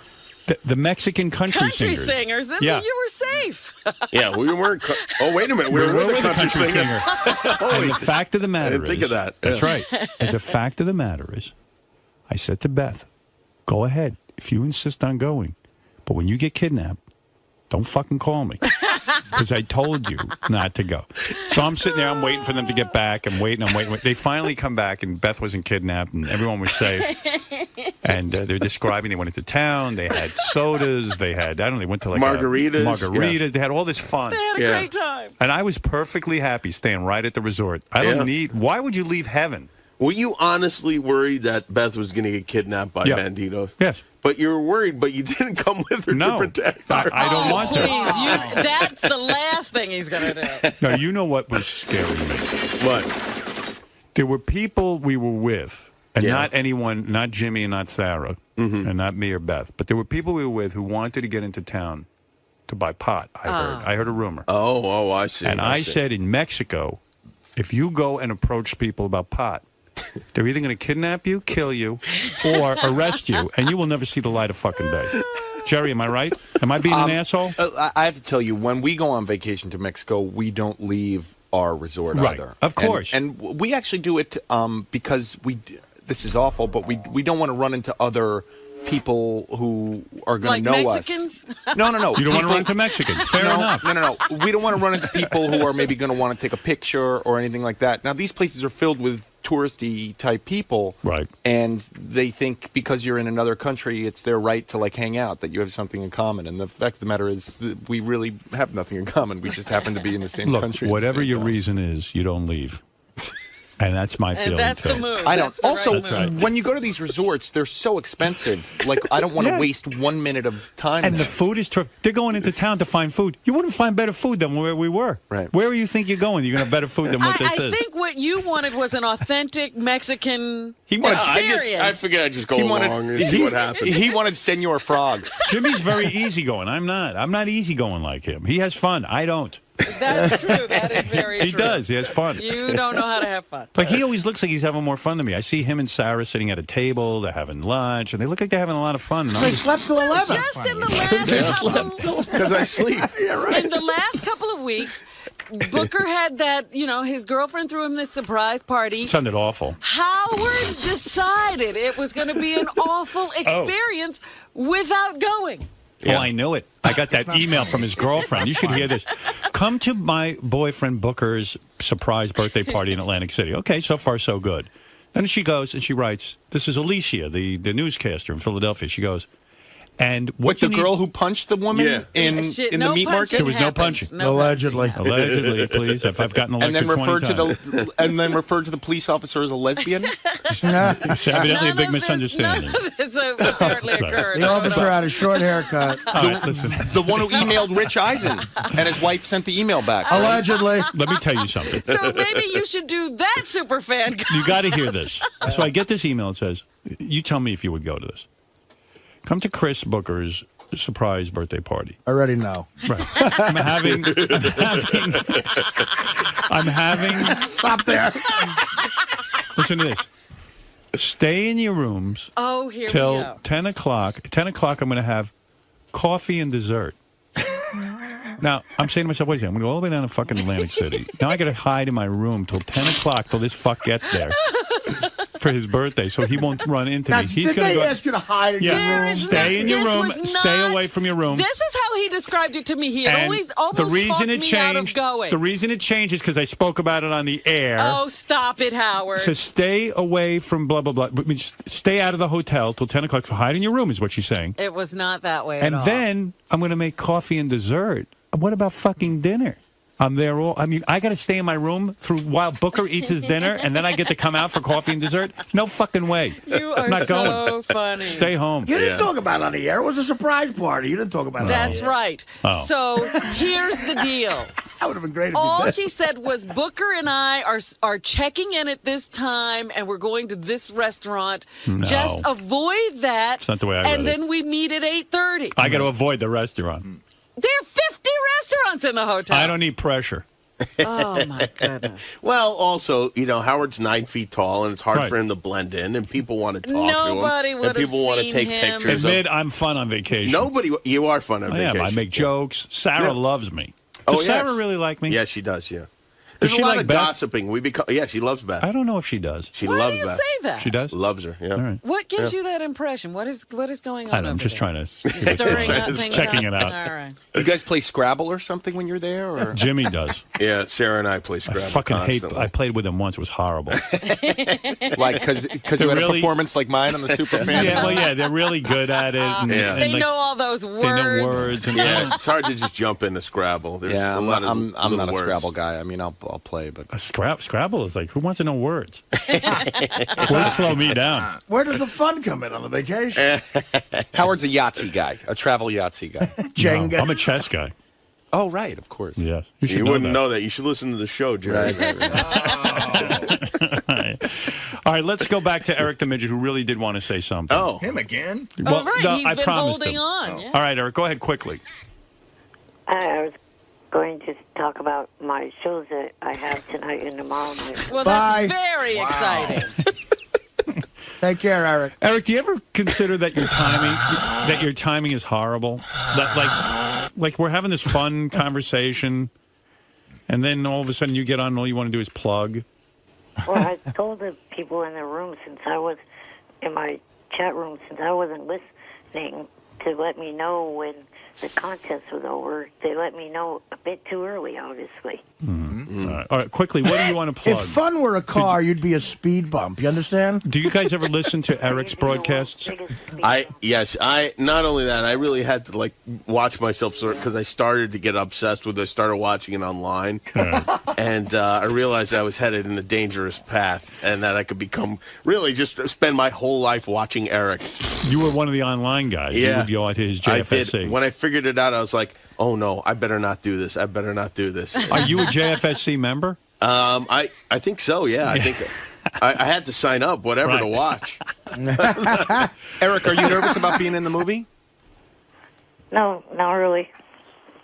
B: The Mexican country
C: singers. Then
B: Yeah.
C: you were safe.
M: Yeah, we weren't. Oh, wait a minute. We were with a country singer.
B: And the fact of the matter
M: I didn't think of that.
B: That's
M: Yeah.
B: right. And the fact of the matter is, I said to Beth, go ahead if you insist on going. But when you get kidnapped, don't fucking call me. Because I told you not to go. So I'm sitting there, I'm waiting for them to get back. I'm waiting. They finally come back, and Beth wasn't kidnapped, and everyone was safe. And they're describing they went into town. They had sodas. They had, they went to like
M: margaritas.
B: Yeah. They had all this fun.
C: They had a great time.
B: And I was perfectly happy staying right at the resort. I don't need, why would you leave heaven?
M: Were you honestly worried that Beth was going to get kidnapped by banditos?
B: Yes.
M: But you were worried, but you didn't come with her to protect her.
B: I don't want to.
C: Please, that's the last thing he's going to do.
B: No, you know what was scary to me?
M: What?
B: There were people we were with, and not anyone, not Jimmy and not Sarah, and not me or Beth, but there were people we were with who wanted to get into town to buy pot, I heard. I heard a rumor.
M: Oh, I see.
B: And I said in Mexico,
I: if you go and approach people about pot, they're either going to kidnap you, kill you, or arrest you, and you will never see the light of fucking day. Jerry, am I right? Am I being an asshole?
K: I have to tell you, when we go on vacation to Mexico, we don't leave our resort
I: Right.
K: either.
I: Of course.
K: And we actually do it because this is awful, but we don't want to run into other people who are going to
C: Like
K: know
C: Mexicans?
K: us. No.
I: You don't want to run into Mexicans. Fair enough.
K: No. We don't want to run into people who are maybe going to want to take a picture or anything like that. Now, these places are filled with touristy type people.
I: Right.
K: And they think because you're in another country, it's their right to like hang out, that you have something in common. And the fact of the matter is that we really have nothing in common. We just happen to be in the same
I: Look,
K: country. at the
I: whatever
K: same
I: your
K: time.
I: reason is, you don't leave. And that's my feeling,
C: that's
I: too.
C: the move.
K: I don't.
C: That's the
K: Also,
C: right move.
K: when you go to these resorts, they're so expensive. Like, I don't want to
I: Yeah.
K: waste 1 minute of time.
I: And the
K: there.
I: food is terrific. They're going into town to find food. You wouldn't find better food than where we were.
K: Right.
I: Where do you think you're going? You're going to have better food than what this
C: I
I: is.
C: think what you wanted was an authentic Mexican
K: He wanted-
C: experience.
M: I figured I'd just go along and see what happens.
K: He wanted Senor Frogs.
I: Jimmy's very easygoing. I'm not. I'm not easygoing like him. He has fun. I don't.
C: That's true. That is very
I: He
C: true.
I: does. He has fun.
C: You don't know how to have fun.
I: Like, he always looks like he's having more fun than me. I see him and Sarah sitting at a table. They're having lunch, and they look like they're having a lot of fun. And I'm
P: They
I: just-
P: slept till 11.
C: Just in the last couple,
K: Because I sleep.
P: Yeah, right.
C: in the last couple of weeks, Booker had that, his girlfriend threw him this surprise party.
I: It sounded awful.
C: Howard decided it was going to be an awful experience without going.
I: Oh, I knew it. I got that email from his girlfriend. You should hear this. Come to my boyfriend Booker's surprise birthday party in Atlantic City. Okay, so far so good. Then she goes and she writes, this is Alicia, the newscaster in Philadelphia. She goes, and what
K: With the girl who punched the woman in
C: Shit,
K: the
C: no
K: meat market?
C: punching
I: There was no
C: happened.
I: punching.
C: No
P: Allegedly.
I: Allegedly, please. If I've gotten
K: And
I: elected
K: then
I: 20
K: referred to the police officer as a lesbian?
I: It's evidently a big
C: None
I: misunderstanding.
C: of this apparently occurred.
P: The officer had a short haircut.
I: All right, listen.
K: The one who emailed Rich Eisen, and his wife sent the email back.
P: Allegedly.
I: Let me tell you something.
C: So maybe you should do that, superfan.
I: You got to hear this. So I get this email. It says, you tell me if you would go to this. Come to Chris Booker's surprise birthday party.
P: I already know.
I: Right. I'm having.
P: Stop there.
I: Listen to this. Stay in your rooms
C: Oh, here we
I: till
C: go.
I: 10 o'clock. 10 o'clock, I'm going to have coffee and dessert. Now, I'm saying to myself, wait a second, I'm going to go all the way down to fucking Atlantic City. Now I got to hide in my room till 10 o'clock till this fuck gets there for his birthday so he won't run into me.
P: Did
I: He's going
P: they
I: to go.
P: ask you to hide in your room?
I: Stay in your
C: This
I: room.
C: was
I: Stay
C: not-
I: away from your room.
C: This is how he described it to me. He had
I: And
C: always almost
I: the reason
C: talked
I: it
C: me out of
I: changed.
C: going.
I: The reason it changed is because I spoke about it on the air.
C: Oh, stop it, Howard.
I: So stay away from blah blah blah. I mean, just stay out of the hotel till 10 o'clock. Hide in your room is what she's saying.
C: It was not that way
I: And
C: at all.
I: then I'm going to make coffee and dessert. What about fucking dinner? I'm there all. I mean, I got to stay in my room while Booker eats his dinner, and then I get to come out for coffee and dessert. No fucking way.
C: You are
I: I'm not
C: so
I: going.
C: funny.
I: Stay home.
P: You didn't talk about it on the air. It was a surprise party. You didn't talk about it.
C: That's right.
I: Oh.
C: So here's the deal.
P: That would have been great if
C: All
P: you did.
C: she said was Booker and I are checking in at this time, and we're going to this restaurant.
I: No.
C: Just avoid that.
I: That's not the way I
C: And
I: read it.
C: then we meet at 8:30.
I: I got to avoid the restaurant.
C: There are 50 restaurants in the hotel.
I: I don't need pressure.
C: Oh my goodness.
M: Well, also, Howard's 9 feet tall, and it's hard
I: Right.
M: for him to blend in, and people want to talk
C: Nobody
M: to him,
C: would
M: and
C: have
M: people want to
C: seen
M: take
C: him.
M: pictures.
I: Admit I'm fun on vacation.
M: Nobody, you are fun on
I: I
M: vacation.
I: am. I make jokes. Sarah
M: Yeah.
I: loves me.
M: Oh,
I: Does Sarah
M: yes.
I: really like me?
M: Yeah, she does. Yeah.
I: Does
M: There's
I: she
M: a lot
I: like
M: of
I: Beth?
M: gossiping. Yeah, she loves Beth.
I: I don't know if she does.
M: She
C: Why
M: loves
C: do you
M: Beth.
C: say that?
I: She does?
M: Loves her. Yeah.
I: All right.
C: What gives
M: Yeah.
C: you that impression? What is going on?
I: I don't know. I'm
C: over
I: just
C: there?
I: trying to see what's
C: Stirring
I: going
C: up
I: on.
C: things
I: Checking
C: up?
I: it out.
C: All right.
K: You guys play Scrabble or something when you're there? Or?
I: Jimmy does.
M: Yeah, Sarah and I play Scrabble
I: I fucking
M: constantly.
I: hate. I played with him once. It was horrible.
K: Like, because
I: They're
K: you had
I: really-
K: a performance like mine on the Superfan?
I: Yeah, well, yeah, they're really good at it. And,
M: Yeah.
I: and
C: They
I: like,
C: know all those words.
I: They know words. And
M: Yeah, it's hard to just jump into Scrabble. There's
K: Yeah,
M: a lot of
K: I'm
M: little
K: not a
M: words.
K: Scrabble guy. I mean, I'll play, but
I: Scrabble is like, who wants to know words? Words slow me down.
P: Where does the fun come in on the vacation?
K: Howard's a Yahtzee guy, a travel Yahtzee guy.
P: Jenga.
I: No, I'm a chess guy.
K: Oh, right, of course.
I: Yes.
M: You wouldn't know that. You should listen to the show, Jerry.
I: All right, let's go back to Eric the Midget, who really did want to say something.
M: Oh.
T: Him again?
I: Well,
C: right.
I: no,
C: He's
I: I
C: been
I: promised
C: holding
I: him.
C: on. Yeah.
I: All right, Eric, go ahead quickly.
A: I was going to talk about my shows that I have tonight and tomorrow night.
C: Well,
P: Bye.
C: that's very exciting.
P: Take care, Eric.
I: Eric, do you ever consider that your timing is horrible? That like we're having this fun conversation, and then all of a sudden you get on and all you want to do is plug.
A: Well, I told the people in the room since I was in my chat room since I wasn't listening to let me know when the contest was over. They let me know a bit too early, obviously.
I: All right, quickly, what do you want to plug?
P: If fun were a car, you'd be a speed bump. You understand?
I: Do you guys ever listen to Eric's broadcasts?
M: Yes. I not only that, I really had to like watch myself because I started to get obsessed with it. I started watching it online, and I realized I was headed in a dangerous path, and that I could become really just spend my whole life watching Eric.
I: You were one of the online guys.
M: Yeah,
I: you would go to his
M: I
I: JFSC.
M: did. When I figured it out, I was like, "Oh no, I better not do this. I better not do this."
I: Are you a JFSC member?
M: I think so. Yeah, I think I had to sign up, whatever to watch.
K: Eric, are you nervous about being in the movie?
A: No, not really.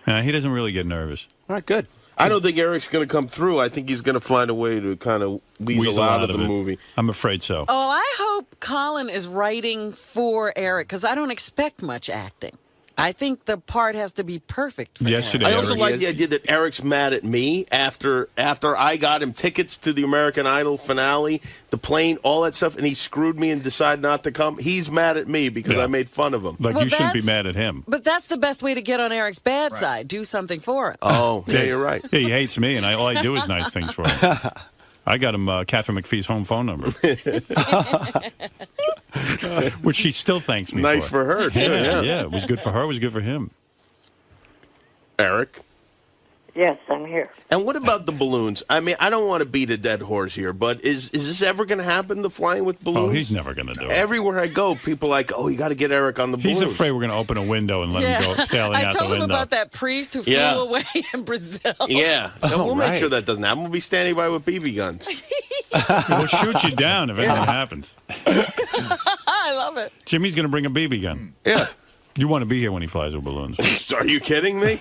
I: He doesn't really get nervous.
K: All right, good.
M: I don't think Eric's going to come through. I think he's going to find a way to kind of weasel out of the
I: it.
M: movie.
I: I'm afraid so.
C: Oh, I hope Colin is writing for Eric because I don't expect much acting. I think the part has to be perfect for
I: Yesterday,
M: I also
I: Eric
M: like the idea that Eric's mad at me after I got him tickets to the American Idol finale, the plane, all that stuff, and he screwed me and decided not to come. He's mad at me because I made fun of him.
I: Like, you shouldn't be mad at him.
C: But that's the best way to get on Eric's bad side. Do something for him.
M: Oh, yeah, you're right.
I: Yeah, he hates me, and all I do is nice things for him. I got him Catherine McPhee's home phone number. Which she still thanks me for.
M: Nice for her, too, yeah.
I: Yeah, it was good for her. It was good for him.
M: Eric?
A: Yes, I'm here.
M: And what about the balloons? I mean, I don't want to beat a dead horse here, but is this ever going to happen, the flying with balloons?
I: Oh, he's never going to do it.
M: Everywhere I go, people are like, oh, you got to get Eric on the balloons.
I: He's afraid we're going to open a window and let him go sailing out the window.
C: I told him about that priest who flew away in Brazil.
M: Yeah, we'll make sure that doesn't happen. We'll be standing by with BB guns.
I: We'll shoot you down if anything happens.
C: I love it.
I: Jimmy's going to bring a BB gun.
M: Yeah.
I: You want to be here when he flies with balloons.
M: Are you kidding me?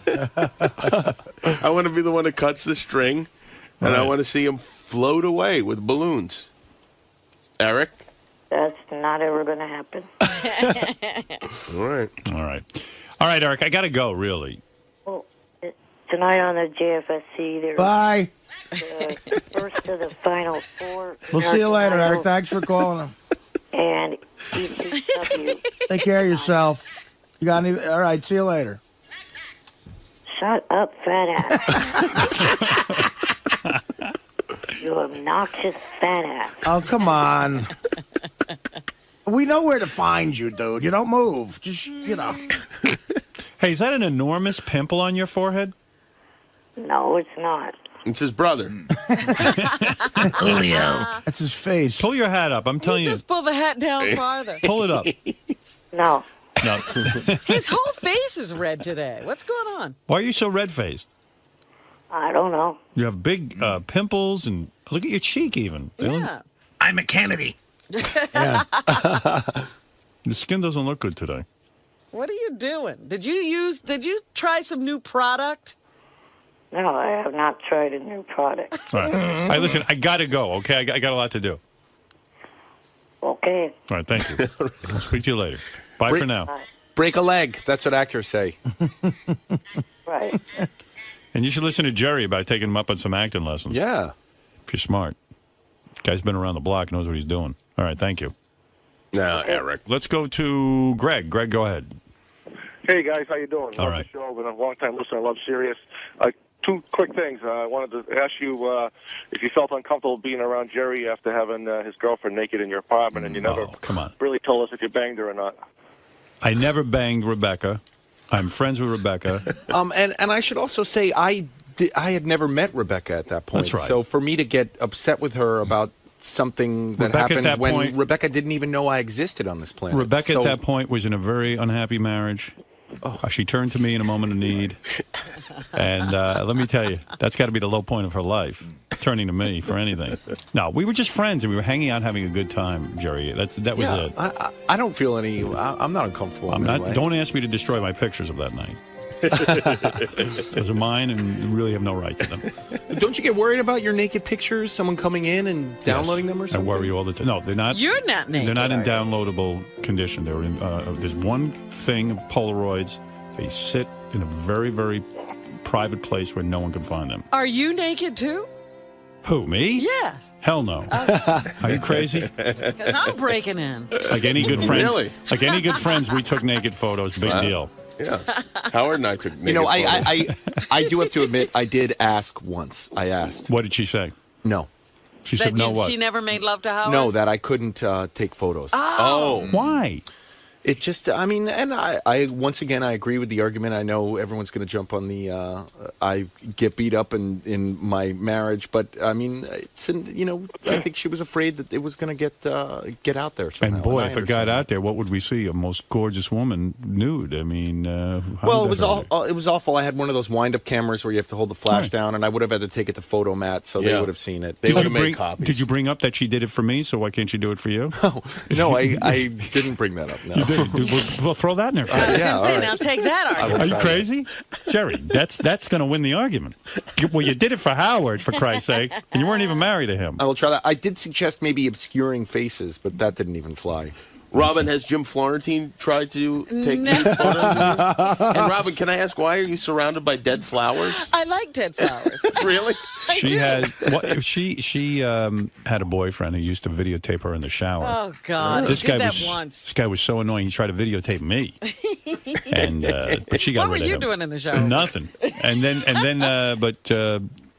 M: I want to be the one that cuts the string, and I want to see him float away with balloons. Eric?
A: That's not ever going to happen.
M: All right.
I: All right. All right, Eric, I got to go, really.
A: Well, tonight on the JFSC, there's
P: Bye.
A: the first of the final four.
P: We'll see you later,
A: American
P: Eric. Thanks for calling him.
A: And ECW.
P: Take care of yourself. You got any? All right. See you later.
A: Shut up, fat ass. You obnoxious fat ass.
P: Oh, come on. We know where to find you, dude. You don't move. Just,
I: Hey, is that an enormous pimple on your forehead?
A: No, it's not.
M: It's his brother.
P: Julio. That's his face.
I: Pull your hat up. I'm telling you.
C: Just pull the hat down farther.
I: Pull it up.
A: No.
I: No.
C: His whole face is red today. What's going on?
I: Why are you so red-faced?
A: I don't know.
I: You have big pimples, and look at your cheek even.
C: Yeah.
P: I'm a Kennedy.
I: The skin doesn't look good today.
C: What are you doing? Did you try some new product?
A: No, I have not tried a new product.
I: All right. All right, listen, I got to go, okay? I got a lot to do.
A: Okay.
I: All right, thank you. I'll speak to you later. Bye for now.
K: Break a leg. That's what actors say.
A: Right.
I: And you should listen to Jerry about taking him up on some acting lessons.
K: Yeah.
I: If you're smart. Guy's been around the block, knows what he's doing. All right, thank you.
M: No, Eric.
I: Let's go to Greg. Greg, go ahead.
J: Hey, guys, how you doing?
I: All
J: Love
I: right.
J: the show. Been a long-time listener. I love Sirius. Two quick things. I wanted to ask you if you felt uncomfortable being around Jerry after having his girlfriend naked in your apartment, and you never
I: come on.
J: really told us if you banged her or not.
I: I never banged Rebecca. I'm friends with Rebecca.
K: And I should also say I had never met Rebecca at that point.
I: That's right.
K: So for me to get upset with her about something that
I: Rebecca at
K: happened
I: that
K: when
I: point-
K: Rebecca didn't even know I existed on this planet.
I: Rebecca
K: So-
I: at that point was in a very unhappy marriage. She turned to me in a moment of need. And let me tell you, that's got to be the low point of her life, turning to me for anything. No, we were just friends, and we were hanging out having a good time, Jerry. That was
K: Yeah,
I: it.
K: I don't feel any. I'm not uncomfortable.
I: I'm
K: in any
I: not.
K: way.
I: Don't ask me to destroy my pictures of that night. Those are mine, and you really have no right to them.
K: Don't you get worried about your naked pictures, someone coming in and downloading them or
I: I
K: something?
I: worry all the time. No, they're not.
C: You're not naked.
I: They're not in
C: are you?
I: downloadable condition. They're in. There's one thing of Polaroids. They sit in a very, very private place where no one can find them.
C: Are you naked too?
I: Who, me?
C: Yes.
I: Hell no. Are you crazy?
C: Because I'm breaking in.
I: Like any good friends,
M: Really?
I: like any good friends, we took naked photos. Big
M: Wow.
I: deal.
M: Yeah. Howard and I took naked
K: You know,
M: photos.
K: I do have to admit, I did ask once. I asked.
I: What did she say?
K: No.
I: She
C: That
I: said no. What?
C: She never made love to Howard?
K: No, that I couldn't take photos.
C: Oh.
I: Why?
K: It just, I mean, and I once again, I agree with the argument. I know everyone's going to jump on the, I get beat up in my marriage, but I mean, it's, you know, I think she was afraid that it was going to get out there somehow.
I: And boy,
K: I
I: if it got
K: understand
I: out there, what would we see? A most gorgeous woman nude. I mean, how
K: Well,
I: would
K: it was
I: that hurt?
K: it was awful. I had one of those wind-up cameras where you have to hold the flash down, and I would have had to take it to Photomat, so they
M: Yeah.
K: would have seen it.
M: They would have
I: Did you
M: made copies.
I: Did you bring up that she did it for me? So why can't you do it for you?
K: No, I didn't bring that up. No.
I: You did. We'll throw that in there. For
C: I was
I: you.
C: going to say,
K: all right.
C: now take that
K: I will
C: argument.
I: Are you
K: try
I: crazy, Jerry? That's going to win the argument. Well, you did it for Howard, for Christ's sake, and you weren't even married to him.
K: I will try that. I did suggest maybe obscuring faces, but that didn't even fly.
M: Robin, has Jim Florentine tried to take
C: No.
M: nude photos of you? And Robin, can I ask, why are you surrounded by dead flowers?
C: I like dead flowers.
M: Really?
I: She had she had a boyfriend who used to videotape her in the shower.
C: Oh, God.
I: This
C: I
I: guy
C: did that
I: was
C: once.
I: this guy was so annoying. He tried to videotape me, and but she got
C: What were
I: rid of
C: you
I: him.
C: doing in the shower?
I: Nothing. And then but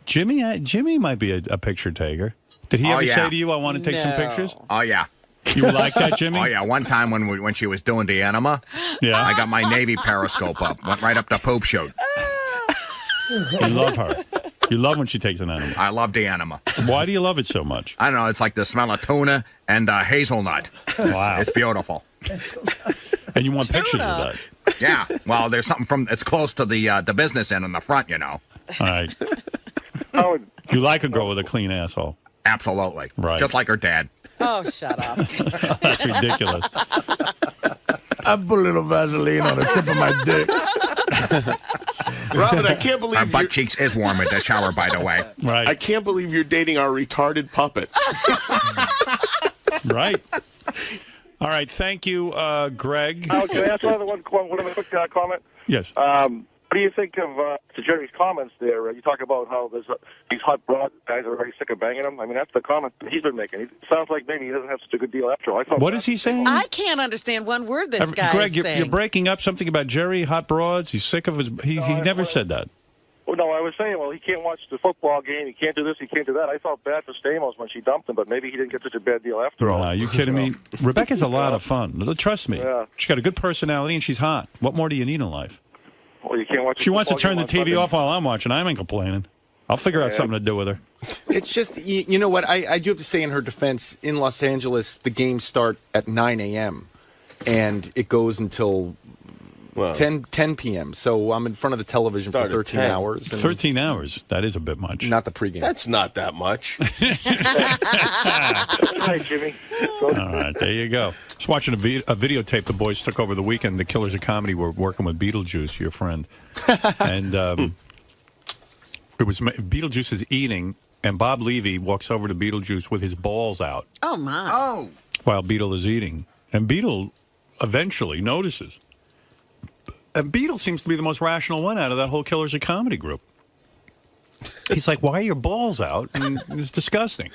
I: Jimmy might be a picture taker. Did he
T: Oh,
I: ever
T: yeah.
I: say to you, "I want to take some
C: No.
I: pictures"?
T: Oh, yeah.
I: You were like that, Jimmy?
T: Oh, yeah. One time when she was doing the enema,
I: Yeah.
T: I got my Navy periscope up. Went right up to poop shoot.
I: You love her. You love when she takes an animal.
T: I love the enema.
I: Why do you love it so much?
T: I don't know. It's like the smell of tuna and hazelnut.
I: Wow.
T: It's beautiful.
I: And you want pictures
C: Tuna.
I: of that.
T: Yeah. Well, there's something it's close to the business end in the front, you know.
I: All right.
J: Howard,
I: You like a girl with a clean asshole.
T: Absolutely.
I: Right.
T: Just like her dad.
C: Oh, shut up.
I: That's ridiculous.
P: I put a little Vaseline on the tip of my dick.
M: Robin, I can't believe
T: Her butt cheeks is warm in the shower, by the way.
I: Right.
M: I can't believe you're dating our retarded puppet.
I: Right. All right. Thank you, Greg.
J: Howard, can I ask one other quick comment?
I: Yes.
J: What do you think of to Jerry's comments there? You talk about how there's these hot broad guys are already sick of banging him. I mean, that's the comment that he's been making. It sounds like maybe he doesn't have such a good deal after all.
I: What is he saying?
C: I can't understand one word this guy
I: Greg,
C: is
I: you're
C: saying.
I: breaking up something about Jerry, hot broads. He's sick of his. He never said that.
J: Well, no, I was saying, well, he can't watch the football game. He can't do this. He can't do that. I felt bad for Stamos when she dumped him, but maybe he didn't get such a bad deal after all.
I: Are you kidding me? Rebecca's a lot of fun. Trust me.
J: Yeah.
I: She's got a good personality and she's hot. What more do you need in life?
J: Well, you can't watch.
I: She wants to turn the
J: football
I: TV
J: game on
I: off while I'm watching. I ain't complaining. I'll figure out something to do with her.
K: It's just, you know what, I do have to say in her defense, in Los Angeles, the games start at 9 a.m. and it goes until 10 p.m. So I'm in front of the television for
M: Start at
K: 13
M: 10.
K: hours. And
I: 13 hours. That is a bit much.
K: Not the pregame.
M: That's not that much.
J: Hi, Jimmy.
I: All right, there you go. Just watching a videotape the boys took over the weekend. The Killers of Comedy were working with Beetlejuice, your friend. And it was Beetlejuice is eating, and Bob Levy walks over to Beetlejuice with his balls out
C: Oh, my.
P: Oh.
I: while Beetle is eating. And Beetle eventually notices. And Beetle seems to be the most rational one out of that whole Killers of Comedy group. He's like, why are your balls out? And it's disgusting.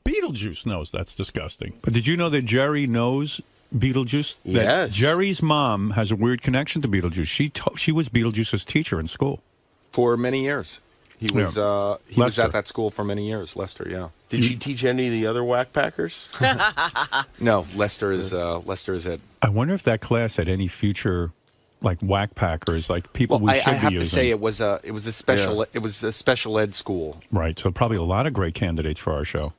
I: Beetlejuice knows that's disgusting. But did you know that Jerry knows Beetlejuice? That
M: Yes.
I: Jerry's mom has a weird connection to Beetlejuice. She was Beetlejuice's teacher in school.
K: For many years. He was he was
I: Lester.
K: at that school for many years, Lester, yeah.
M: Did she teach any of the other whack packers?
K: No, Lester is it.
I: I wonder if that class had any future, like whack packers, like people we
K: I
I: should
K: have
I: be
K: to
I: using.
K: say it was a special ed school.
I: Right, so probably a lot of great candidates for our show.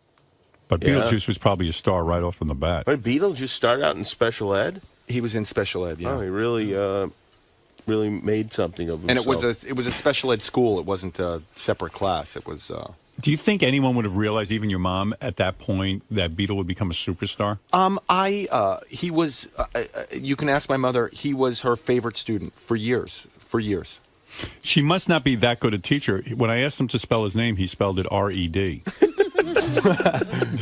I: But
M: Yeah.
I: Beetlejuice was probably a star right off from the bat.
M: Did Beetlejuice start out in special ed?
K: He was in special ed, yeah.
M: Oh, he really made something of himself.
K: And it was a special ed school. It wasn't a separate class. It was.
I: Do you think anyone would have realized, even your mom, at that point, that Beetle would become a superstar?
K: He was. You can ask my mother. He was her favorite student for years. for years.
I: She must not be that good a teacher. When I asked him to spell his name, he spelled it R-E-D.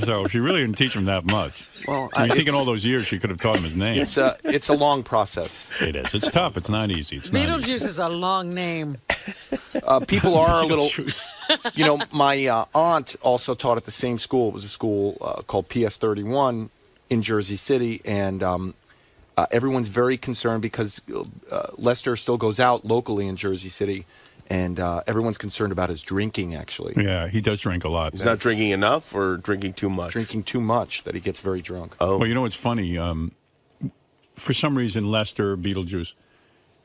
I: So she really didn't teach him that much.
K: Well,
I: I think in all those years she could have taught him his name.
K: It's a long process.
I: It is. It's tough. It's not easy. It's not easy.
C: Beetlejuice is a long name.
K: People are a little, you know, my aunt also taught at the same school. It was a school called PS 31 in Jersey City, and everyone's very concerned because Lester still goes out locally in Jersey City, and everyone's concerned about his drinking, actually.
I: Yeah, he does drink a lot.
M: He's not drinking enough or drinking too much?
K: Drinking too much, that he gets very drunk.
M: Oh.
I: Well, you know what's funny? For some reason, Lester Beetlejuice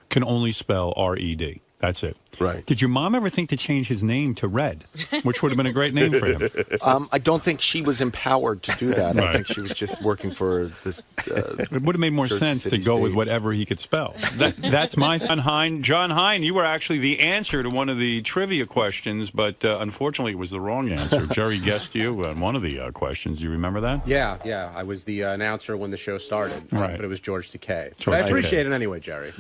I: can only spell R-E-D. That's it.
M: Right.
I: Did your mom ever think to change his name to Red, which would have been a great name for him?
K: I don't think she was empowered to do that.
I: Right.
K: I think she was just working for this.
I: It would have made more
K: Jersey
I: sense
K: City
I: to go with
K: State.
I: whatever he could spell. That's my John Hine. John Hine, you were actually the answer to one of the trivia questions, but unfortunately it was the wrong answer. Jerry guessed you on one of the questions. Do you remember that?
Q: Yeah. I was the announcer when the show started,
I: Right.
Q: But it was George Takei.
I: George
Q: But I
I: Takei.
Q: appreciate it anyway, Jerry.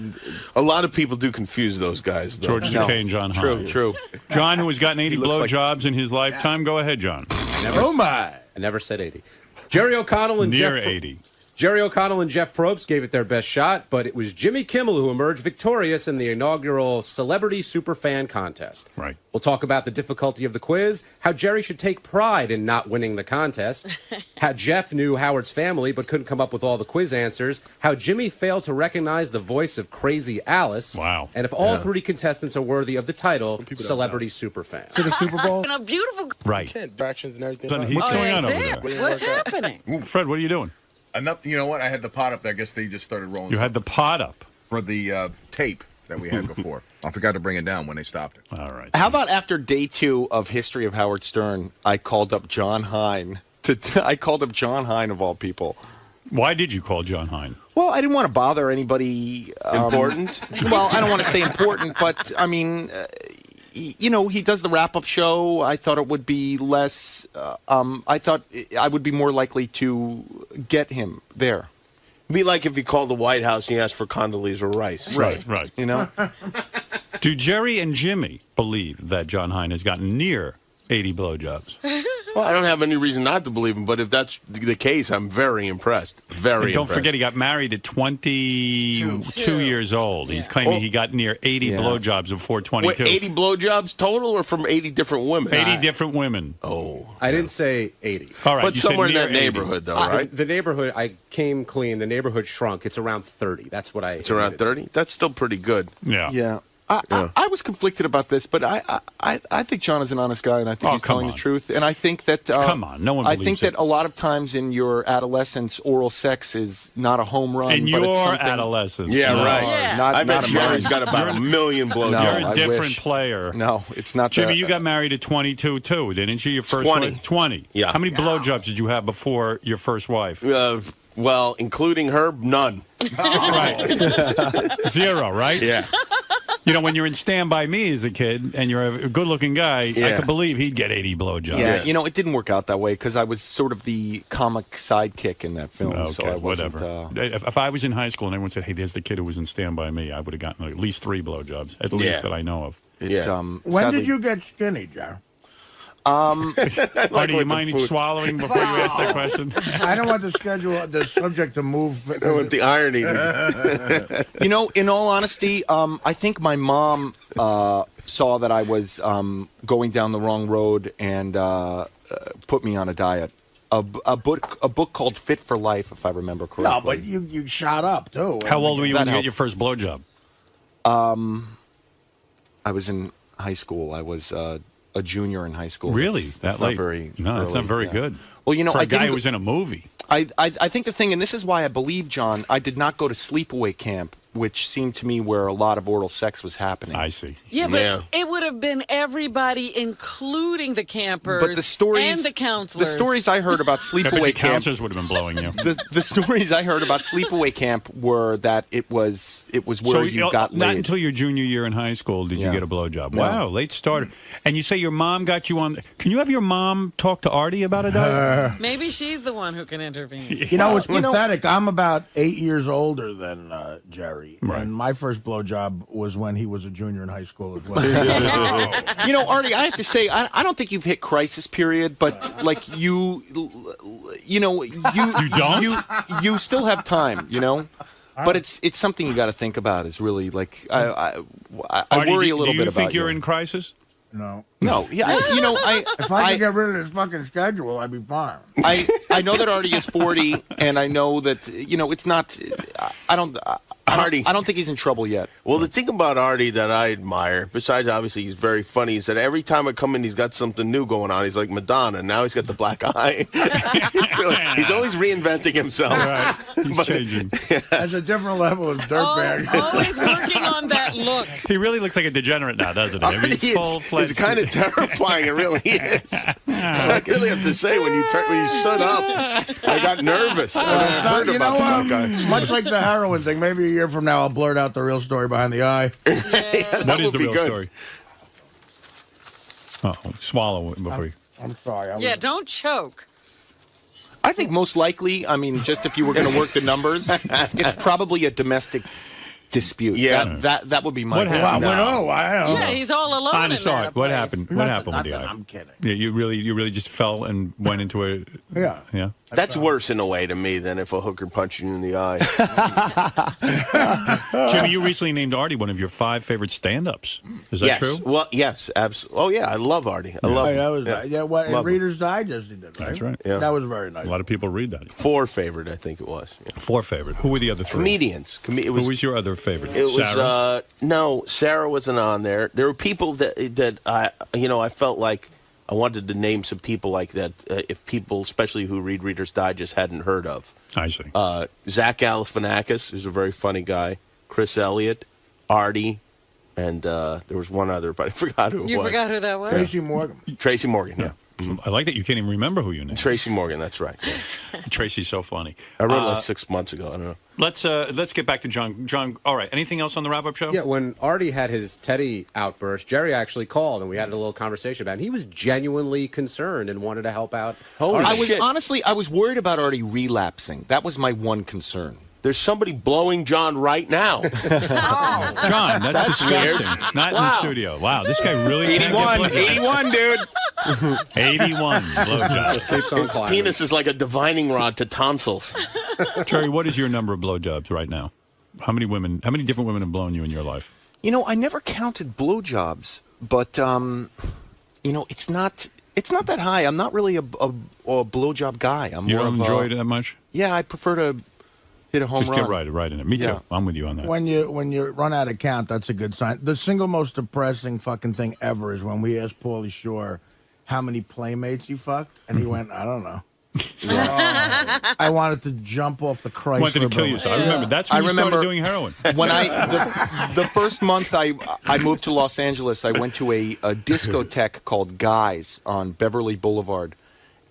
M: A lot of people do confuse those guys, though.
I: George Takei and John Hine.
K: True.
I: John, who has gotten 80
K: He looks like-
I: blowjobs in his lifetime. Go ahead, John.
Q: Oh my! I never said 80. Jerry O'Connell and
I: Near
Q: Jeff
I: 80.
Q: Jerry O'Connell and Jeff Probst gave it their best shot, but it was Jimmy Kimmel who emerged victorious in the inaugural Celebrity Superfan Contest.
I: Right.
Q: We'll talk about the difficulty of the quiz, how Jerry should take pride in not winning the contest, how Jeff knew Howard's family but couldn't come up with all the quiz answers, how Jimmy failed to recognize the voice of Crazy Alice,
I: Wow.
Q: and if all three contestants are worthy of the title Celebrity Superfan.
N: To the Super Bowl?
C: And a beautiful.
I: Right.
P: Directions and everything.
I: Son, he's
C: Oh,
I: going on
C: he's
I: over
C: there.
I: there.
C: What's happening?
I: Fred, what are you doing?
T: You know what? I had the pot up there. I guess they just started rolling.
I: You had the pot up.
T: For the tape that we had before. I forgot to bring it down when they stopped it.
I: All right.
K: How about after day 2 of History of Howard Stern, I called up John Hine. I called up John Hine of all people.
I: Why did you call John Hine?
K: Well, I didn't want to bother anybody
M: Important?
K: Well, I don't want to say important, but I mean, you know, he does the wrap-up show. I thought it would be less. I thought I would be more likely to get him there.
M: It'd be like if you called the White House and you asked for Condoleezza Rice.
I: Right.
K: You know?
I: Do Jerry and Jimmy believe that John Hine has gotten near 80 blowjobs?
M: Well, I don't have any reason not to believe him, but if that's the case, I'm very impressed. Very
I: And don't
M: impressed.
I: forget, he got married at 22 years old. He's claiming he got near 80 blowjobs before 22.
M: Wait, 80 blowjobs total or from 80 different women?
I: 80 different women.
M: Oh.
Q: I didn't say 80.
I: All right.
M: But
I: you said
M: somewhere in
I: near
M: that
I: 80.
M: neighborhood, though, right?
Q: The neighborhood, I came clean. The neighborhood shrunk. It's around 30. That's what I.
M: It's around 30? That's still pretty good.
I: Yeah.
K: Yeah. I was conflicted about this, but I think John is an honest guy, and I think he's telling the truth. And I think that
I: come on, no one
K: I
I: believes
K: think that a lot of times in your adolescence, oral sex is not a home run.
I: In
K: but
I: your
K: it's something,
I: adolescence.
M: Yeah,
I: No.
M: right.
C: Yeah.
K: Not,
M: I
K: not
M: bet
K: a
M: Jerry's
K: mine.
M: got about a million blowjobs.
K: No,
I: You're a
K: I
I: different
K: wish.
I: player.
K: No, it's not.
I: Jimmy,
K: the,
I: you got married at 22 too, didn't you? Your first
M: 20.
I: wife? 20.
M: Yeah.
I: How many blowjobs did you have before your first wife?
M: Well, including her, none.
I: Right. 0, right?
M: Yeah.
I: You know, when you're in Stand By Me as a kid and you're a good-looking guy, I could believe he'd get 80 blowjobs.
K: Yeah, you know, it didn't work out that way because I was sort of the comic sidekick in that film.
I: Okay,
K: so I wasn't,
I: whatever. If I was in high school and everyone said, hey, there's the kid who was in Stand By Me, I would have gotten at least 3 blowjobs, at least that I know of.
K: It's,
P: When
K: sadly-
P: did you get skinny, Jerry?
I: Do you mind swallowing before you ask that question?
P: I don't want the subject to move.
M: With the irony.
K: You know, in all honesty, I think my mom saw that I was going down the wrong road and put me on a diet. A book called Fit for Life, if I remember correctly.
P: No, but you shot up too.
I: How old were you when you
K: That
I: got your first blowjob?
K: I was in high school. I was a junior in high school.
I: Really?
K: That's
I: That
K: not
I: late?
K: very
I: No, that's not
K: early,
I: very
K: yeah.
I: good.
K: Well, you know,
I: For a
K: I
I: guy
K: didn't
I: who
K: go-
I: was in a movie.
K: I think the thing, and this is why I believe John, I did not go to sleepaway camp, which seemed to me where a lot of oral sex was happening.
I: I see.
C: Yeah, but it would have been everybody, including the campers
K: But the stories
C: and the counselors.
K: The stories I heard about sleepaway camp.
I: Counselors would have been blowing you.
K: The stories I heard about sleepaway camp were that it was where you got
I: not
K: laid.
I: until your junior year in high school did you get a blowjob.
K: No.
I: Wow, late starter. And you say your mom got you on. Can you have your mom talk to Artie about it?
C: Maybe she's the one who can intervene.
P: You know, it's pathetic. I'm about 8 years older than Jerry. Jerry.
B: Right.
P: And my first blowjob was when he was a junior in high school as well.
K: You know, Artie, I have to say, I don't think you've hit crisis period, but like you know, you
B: don't?
K: You still have time, you know. But it's something you got to think about. Is really like I
B: Artie,
K: worry a little bit about.
B: Do you think you're in crisis?
P: No.
K: No, yeah,
P: if I could get rid of this fucking schedule, I'd be fine.
K: I know that Artie is 40, and I know that it's not. I don't think he's in trouble yet.
M: Well, the thing about Artie that I admire, besides obviously he's very funny, is that every time I come in, he's got something new going on. He's like Madonna. Now he's got the black eye. He's always reinventing himself.
B: Right. He's changing.
P: As a different level of dirtbag.
C: Always working on that look.
B: He really looks like a degenerate now, doesn't he? I mean, he's full-fledged.
M: It's kind of terrifying. It really is. I really have to say, when you stood up, I got nervous. I heard about the black eye.
P: Much like the heroin thing, maybe a year from now I'll blurt out the real story behind the eye.
B: What is the real story? Uh-oh. Swallow it before you.
P: I'm sorry.
C: Yeah, don't choke.
K: I think most likely, I mean, just if you were going to work the numbers, it's probably a domestic dispute.
M: Yeah.
K: That would be my
B: What happened?
P: I don't know.
C: Yeah, he's all alone in
B: Honest,
C: that
B: what
C: place.
B: happened? What happened with the eye?
P: I'm kidding.
B: Yeah, you really just fell and went into a.
P: Yeah.
B: Yeah.
M: That's worse in a way to me than if a hooker punched you in the eye.
B: Jimmy, you recently named Artie one of your 5 favorite stand-ups. Is that
M: yes.
B: true?
M: Well, yes, absolutely. Oh, yeah, I love Artie. I love him.
P: That was what in
M: Love him.
P: Reader's Digest he did, right?
B: That's right.
M: Yeah.
P: That was very nice.
B: A lot of people read that.
M: 4 favorite, I think it was. Yeah.
B: 4 favorite. Who were the other 3?
M: Comedians.
B: Who was your other favorite?
M: It was
B: Sarah?
M: no, Sarah wasn't on there. There were people that I felt like I wanted to name some people like that. If people, especially who read Reader's Digest, hadn't heard of.
B: I see.
M: Zach Galifianakis is a very funny guy. Chris Elliott, Artie, and there was one other, but I forgot who it was.
C: You forgot who that was?
P: Tracy Morgan.
M: Tracy Morgan. Yeah.
B: I like that you can't even remember who you named.
M: Tracy Morgan. That's right. Yeah.
B: Tracy's so funny.
M: I wrote it like 6 months ago. I don't know.
B: Let's get back to John. John, all right. Anything else on the wrap-up show?
Q: Yeah, when Artie had his Teddy outburst, Jerry actually called and we had a little conversation about it. He was genuinely concerned and wanted to help out.
K: I was worried about Artie relapsing. That was my one concern.
M: There's somebody blowing John right now.
B: John, that's disgusting.
M: weird.
B: Not in the studio. Wow, this guy really
M: 81, dude.
B: 81 blowjobs.
Q: Just keeps on
M: His
Q: climbing.
M: penis is like a divining rod to tonsils.
B: Terry, what is your number of blowjobs right now? How many different women have blown you in your life?
K: You know, I never counted blowjobs, but it's not that high. I'm not really a blowjob guy. I'm
B: You
K: more
B: don't
K: of
B: enjoy it that much?
K: Yeah, I prefer to hit a home
B: Just
K: run.
B: get right in it. Me too. I'm with you on that.
P: When you run out of count, that's a good sign. The single most depressing fucking thing ever is when we asked Pauly Shore how many playmates he fucked, and he went, I don't know. I wanted to jump off the Chrysler.
B: Wanted to kill
P: building.
B: you. So I remember. That's when you started doing heroin.
K: When the first month I moved to Los Angeles, I went to a discotheque called Guys on Beverly Boulevard,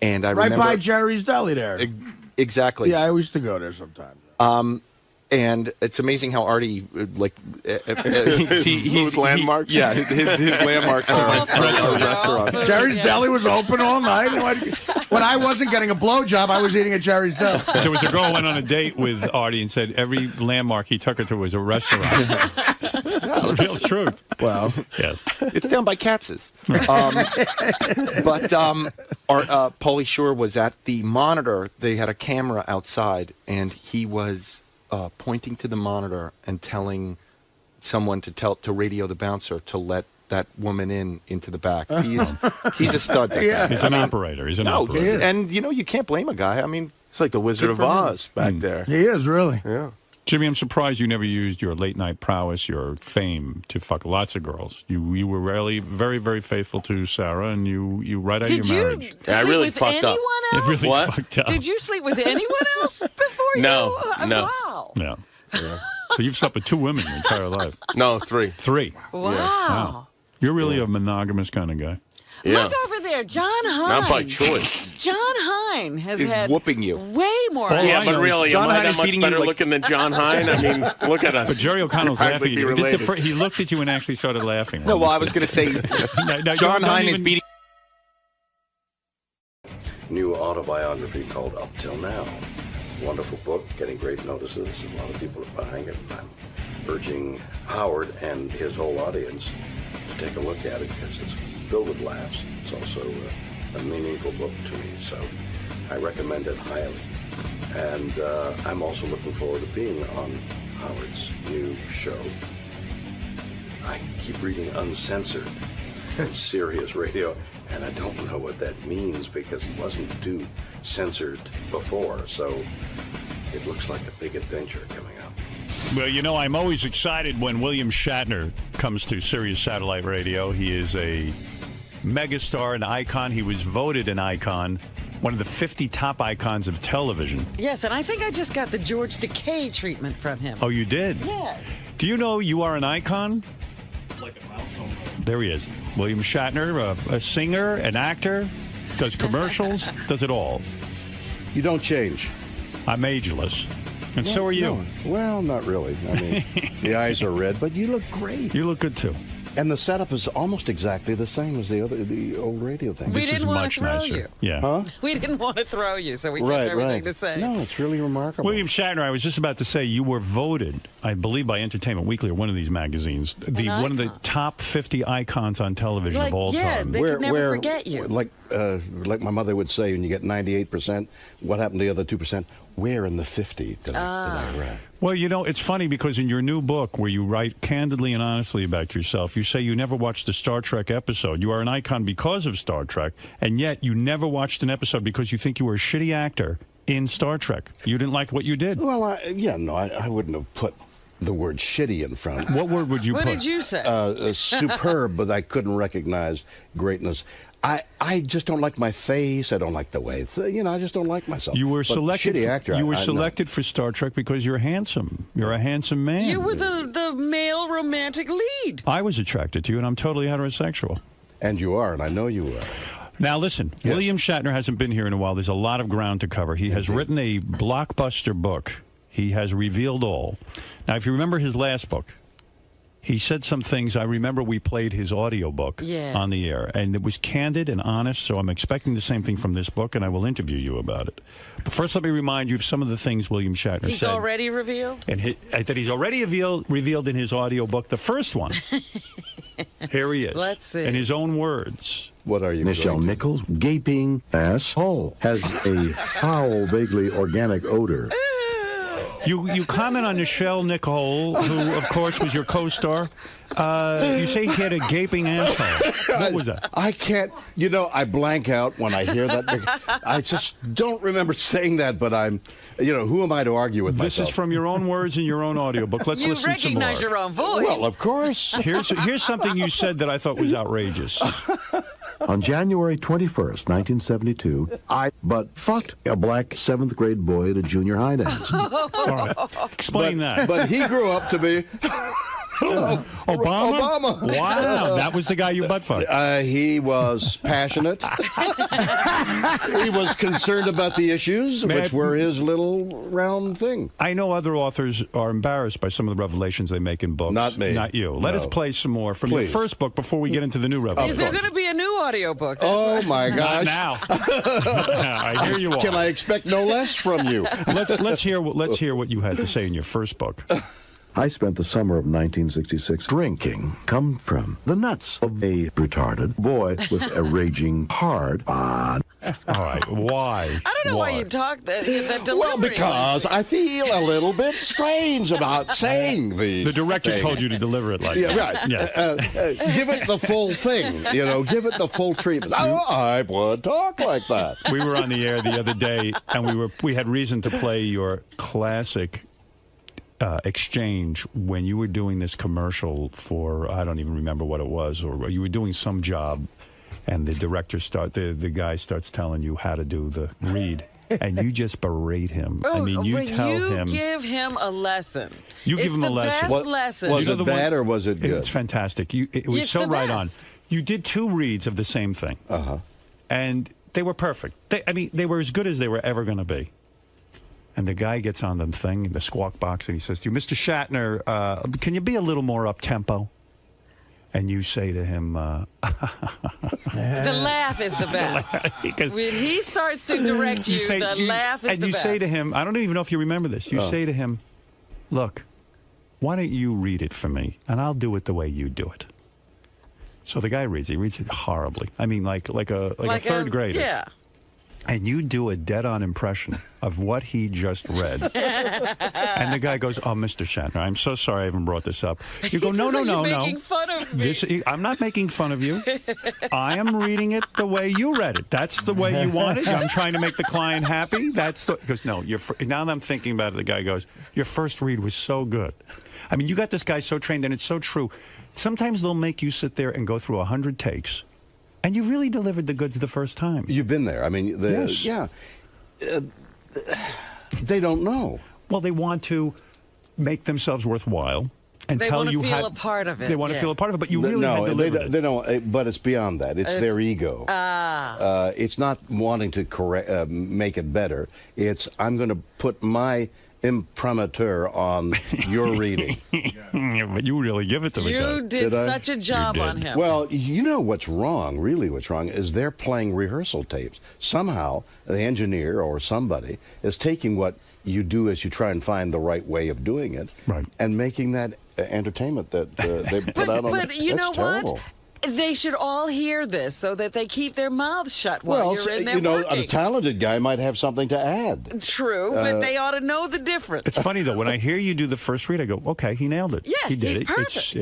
K: and I
P: right
K: remember
P: by Jerry's Deli there.
K: Exactly.
P: Yeah, I used to go there sometimes.
K: And it's amazing how Artie
M: He's landmarks.
K: Yeah, his landmarks are restaurants.
P: Jerry's Deli was open all night. When I wasn't getting a blowjob, I was eating at Jerry's Deli.
B: There was a girl who went on a date with Artie and said every landmark he took her to was a restaurant. Real truth.
K: Well,
B: yes,
K: it's down by Katz's. Pauly Shore was at the monitor. They had a camera outside, and he was pointing to the monitor and telling someone to radio the bouncer to let that woman into the back. He's a stud. That guy.
B: He's an operator. He's an operator.
K: And you can't blame a guy. I mean,
M: it's like the Wizard of Oz back there.
P: He is really.
M: Yeah.
B: Jimmy, I'm surprised you never used your late night prowess, your fame, to fuck lots of girls. You were really very, very faithful to Sarah, and you right out of your marriage.
C: I really fucked up.
B: It really fucked up.
C: Did you sleep with anyone else before you?
M: No.
C: Wow.
B: Yeah. So you've slept with 2 women your entire life.
M: No, 3.
B: 3.
C: Wow.
B: You're really a monogamous kind of guy.
M: Yeah.
C: Look over there, John Hine.
M: Not by choice.
C: John Hine has
K: He's
C: had
K: whooping you.
C: way more.
M: Yeah, but really,
K: John
M: am I
K: Hine
M: that
K: is
M: much
K: beating you
M: better
K: like-
M: looking than John Hine? I mean, look at us.
B: But Jerry O'Connell's laughing at you.
M: Practically related.
B: He looked at you and actually started laughing.
K: No, well, I was going to say John Hine is beating.
F: New autobiography called Up Till Now. wonderful book, getting great notices. A lot of people are buying it. And I'm urging Howard and his whole audience to take a look at it because it's filled with laughs. It's also a meaningful book to me, so I recommend it highly. And I'm also looking forward to being on Howard's new show. I keep reading Uncensored on Sirius Radio, and I don't know what that means because he wasn't too censored before, so it looks like a big adventure coming up.
I: Well, you know, I'm always excited when William Shatner comes to Sirius Satellite Radio. He is a megastar, an icon. He was voted an icon, one of the 50 top icons of television.
C: Yes, and I think I just got the George Takei treatment from him.
I: Oh, you did?
C: Yeah.
I: Do you know you are an icon? There he is. William Shatner, a singer, an actor, does commercials, does it all.
R: You don't change.
I: I'm ageless. And so are you.
R: No. Well, not really. I mean, the eyes are red, but you look great.
I: You look good, too.
R: And the setup is almost exactly the same as the old radio thing.
C: We didn't want to throw you.
I: Yeah.
R: Huh?
C: We didn't want to throw you, so we kept everything the same.
R: No, it's really remarkable.
I: William Shatner, I was just about to say, you were voted, I believe, by Entertainment Weekly or one of these magazines, one of the top 50 icons on television of all time.
C: They could never forget you.
R: Like my mother would say, when you get 98%, what happened to the other 2%? Where in the 50 did I rank?
I: Well, you know, it's funny because in your new book where you write candidly and honestly about yourself, you say you never watched a Star Trek episode. You are an icon because of Star Trek, and yet you never watched an episode because you think you were a shitty actor in Star Trek. You didn't like what you did.
R: Well, I wouldn't have put the word shitty in front.
I: What word would you put?
C: What did you say?
R: Superb, but I couldn't recognize greatness. I just don't like my face. I don't like the way, I just don't like myself.
I: You were
R: But
I: selected.
R: shitty actor.
I: You were
R: I know.
I: selected for Star Trek because you're handsome. You're a handsome man.
C: You were the male romantic lead.
I: I was attracted to you, and I'm totally heterosexual.
R: And you are, and I know you are.
I: Now, listen, William Shatner hasn't been here in a while. There's a lot of ground to cover. He has written a blockbuster book. He has revealed all. Now, if you remember his last book, he said some things. I remember we played his audiobook on the air, and it was candid and honest, so I'm expecting the same thing from this book, and I will interview you about it. But first, let me remind you of some of the things William Shatner said.
C: He's already revealed?
I: And that he's already revealed in his audiobook. The first one, here he is.
C: Let's see.
I: In his own words.
R: What are you
W: Nichelle Nichols' gaping asshole has a foul, vaguely organic odor.
I: You comment on Nichelle Nichols, who, of course, was your co-star. You say he had a gaping asshole. What was that?
R: I can't, I blank out when I hear that. I just don't remember saying that, but I'm, who am I to argue with myself?
I: This is from your own words in your own audiobook. Let's
C: you
I: listen some more.
C: recognize your own voice.
R: Well, of course.
I: Here's something you said that I thought was outrageous.
W: On January 21st, 1972, I fucked a black 7th grade boy at a junior high dance.
I: All right. Explain that.
R: But he grew up to be...
I: Obama? Wow, that was the guy you butt fucked.
R: He was passionate. He was concerned about the issues, which were his little round thing.
I: I know other authors are embarrassed by some of the revelations they make in books.
R: Not me.
I: Not you. Let us play some more from your first book before we get into the new revelation.
C: Is there going to be a new audiobook?
R: Oh, my gosh.
I: Not now. I hear you all.
R: Can I expect no less from you?
I: Let's hear what you had to say in your first book.
W: I spent the summer of 1966 drinking come from the nuts of a retarded boy with a raging hard on.
I: All right, why?
C: I don't know why you talk that delivery.
R: Well, because I feel a little bit strange about saying
I: the director
R: thing.
I: told you to deliver it like
R: that.
I: Right.
R: Yeah. Give it the full thing, give it the full treatment. I would talk like that.
I: We were on the air the other day, and we had reason to play your classic exchange when you were doing this commercial for, I don't even remember what it was, or you were doing some job, and the director the guy starts telling you how to do the read, and you just berate him.
C: Oh,
I: I mean, you tell him.
C: You give him a lesson.
I: You give him a lesson.
C: Best lesson.
R: Was it bad or was it good?
I: It's fantastic. It was
C: It's
I: so
C: the
I: right
C: best.
I: on. You did 2 reads of the same thing.
R: Uh-huh.
I: And they were perfect. They were as good as they were ever going to be. And the guy gets on the thing, the squawk box, and he says to you, Mr. Shatner, can you be a little more up-tempo? and you say to him,
C: The laugh is the best. When he starts to direct you, the laugh is
I: and
C: the
I: you
C: best.
I: say to him, I don't even know if you remember this. You say to him, look, why don't you read it for me, and I'll do it the way you do it. So the guy reads it. He reads it horribly. I mean, like a third grader.
C: Yeah.
I: And you do a dead-on impression of what he just read. And the guy goes, oh, Mr. Shatner, I'm so sorry I even brought this up. You go, no.
C: You're making fun of me.
I: I'm not making fun of you. I am reading it the way you read it. That's the way you want it. I'm trying to make the client happy. He goes, no. Now that I'm thinking about it, the guy goes, your first read was so good. I mean, you got this guy so trained, and it's so true. Sometimes they'll make you sit there and go through 100 takes, and you really delivered the goods the first time.
W: You've been there. I mean,
I: yes.
W: Yeah. They don't know.
I: Well, they want to make themselves worthwhile and
C: They
I: tell
C: want to
I: you
C: feel
I: how
C: a part of it.
I: They want to
C: yeah.
I: feel a part of it, but you really had
W: No,
I: delivered it.
W: they don't. But it's beyond that. It's their ego. It's not wanting to make it better. It's I'm going to put my imprimatur on your reading.
I: But you really give it to the guy.
C: You did such a job on him.
W: Well, you know what's wrong, really what's wrong, is they're playing rehearsal tapes. Somehow, the engineer or somebody is taking what you do as you try and find the right way of doing it and making that entertainment that they put out on
C: But you know
W: terrible.
C: what? They should all hear this so that they keep their mouths shut while you're in there
W: you know,
C: working.
W: a talented guy might have something to add.
C: True, but they ought to know the difference.
I: It's funny though, when I hear you do the first read, I go, okay, he nailed it.
C: Yeah,
I: he did
C: he's
I: it.
C: perfect.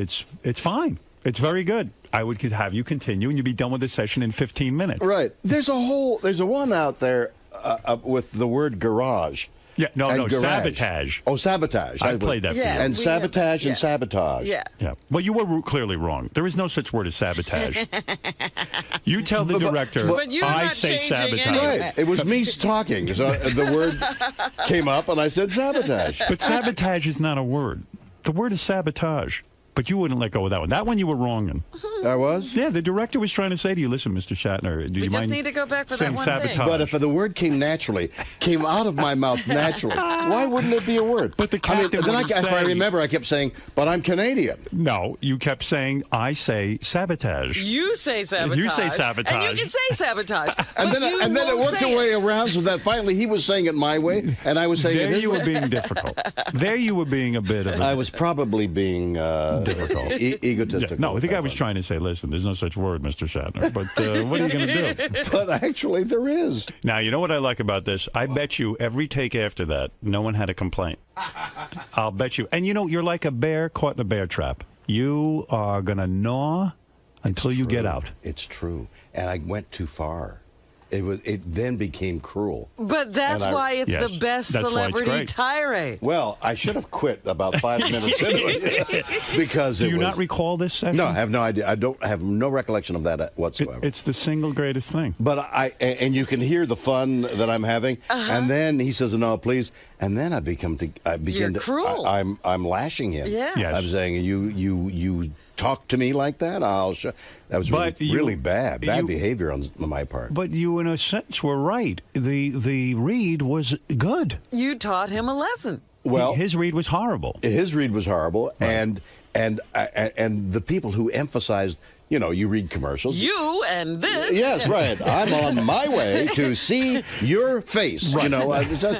I: It's fine. It's very good. I would have you continue, and you'd be done with the session in 15 minutes.
W: Right. There's a one out there with the word garage.
I: Yeah, no,
W: garage.
I: sabotage.
W: Oh, sabotage.
I: I played that for you.
W: And sabotage and sabotage.
C: Yeah.
I: Well, you were clearly wrong. There is no such word as sabotage. You tell the director,
W: but you're
I: I
W: not
I: say
W: changing
I: sabotage.
W: anything. Right. It was me talking. So the word came up, and I said sabotage.
I: But sabotage is not a word. The word is sabotage. But you wouldn't let go of that one. That one you were wrong in.
W: I was?
I: Yeah, the director was trying to say to you, listen, Mr. Shatner, do you
C: We just
I: mind
C: need to go back for that
I: saying
C: one
I: sabotage?
C: thing.
W: But if the word came out of my mouth naturally, why wouldn't it be a word?
I: But the captain
W: then
I: wouldn't
W: if I
I: say-
W: remember, I kept saying, but I'm Canadian.
I: No, you kept saying, I say sabotage.
C: You say sabotage.
I: You say sabotage.
C: And you can say sabotage.
W: And
C: but
W: then,
C: you
W: it
C: won't
W: worked
C: say
W: its way
C: it.
W: around so that finally he was saying it my way, and I was saying it
I: There
W: his
I: you
W: way.
I: were being difficult. There you were being a bit of
W: I was probably being
I: difficult.
W: Egotistical.
I: No, I think I was trying to say, listen, there's no such word, Mr. Shatner. But what are you going to do?
W: But actually, there is.
I: Now, you know what I like about this? I bet you every take after that, no one had a complaint. I'll bet you. And you know, you're like a bear caught in a bear trap. You are going to gnaw until you get out.
W: It's true. And I went too far. It then became cruel.
C: But that's why it's
W: Yes,
C: the best
W: that's why it's
C: celebrity
W: great.
C: tirade.
W: Well, I should have quit about 5 minutes into it because
I: Do you not recall this session?
W: No, I have no idea. I have no recollection of that whatsoever.
I: It's the single greatest thing.
W: But and you can hear the fun that I'm having, and then he says, "No, please." And then I begin
C: You're
W: to
C: cruel.
W: I'm lashing him.
C: Yeah. Yes.
W: I'm saying you talk to me like that. I'll show. That was really bad behavior on my part.
I: But you, in a sense, were right. The read was good.
C: You taught him a lesson.
W: Well,
I: his read was horrible.
W: His read was horrible, and the people who emphasized, you read commercials.
C: You and this.
W: Yes, right. I'm on my way to see your face.
I: Right.
W: You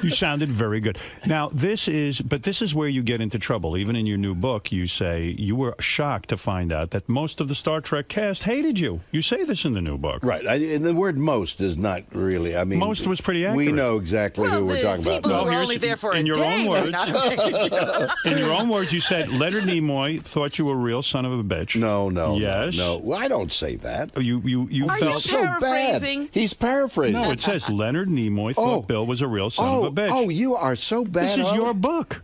I: You sounded very good. Now, this is where you get into trouble. Even in your new book, you say you were shocked to find out that most of the Star Trek cast hated you. You say this in the new book.
W: Right. And the word most is not really,
I: most was pretty accurate.
W: We know exactly who we're talking about.
C: People who were only there for a
I: your
C: day.
I: own words,
C: not
I: in your own words, you said Leonard Nimoy thought you were a real son of a bitch.
W: No.
I: Yes.
W: No. Well, I don't say that.
I: You
C: Are
I: felt
C: you
W: so bad.
C: paraphrasing?
W: He's paraphrasing.
I: No, it says Leonard Nimoy thought Bill was a real son of a bitch.
W: Oh, you are so bad.
I: This is your book.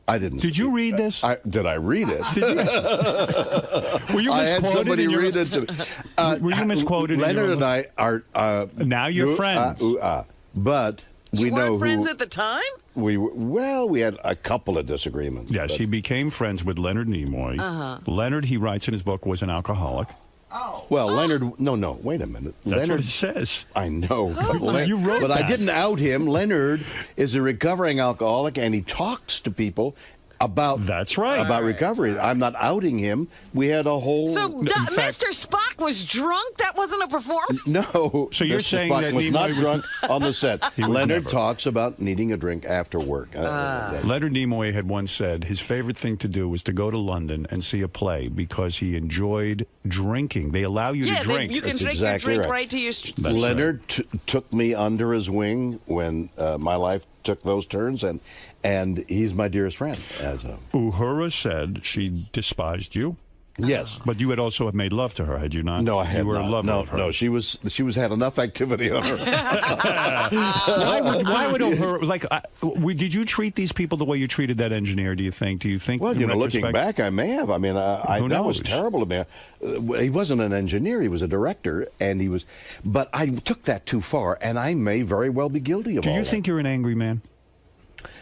W: I didn't.
I: Did you read this?
W: Did I read it?
I: Did you? Were you
W: I had
I: misquoted?
W: somebody
I: in your-
W: read it to me.
I: Were you misquoted? in
W: Leonard
I: your
W: and I are
I: now you're friends.
W: But we
C: You
W: know
C: weren't friends
W: who
C: at the time?
W: we had a couple of disagreements.
I: Yes,
W: but-
I: he became friends with Leonard Nimoy.
C: Uh-huh.
I: Leonard, he writes in his book, was an alcoholic.
W: Well, Leonard. No. Wait a minute.
I: That's
W: Leonard
I: what it says.
W: I know, but,
I: You wrote
W: but I
I: that.
W: didn't out him. Leonard is a recovering alcoholic, and he talks to people about
I: that's right
W: about recovery. I'm not outing him. We had a whole.
C: So Mr. Spock was drunk. That wasn't a performance.
W: No.
I: So you're
W: Mr.
I: saying
W: Spock
I: that
W: was
I: Nimoy
W: not
I: was-
W: drunk on the set.
I: He was
W: Leonard
I: never.
W: talks about needing a drink after work.
I: Leonard Nimoy had once said his favorite thing to do was to go to London and see a play because he enjoyed drinking. They allow you to drink.
C: You can
W: That's
C: drink
W: exactly
C: your drink
W: right.
C: right to your.
W: Leonard took me under his wing when my life took those turns, and he's my dearest friend.
I: Uhura said she despised you.
W: Yes,
I: but you had also made love to her, had you not?
W: No, I had
I: you were
W: not.
I: in love
W: No,
I: with her.
W: no, she was had enough activity on her.
I: why would Uhura did you treat these people the way you treated that engineer? Do you think?
W: Well,
I: in
W: looking
I: retrospect-
W: back, I may have. I mean, that was
I: knows?
W: terrible of me. He wasn't an engineer; he was a director, and he was. But I took that too far, and I may very well be guilty of
I: Do
W: all
I: you
W: that.
I: think you're an angry man?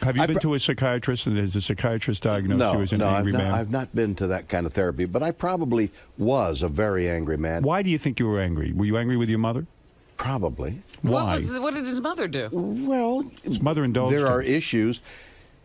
I: Have you been to a psychiatrist, and has the psychiatrist diagnosed you as an angry man?
W: I've not been to that kind of therapy, but I probably was a very angry man.
I: Why do you think you were angry? Were you angry with your mother?
W: Probably.
I: Why?
C: What did his mother do?
W: Well,
I: his mother indulged
W: there
I: him.
W: are issues.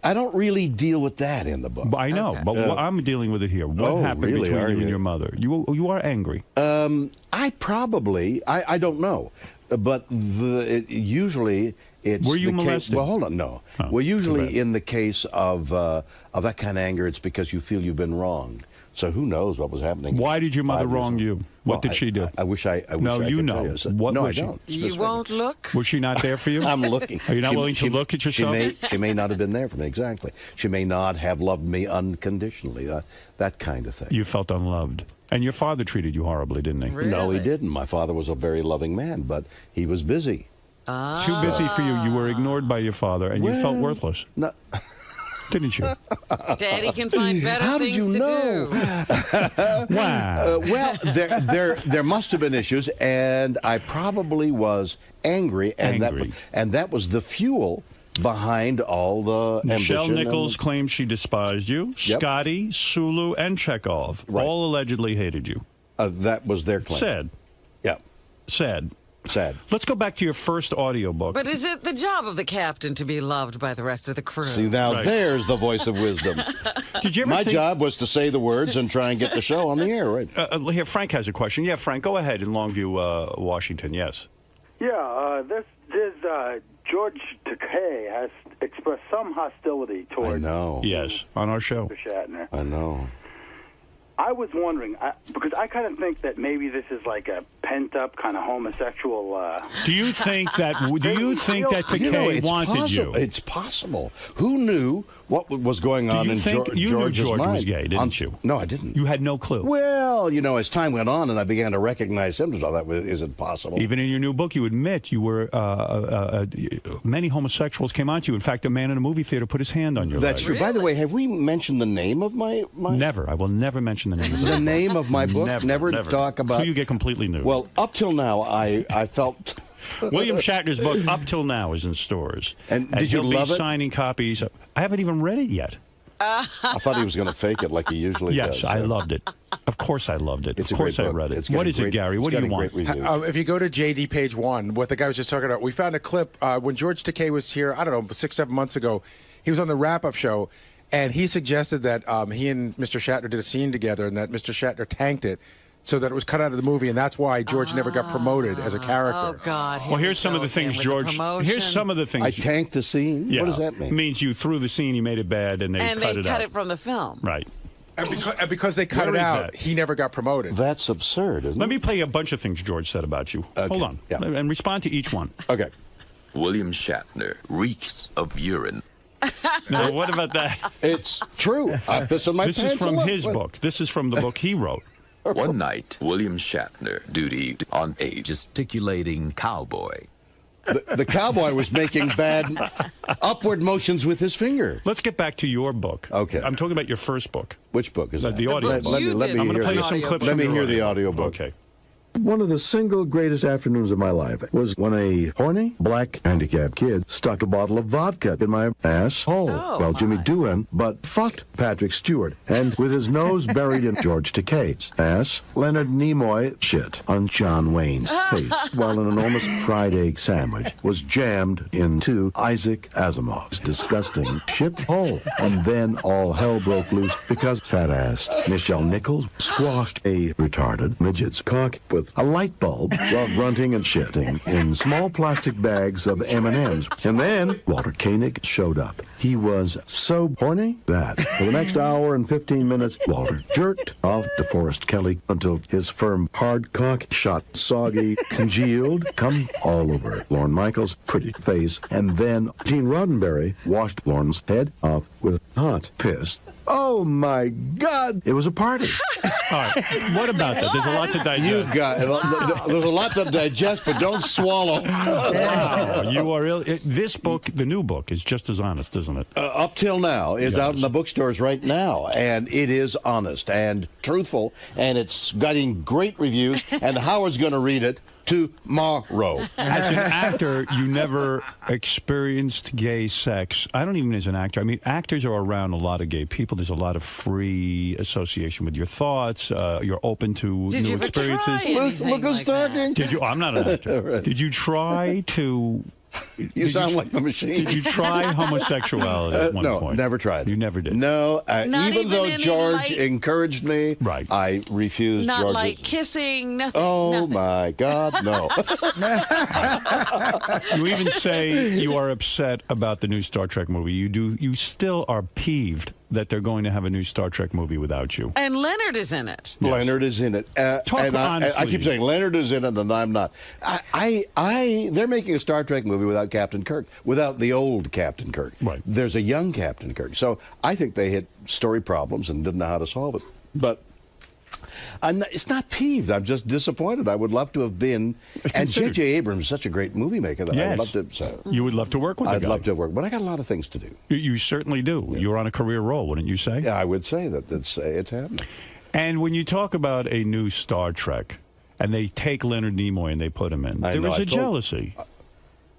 W: I don't really deal with that in the book.
I: I know, but I'm dealing with it here. What happened
W: really,
I: between
W: are
I: you and your mother? You are angry.
W: I probably, I don't know, but usually it's.
I: Were you
W: the case-
I: molested?
W: well, hold on, no.
I: Oh,
W: well,
I: too
W: usually
I: bad.
W: in the case of that kind of anger, it's because you feel you've been wronged. So who knows what was happening?
I: Why did your mother wrong you? What did she do?
W: I wish I.
I: No,
W: wish I
I: you
W: could
I: know.
W: tell you. So-
I: What
W: no,
I: was
W: I
I: she?
W: don't.
C: You won't look?
I: Was she not there for you?
W: I'm looking.
I: Are you not willing to look at yourself?
W: She may not have been there for me, exactly. She may not have loved me unconditionally, that kind of thing.
I: You felt unloved. And your father treated you horribly, didn't he?
W: No, he didn't. My father was a very loving man, but he was busy.
I: Too busy for you. You were ignored by your father, and you felt
W: Well,
I: worthless.
W: No.
I: Didn't you?
C: Daddy can find better
W: How did
C: things
W: you
C: to
W: know?
C: do.
I: Wow.
W: Well, there must have been issues, and I probably was angry, and that was the fuel behind all the
I: Michelle
W: ambition
I: Nichols claims she despised you.
W: Yep.
I: Scotty, Sulu, and Chekhov all allegedly hated you.
W: That was their claim.
I: Sad.
W: Yeah.
I: Sad.
W: Sad.
I: Let's go back to your first audiobook.
C: But is it the job of the captain to be loved by the rest of the crew?
W: See, now there's the voice of wisdom.
I: Did you ever
W: My
I: think-
W: job was to say the words and try and get the show on the air, right?
I: Here, Frank has a question. Yeah, Frank, go ahead in Longview, Washington. Yes.
D: Yeah, this George Takei has expressed some hostility
W: I
D: toward
W: know.
I: Yes, on our show.
D: Mr. Shatner.
W: I know.
D: I was wondering, because I kind of think that maybe this is like a pent-up kind of homosexual...
I: Do you think that Takei
W: it's
I: wanted
W: possible.
I: you?
W: It's possible. Who knew what was going on
I: Do you
W: in
I: think you knew
W: George's
I: George
W: mind?
I: was gay, didn't you?
W: No, I didn't.
I: You had no clue.
W: Well, as time went on and I began to recognize symptoms, all that isn't possible.
I: Even in your new book, you admit you were many homosexuals came on to you. In fact, a man in a movie theater put his hand on your leg.
W: That's true. By the way, have we mentioned the name of my...
I: Never. I will never mention the name of
W: The name of my book? Never talk about...
I: So you get completely new.
W: Well, up till now, I felt...
I: William Shatner's book, Up Till Now, is in stores.
W: And did
I: he'll
W: you love
I: be
W: it?
I: signing copies. I haven't even read it yet.
W: I thought he was going to fake it like he usually does.
I: Yes, I loved it. Of course I loved it.
W: It's
I: Of
W: a
I: course
W: great
I: I
W: book.
I: read it.
W: It's got
I: What
W: a
I: is it,
W: great-
I: Gary? What
W: it's
I: do you
W: got a
I: want?
W: great review.
N: If you go to JD page 1, what the guy was just talking about, we found a clip when George Takei was here, I don't know, 6-7 months ago. He was on the wrap-up show, and he suggested that he and Mr. Shatner did a scene together, and that Mr. Shatner tanked it so that it was cut out of the movie, and that's why George never got promoted as a character.
C: Oh, God.
I: Well, here's some of the things, George. Here's some of the things.
W: I tanked the scene?
I: Yeah.
W: What does that mean?
I: It means you threw the scene, you made it bad, and they cut it out.
C: it from the film.
I: Right.
N: And because they cut
I: Where
N: it
I: is
N: out,
I: that?
N: he never got promoted.
W: That's absurd, isn't
I: Let me play a bunch of things George said about you. Hold on.
W: Yeah.
I: And respond to each one.
W: Okay.
G: William Shatner reeks of urine.
I: Now, what about that?
W: It's true. I piss in my
I: This
W: pants
I: is from
W: a lot.
I: his book. This is from the book he wrote.
G: One night, William Shatner dutied on a gesticulating cowboy.
W: The cowboy was making bad upward motions with his finger.
I: Let's get back to your book.
W: Okay.
I: I'm talking about your first book.
W: Which book is that?
I: The audio book.
W: Let me
I: I'm going
W: hear
I: to play
W: the-
I: some clips
W: Let
I: from
W: me
I: your
W: hear the
I: audio
W: audio book.
I: Okay.
W: One of the single greatest afternoons of my life was when a horny black handicapped kid stuck a bottle of vodka in my asshole while Jimmy Doohan fucked Patrick Stewart, and with his nose buried in George Takei's ass, Leonard Nimoy shit on John Wayne's face while an enormous fried egg sandwich was jammed into Isaac Asimov's disgusting shit hole. And then all hell broke loose because fat-ass Nichelle Nichols squashed a retarded midget's cock with a light bulb while grunting and shitting in small plastic bags of M&Ms. And then Walter Koenig showed up. He was so horny that for the next hour and 15 minutes, Walter jerked off DeForest Kelly until his firm hard cock shot soggy, congealed, come all over Lorne Michaels' pretty face. And then Gene Roddenberry washed Lorne's head off with hot piss. Oh my God! It was a party.
I: All right. What about that? There's a lot to digest.
W: There's a lot to digest, but don't swallow.
I: Wow, you are ill. This book, the new book, is just as honest, isn't it?
W: Up till now, it's out in the bookstores right now, and it is honest and truthful, and it's getting great reviews. And Howard's going to read it tomorrow.
I: As an actor, you never experienced gay sex. I don't even as an actor. I mean, actors are around a lot of gay people. There's a lot of free association with your thoughts. You're open to new experiences.
W: Look who's talking.
I: Did you? I'm not an actor. Right. Did you try to?
W: You sound like the machine.
I: Did you try homosexuality at one point?
W: No, never tried.
I: You never did?
W: No, even though George
C: like,
W: encouraged me, I refused.
C: Not
W: George
C: like kissing, nothing.
W: Oh,
C: nothing.
W: my God, no.
I: You even say you are upset about the new Star Trek movie. You still are peeved that they're going to have a new Star Trek movie without you.
C: And Leonard is in it.
W: Yes. Leonard is in it.
I: Talk honestly.
W: I keep saying Leonard is in it, and I'm not. They're making a Star Trek movie without Captain Kirk, without the old Captain Kirk.
I: Right.
W: There's a young Captain Kirk. So I think they hit story problems and didn't know how to solve it. But it's not peeved. I'm just disappointed. I would love to have been. And J.J. Abrams is such a great movie maker that I'd love to. So
I: you would love to work with the guy.
W: I'd love to work, but I got a lot of things to do.
I: You certainly do. Yeah. You're on a career roll, wouldn't you say?
W: Yeah, I would say that it's happening.
I: And when you talk about a new Star Trek, and they take Leonard Nimoy and they put him in, there is a jealousy.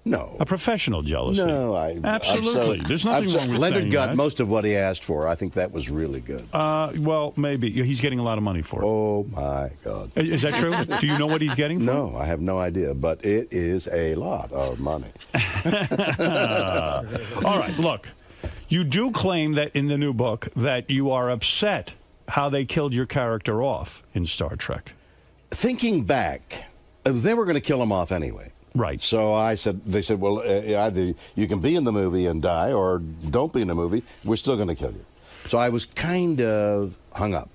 W: No.
I: A professional jealousy.
W: No,
I: absolutely. There's nothing wrong with
W: Leonard
I: saying
W: got
I: that.
W: most of what he asked for. I think that was really good.
I: Well, maybe. He's getting a lot of money for it.
W: Oh, my God.
I: Is that true? Do you know what he's getting for it?
W: No, I have no idea, but it is a lot of money.
I: All right, look. You do claim that in the new book that you are upset how they killed your character off in Star Trek.
W: Thinking back, they were going to kill him off anyway.
I: Right.
W: So they said, well, either you can be in the movie and die, or don't be in the movie. We're still going to kill you. So I was kind of hung up,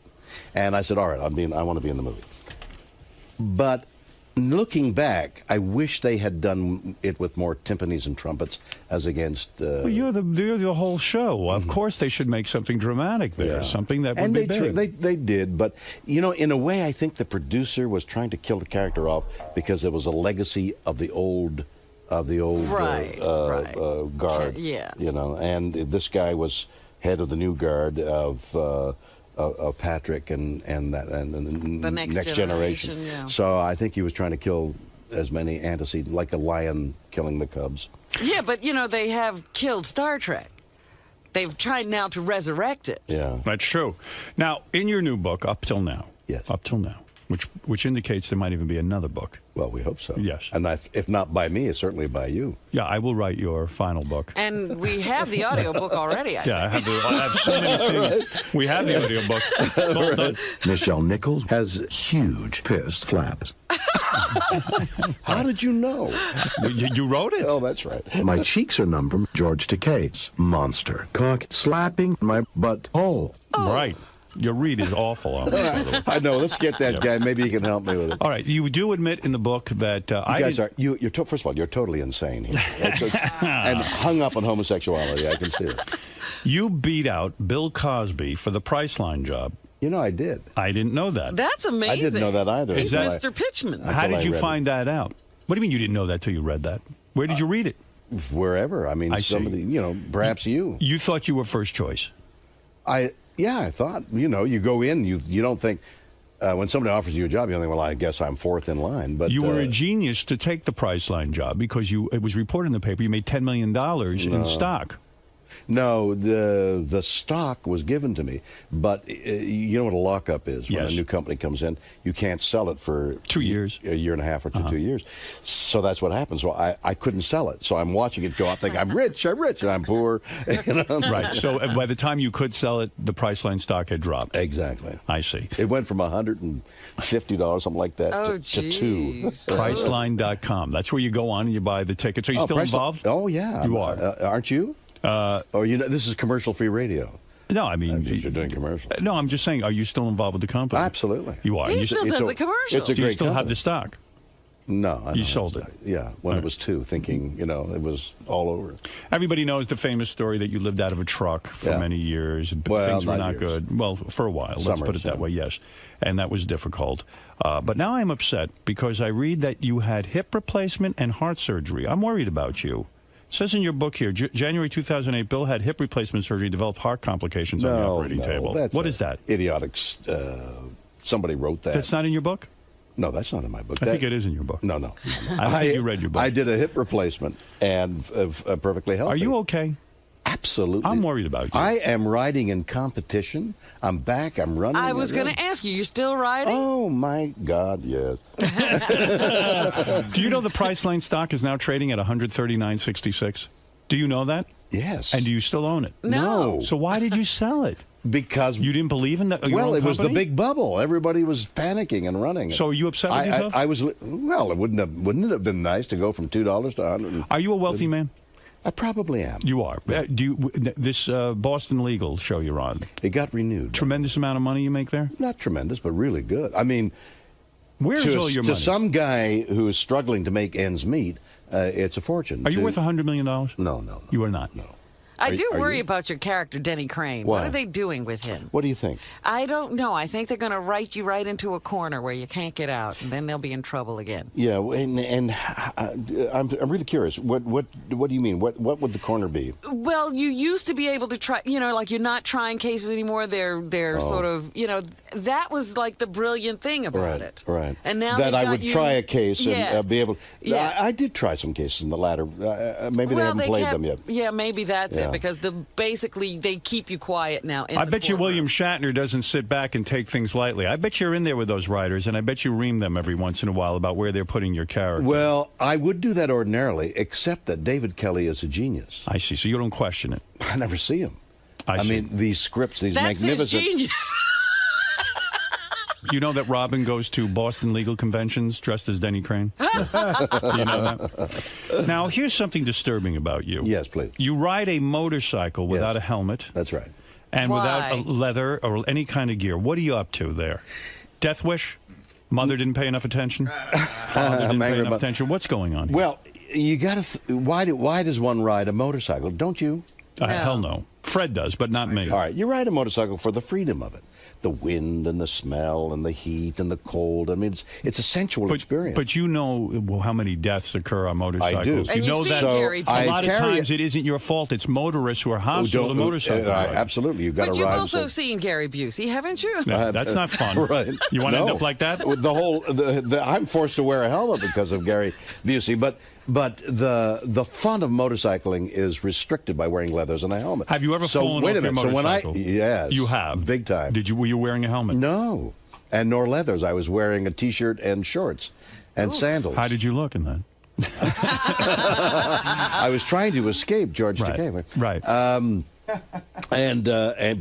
W: and I said, all right, I want to be in the movie. But looking back, I wish they had done it with more timpanis and trumpets as against.
I: Well, you're the whole show. Of course, they should make something dramatic there, something that would be big.
W: They did, but in a way, I think the producer was trying to kill the character off because it was a legacy of the old guard.
C: Yeah.
W: And this guy was head of the new guard of Patrick and the next generation.
C: Yeah.
W: So I think he was trying to kill as many antecedents, like a lion killing the cubs.
C: Yeah, but they have killed Star Trek. They've tried now to resurrect it.
W: Yeah,
I: that's true. Now, in your new book, up till now, which indicates there might even be another book.
W: Well, we hope so.
I: Yes.
W: And if not by me, it's certainly by you.
I: Yeah, I will write your final book.
C: And we have the audiobook already, I
I: think. I have so many things. We have the audiobook. It's all done.
W: Nichelle Nichols has huge pissed flaps. How did you know?
I: You wrote it.
W: Oh, that's right. My cheeks are numb from George Takei's monster cock slapping my butthole.
C: Oh.
I: Right. Your read is awful on this.
W: I know. Let's get that guy. Maybe he can help me with it.
I: All right. You do admit in the book that
W: you're first of all, you're totally insane here. And hung up on homosexuality. I can see it.
I: You beat out Bill Cosby for the Priceline job.
W: I did.
I: I didn't know that.
C: That's amazing.
W: I didn't know that either.
C: He's Mr. Pitchman.
I: How did you find that out? What do you mean you didn't know that till you read that? Where did you read it?
W: Wherever. I mean, somebody, perhaps you.
I: You thought you were first choice.
W: I thought, you go in, you don't think, when somebody offers you a job, you think, well, I guess I'm fourth in line. But
I: you were a genius to take the Priceline job because it was reported in the paper you made $10 million in stock.
W: No, the stock was given to me, but you know what a lockup is. When a new company comes in, you can't sell it for
I: 2 years,
W: a year and a half or 2 years. So that's what happens. So I couldn't sell it. So I'm watching it go up, thinking I'm rich, and I'm poor. You know?
I: Right. So by the time you could sell it, the Priceline stock had dropped.
W: Exactly.
I: I see.
W: It went from $150, something like that, to $2.
I: Priceline.com. That's where you go on and you buy the tickets. Are you still involved?
W: Oh yeah,
I: you are.
W: Aren't you? This is commercial-free radio.
I: No, I mean
W: you're doing commercials.
I: No, I'm just saying. Are you still involved with the company?
W: Absolutely.
I: You are.
C: He still does the commercials.
W: It's a
I: Do you
W: great
I: still have
W: company.
I: the stock?
W: No,
I: you sold it.
W: Yeah, when it was $2, thinking it was all over.
I: Everybody knows the famous story that you lived out of a truck for many years.
W: Well,
I: things were
W: not
I: not
W: years.
I: good. Well, for a while. Let's put it that way. Yes, and that was difficult. But now I'm upset because I read that you had hip replacement and heart surgery. I'm worried about you. It says in your book here, January 2008, Bill had hip replacement surgery, developed heart complications on the operating table. What is that?
W: Idiotic. Somebody wrote that.
I: That's not in your book?
W: No, that's not in my book.
I: I think it is in your book.
W: No.
I: I don't think you read your book.
W: I did a hip replacement and perfectly healthy.
I: Are you okay?
W: Absolutely.
I: I'm worried about you.
W: I am riding in competition. I'm back. I'm running.
C: I was going to ask you still riding?
W: Oh, my God, yes.
I: Do you know the Priceline stock is now trading at $139.66? Do you know that?
W: Yes.
I: And do you still own it?
W: No.
I: So why did you sell it?
W: Because
I: you didn't believe in that.
W: Well, it was the big bubble. Everybody was panicking and running.
I: So are you upset with yourself?
W: I was. Well, wouldn't it have been nice to go from $2 to $100?
I: Are you a wealthy man?
W: I probably am.
I: You are. Do you, this Boston Legal show you're on?
W: It got renewed.
I: Tremendous amount of money you make there?
W: Not tremendous, but really good. I mean,
I: where is all your money?
W: To some guy who is struggling to make ends meet, it's a fortune.
I: Are you worth $100 million?
W: No.
I: You are not.
W: No.
C: I do worry about your character, Denny Crane.
W: Why?
C: What are they doing with him?
W: What do you think?
C: I don't know. I think they're going to write you right into a corner where you can't get out, and then they'll be in trouble again.
W: Yeah, and I'm really curious. What do you mean? What would the corner be?
C: Well, you used to be able to try. Like you're not trying cases anymore. They're sort of. That was like the brilliant thing about it.
W: Right.
C: And now
W: that I would
C: you,
W: try a case and be able.
C: Yeah.
W: I did try some cases in the latter. Maybe they haven't played them yet.
C: Yeah, maybe that's
W: Yeah.
C: it. Because basically they keep you quiet now.
I: I bet you William Shatner doesn't sit back and take things lightly. I bet you're in there with those writers, and I bet you ream them every once in a while about where they're putting your character.
W: Well, I would do that ordinarily, except that David Kelly is a genius.
I: I see. So you don't question it.
W: I never see him.
I: I see.
W: mean, these scripts, these
C: That's
W: magnificent.
C: his genius.
I: You know that Robin goes to Boston legal conventions dressed as Denny Crane? Do you know that? Now, here's something disturbing about you.
W: Yes, please.
I: You ride a motorcycle without a helmet.
W: That's right.
I: And
C: Why?
I: without a leather or any kind of gear. What are you up to there? Death wish? Mother didn't pay enough attention? Father didn't pay enough attention? What's going on here?
W: Well, you got to. Why does one ride a motorcycle? Don't you?
I: Hell no. Fred does, but not me.
W: All right, you ride a motorcycle for the freedom of it. The wind and the smell and the heat and the cold. I mean, it's a sensual experience.
I: But you know how many deaths occur on motorcycles.
W: I do.
C: And
I: You know
C: see
I: that
C: Gary
I: a lot of times it isn't your fault. It's motorists who are hostile to motorcycles.
W: Absolutely, you've got
C: But
W: to
C: you've
W: ride.
C: also seen Gary Busey, haven't you?
I: That's not fun.
W: Right.
I: You want to end up like that?
W: With the whole, I'm forced to wear a helmet because of Gary Busey, but the fun of motorcycling is restricted by wearing leathers and a helmet.
I: Have you ever fallen
W: wait
I: off
W: a
I: your
W: minute.
I: motorcycle?
W: Yes,
I: You have?
W: big time.
I: Were you wearing a helmet?
W: No, and nor leathers. I was wearing a T-shirt and shorts and sandals.
I: How did you look in that?
W: I was trying to escape George Takei.
I: Right.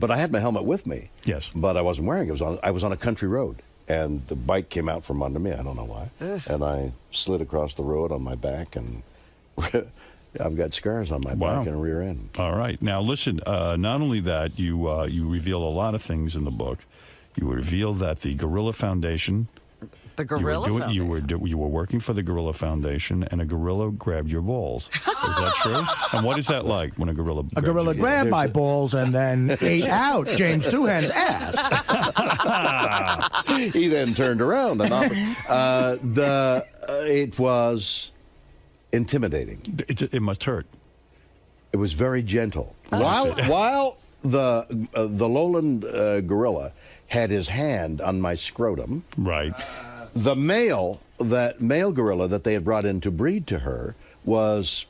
W: But I had my helmet with me.
I: Yes.
W: But I wasn't wearing it. I was on a country road, and the bike came out from under me. I don't know why. And I slid across the road on my back, and I've got scars on my back and rear end.
I: All right. Now, listen, not only that, you reveal a lot of things in the book. You reveal that the Gorilla Foundation...
C: The Gorilla Foundation?
I: You were working for the Gorilla Foundation, and a gorilla grabbed your balls. Is that true? And what is that like when a gorilla
P: A gorilla grabbed my balls and then ate out James Doohan's ass.
W: He then turned around and offered. It was intimidating.
I: It must hurt.
W: It was very gentle. While the lowland gorilla had his hand on my scrotum.
B: Right.
W: The male gorilla that they had brought in to breed to her was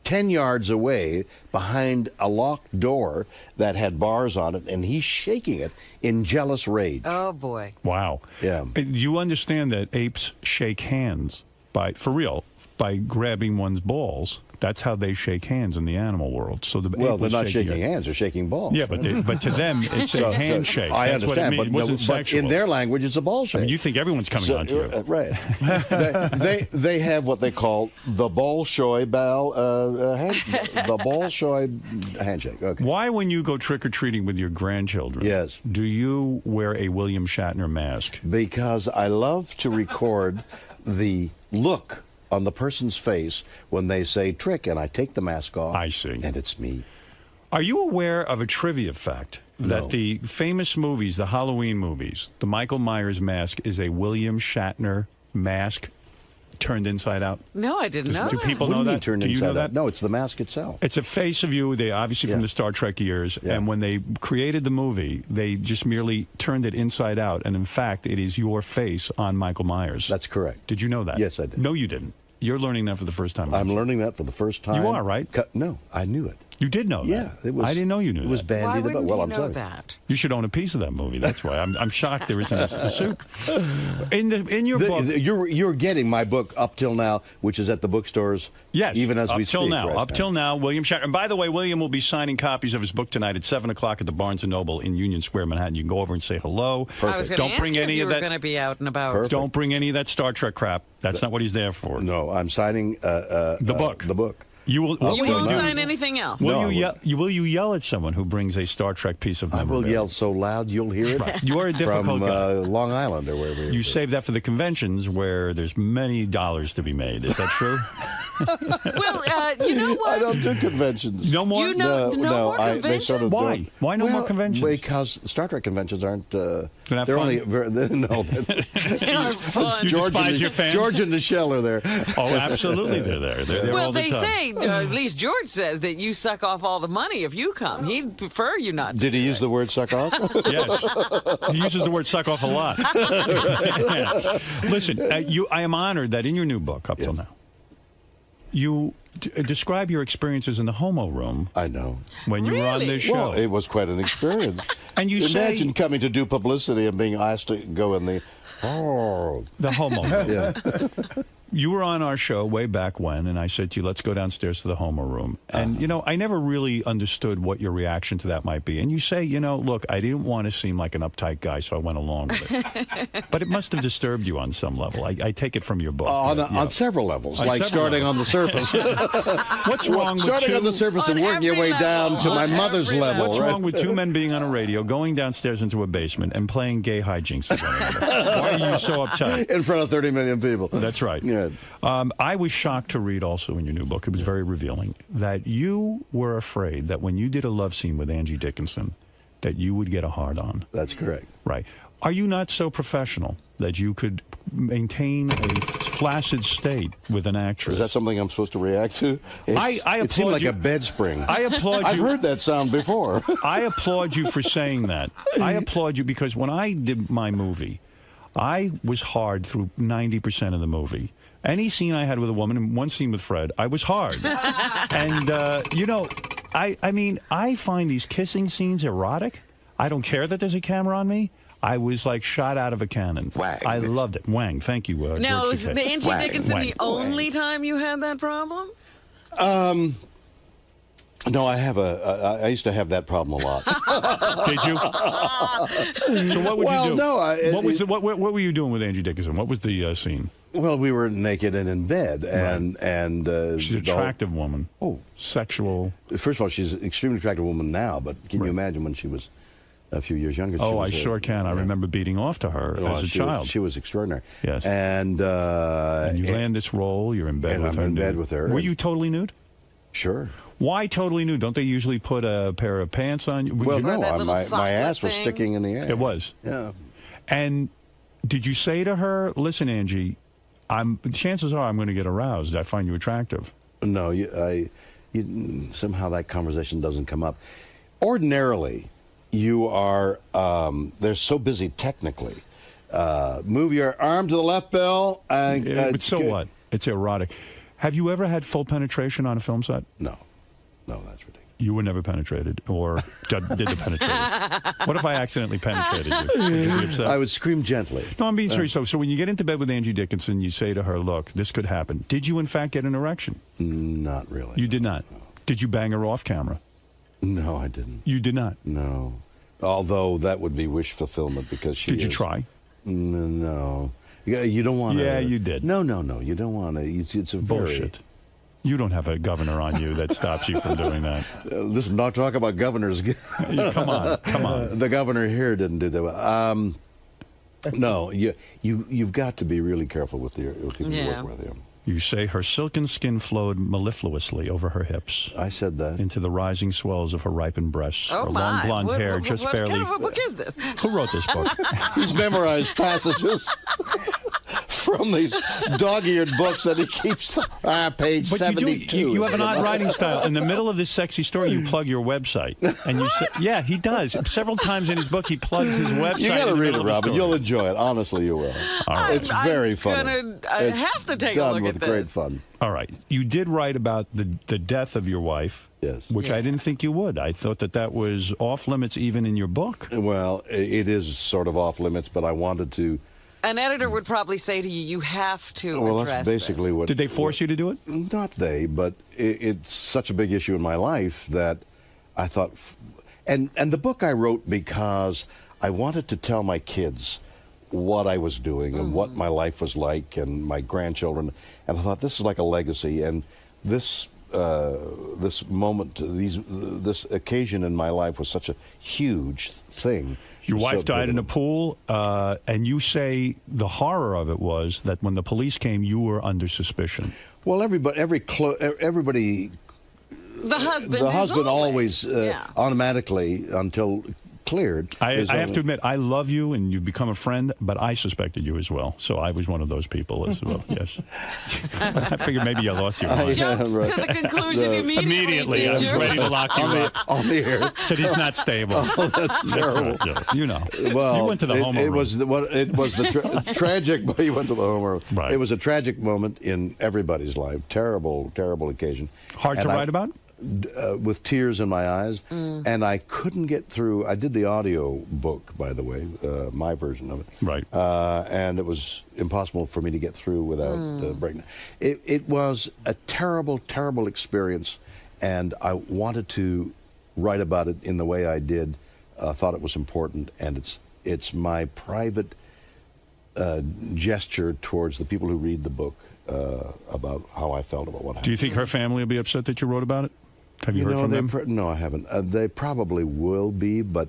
W: 10 yards away behind a locked door that had bars on it, and he's shaking it in jealous rage.
C: Oh, boy.
B: Wow.
W: Yeah.
B: You understand that apes shake hands by grabbing one's balls. That's how they shake hands in the animal world. So
W: they're not shaking hands; they're shaking balls.
B: Yeah, but to them it's a handshake.
W: I
B: That's
W: understand,
B: what it means.
W: but in their language, it's a ball shake.
B: I mean, you think everyone's coming on to you,
W: right? they have what they call the Bolshoi the Bolshoi handshake. Okay.
B: Why, when you go trick or treating with your grandchildren,
W: yes,
B: do you wear a William Shatner mask?
W: Because I love to record the look on the person's face when they say trick, and I take the mask off.
B: I see.
W: And it's me.
B: Are you aware of a trivia fact that the famous movies, the Halloween movies, the Michael Myers mask is a William Shatner mask turned inside out?
C: No, I didn't know
B: Do
C: that.
B: people know that?
W: Turned
B: do you
W: inside
B: know that?
W: out? No, it's the mask itself.
B: It's a face of you. They obviously from the Star Trek years, and when they created the movie, they just merely turned it inside out, and in fact, it is your face on Michael Myers.
W: That's correct.
B: Did you know that?
W: Yes, I did.
B: No, you didn't. You're learning that for the first time.
W: I'm learning that for the first time.
B: You are, right?
W: No, I knew it.
B: You did know that?
W: Yeah, it was.
B: I didn't know you knew that.
W: It was bandied about. Well, I'm telling you.
C: that?
B: You should own a piece of that movie. That's why I'm shocked there isn't a suit. In your book,
W: you're getting my book Up Till Now, which is at the bookstores.
B: Yes,
W: even as we speak.
B: Up till now, William Shatner. And by the way, William will be signing copies of his book tonight at 7:00 at the Barnes and Noble in Union Square, Manhattan. You can go over and say hello.
C: I was going to ask you if you were going to be out and about.
W: Perfect.
B: Don't bring any of that Star Trek crap. That's not what he's there for.
W: No, I'm signing
B: the book.
W: The book.
C: You won't sign anything else.
B: Will you yell at someone who brings a Star Trek piece of memorabilia?
W: I will yell so loud you'll hear it.
B: Right. You are a difficult
W: from
B: guy.
W: Long Island or wherever.
B: You save that for the conventions where there's many dollars to be made. Is that true?
C: Well, you know what?
W: I don't do conventions.
B: No more.
C: No more conventions.
B: Why? Why no more conventions?
W: Because Star Trek conventions aren't. They're
B: fun?
W: only no.
C: They're not fun.
B: You despise your fans?
W: George and Michelle are there.
B: Oh, absolutely, they're there. They're there all the time.
C: Well, they say, at least George says that you suck off all the money if you come. He'd prefer you not to.
W: Did he use the word suck off?
B: Yes. He uses the word suck off a lot. Listen, I am honored that in your new book, Up Till Now, you describe your experiences in the homo room.
W: I know.
B: When you were on this show.
W: Well, it was quite an experience.
B: And you
W: imagine coming to do publicity and being asked to go in the
B: homo room.
W: Yeah.
B: You were on our show way back when, and I said to you, let's go downstairs to the homo room. And, I never really understood what your reaction to that might be. And you say, look, I didn't want to seem like an uptight guy, so I went along with it. But it must have disturbed you on some level. I take it from your book.
W: On several levels, like starting on the surface.
B: What's wrong with
W: starting on the surface and working your way down to my mother's level?
B: What's wrong with two men being on a radio, going downstairs into a basement, and playing gay hijinks with one another? Why are you so uptight?
W: In front of 30 million people.
B: That's right.
W: Yeah.
B: I was shocked to read also in your new book, it was very revealing, that you were afraid that when you did a love scene with Angie Dickinson, that you would get a hard-on.
W: That's correct.
B: Right. Are you not so professional that you could maintain a flaccid state with an actress?
W: Is that something I'm supposed to react to? It seemed like a bed spring.
B: I applaud you.
W: I've heard that sound before.
B: I applaud you for saying that. I applaud you because when I did my movie, I was hard through 90% of the movie. Any scene I had with a woman, and one scene with Fred, I was hard. And, I find these kissing scenes erotic. I don't care that there's a camera on me. I was like shot out of a cannon.
G: Wang.
B: I loved it. Wang. Thank you.
C: Now,
B: is
C: Angie Dickinson the only time you had that problem?
W: No, I used to have that problem a lot.
B: Did you? So what would you do?
W: No.
B: What were you doing with Angie Dickinson? What was the scene?
W: Well, we were naked and in bed, and
B: she's an attractive woman.
W: Oh,
B: sexual.
W: First of all, she's an extremely attractive woman now, but can you imagine when she was a few years younger?
B: Oh, I sure can. I remember beating off to her as a child.
W: She was extraordinary.
B: Yes.
W: And
B: you land this role. You're in bed with her.
W: I'm in bed with her.
B: Were you totally nude?
W: Sure.
B: Why totally nude? Don't they usually put a pair of pants on you?
W: Well, no. My ass was sticking in the air.
B: It was.
W: Yeah.
B: And did you say to her, "Listen, Angie, chances are I'm going to get aroused. I find you attractive."
W: No, somehow that conversation doesn't come up. Ordinarily, you are they're so busy technically. Move your arm to the left, Bill.
I: But so what? It's erotic. Have you ever had full penetration on a film set?
W: No, that's ridiculous.
I: You were never penetrated, or did the penetrating? What if I accidentally penetrated you? Would you be upset?
W: I would scream gently.
I: No, I'm being serious. So when you get into bed with Angie Dickinson, you say to her, look, this could happen. Did you, in fact, get an erection?
W: Not really.
I: You did not? No. Did you bang her off camera?
W: No, I didn't.
I: You did not?
W: No. Although that would be wish fulfillment because she
I: Did you try?
W: No. You don't want to.
I: Yeah, you did.
W: No. You don't want to. It's a
I: bullshit. You don't have a governor on you that stops you from doing that.
W: Listen, not talk about governors.
I: Come on.
W: The governor here didn't do that. No, you've got to be really careful with the people you work with. Yeah.
I: You say her silken skin flowed mellifluously over her hips.
W: I said that.
I: Into the rising swells of her ripened breasts.
C: Oh,
I: her
C: my.
I: long blonde hair just barely...
C: What kind of a book is this?
I: Who wrote this book?
W: He's memorized passages from these dog-eared books that he keeps. Page 72.
I: You have an odd writing style. In the middle of this sexy story, you plug your website. And you say, yeah, he does. Several times in his book, he plugs his website.
W: You got to read it, Robin. You'll enjoy it. Honestly, you will.
I: All right.
W: It's very funny.
C: I have to take a look at this.
W: Great fun.
I: All right. You did write about the death of your wife.
W: Yes.
I: Which I didn't think you would. I thought that was off limits even in your book.
W: Well, it is sort of off limits, but I wanted to.
C: An editor would probably say to you, you have to address
W: that's basically
C: this.
W: what.
I: Did they force you to do it?
W: Not they, but it's such a big issue in my life that I thought. And the book I wrote because I wanted to tell my kids what I was doing and what my life was like and my grandchildren, and I thought this is like a legacy, and this moment, this occasion in my life was such a huge thing.
I: Your wife died in a pool, and you say the horror of it was that when the police came, you were under suspicion.
W: Well, everybody.
C: The husband
W: always automatically until cleared.
I: I have to admit, I love you and you've become a friend, but I suspected you as well. So I was one of those people as well. Yes. I figured maybe you lost your mind.
C: Jumped to the conclusion immediately.
I: I was ready to lock you up.
W: On the air.
I: Said he's not stable.
W: Oh, that's terrible.
I: You know.
W: Well,
I: you went to the homo room.
W: It was the tragic, but he went to the homo room.
I: Right.
W: It was a tragic moment in everybody's life. Terrible, terrible occasion.
I: Hard to write about?
W: With tears in my eyes, and I couldn't get through. I did the audio book, by the way, my version of it.
I: Right.
W: And it was impossible for me to get through without breaking. It was a terrible, terrible experience, and I wanted to write about it in the way I did. Thought it was important, and it's my private gesture towards the people who read the book about how I felt about what happened.
I: Do you think her family will be upset that you wrote about it? Have you heard from them?
W: No, I haven't. They probably will be, but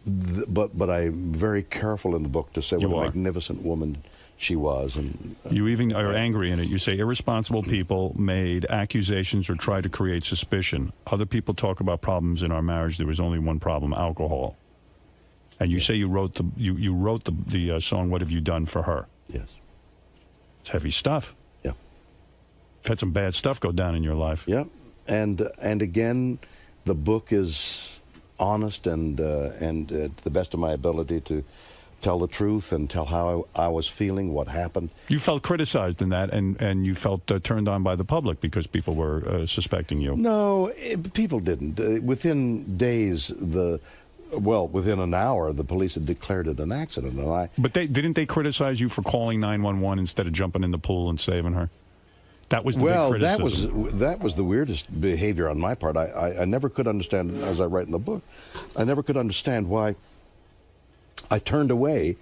W: I'm very careful in the book to say what a magnificent woman she was. And
I: you even are angry in it. You say irresponsible people made accusations or tried to create suspicion. Other people talk about problems in our marriage. There was only one problem: alcohol. And you say you wrote the song "What Have You Done for Her?"
W: Yes.
I: It's heavy stuff.
W: Yeah.
I: You've had some bad stuff go down in your life.
W: Yeah. And again, the book is honest and to the best of my ability to tell the truth and tell how I was feeling, what happened.
I: You felt criticized in that, and you felt turned on by the public because people were suspecting you.
W: No, people didn't. Within days, within an hour, the police had declared it an accident, and
I: But didn't they criticize you for calling 911 instead of jumping in the pool and saving her? That was the big criticism.
W: that was the weirdest behavior on my part. I never could understand, as I write in the book, I never could understand why I turned away,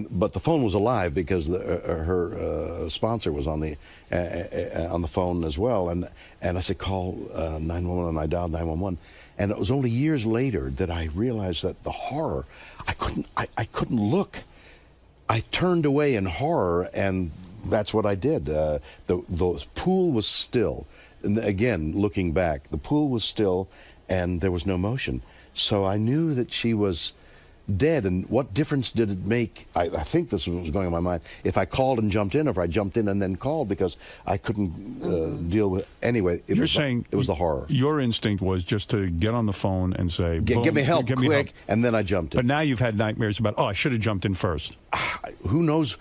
W: but the phone was alive because her sponsor was on the phone as well, and I said call 911, and I dialed 911, and it was only years later that I realized that the horror, I couldn't look. I turned away in horror, and that's what I did. The pool was still. And again, looking back, the pool was still, and there was no motion. So I knew that she was dead. And what difference did it make? I think this was going on in my mind. If I called and jumped in, or if I jumped in and then called, because I couldn't deal with. Anyway, it was the horror.
I: Your instinct was just to get on the phone and say,
W: "Give me help, quick!" And then I jumped in.
I: But now you've had nightmares about, I should have jumped in first.
W: Who knows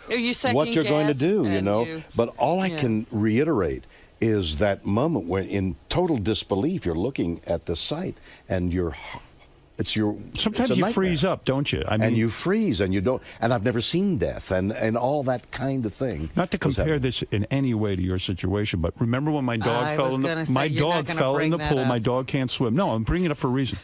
W: what you're going to do? You know. But all I can reiterate is that moment when, in total disbelief, you're looking at the site and
I: sometimes you freeze up, don't you? I mean,
W: and you freeze, and you don't. And I've never seen death, and all that kind of thing.
I: Not to compare this in any way to your situation, but remember when my dog fell in the pool? My dog can't swim. No, I'm bringing it up for a reason.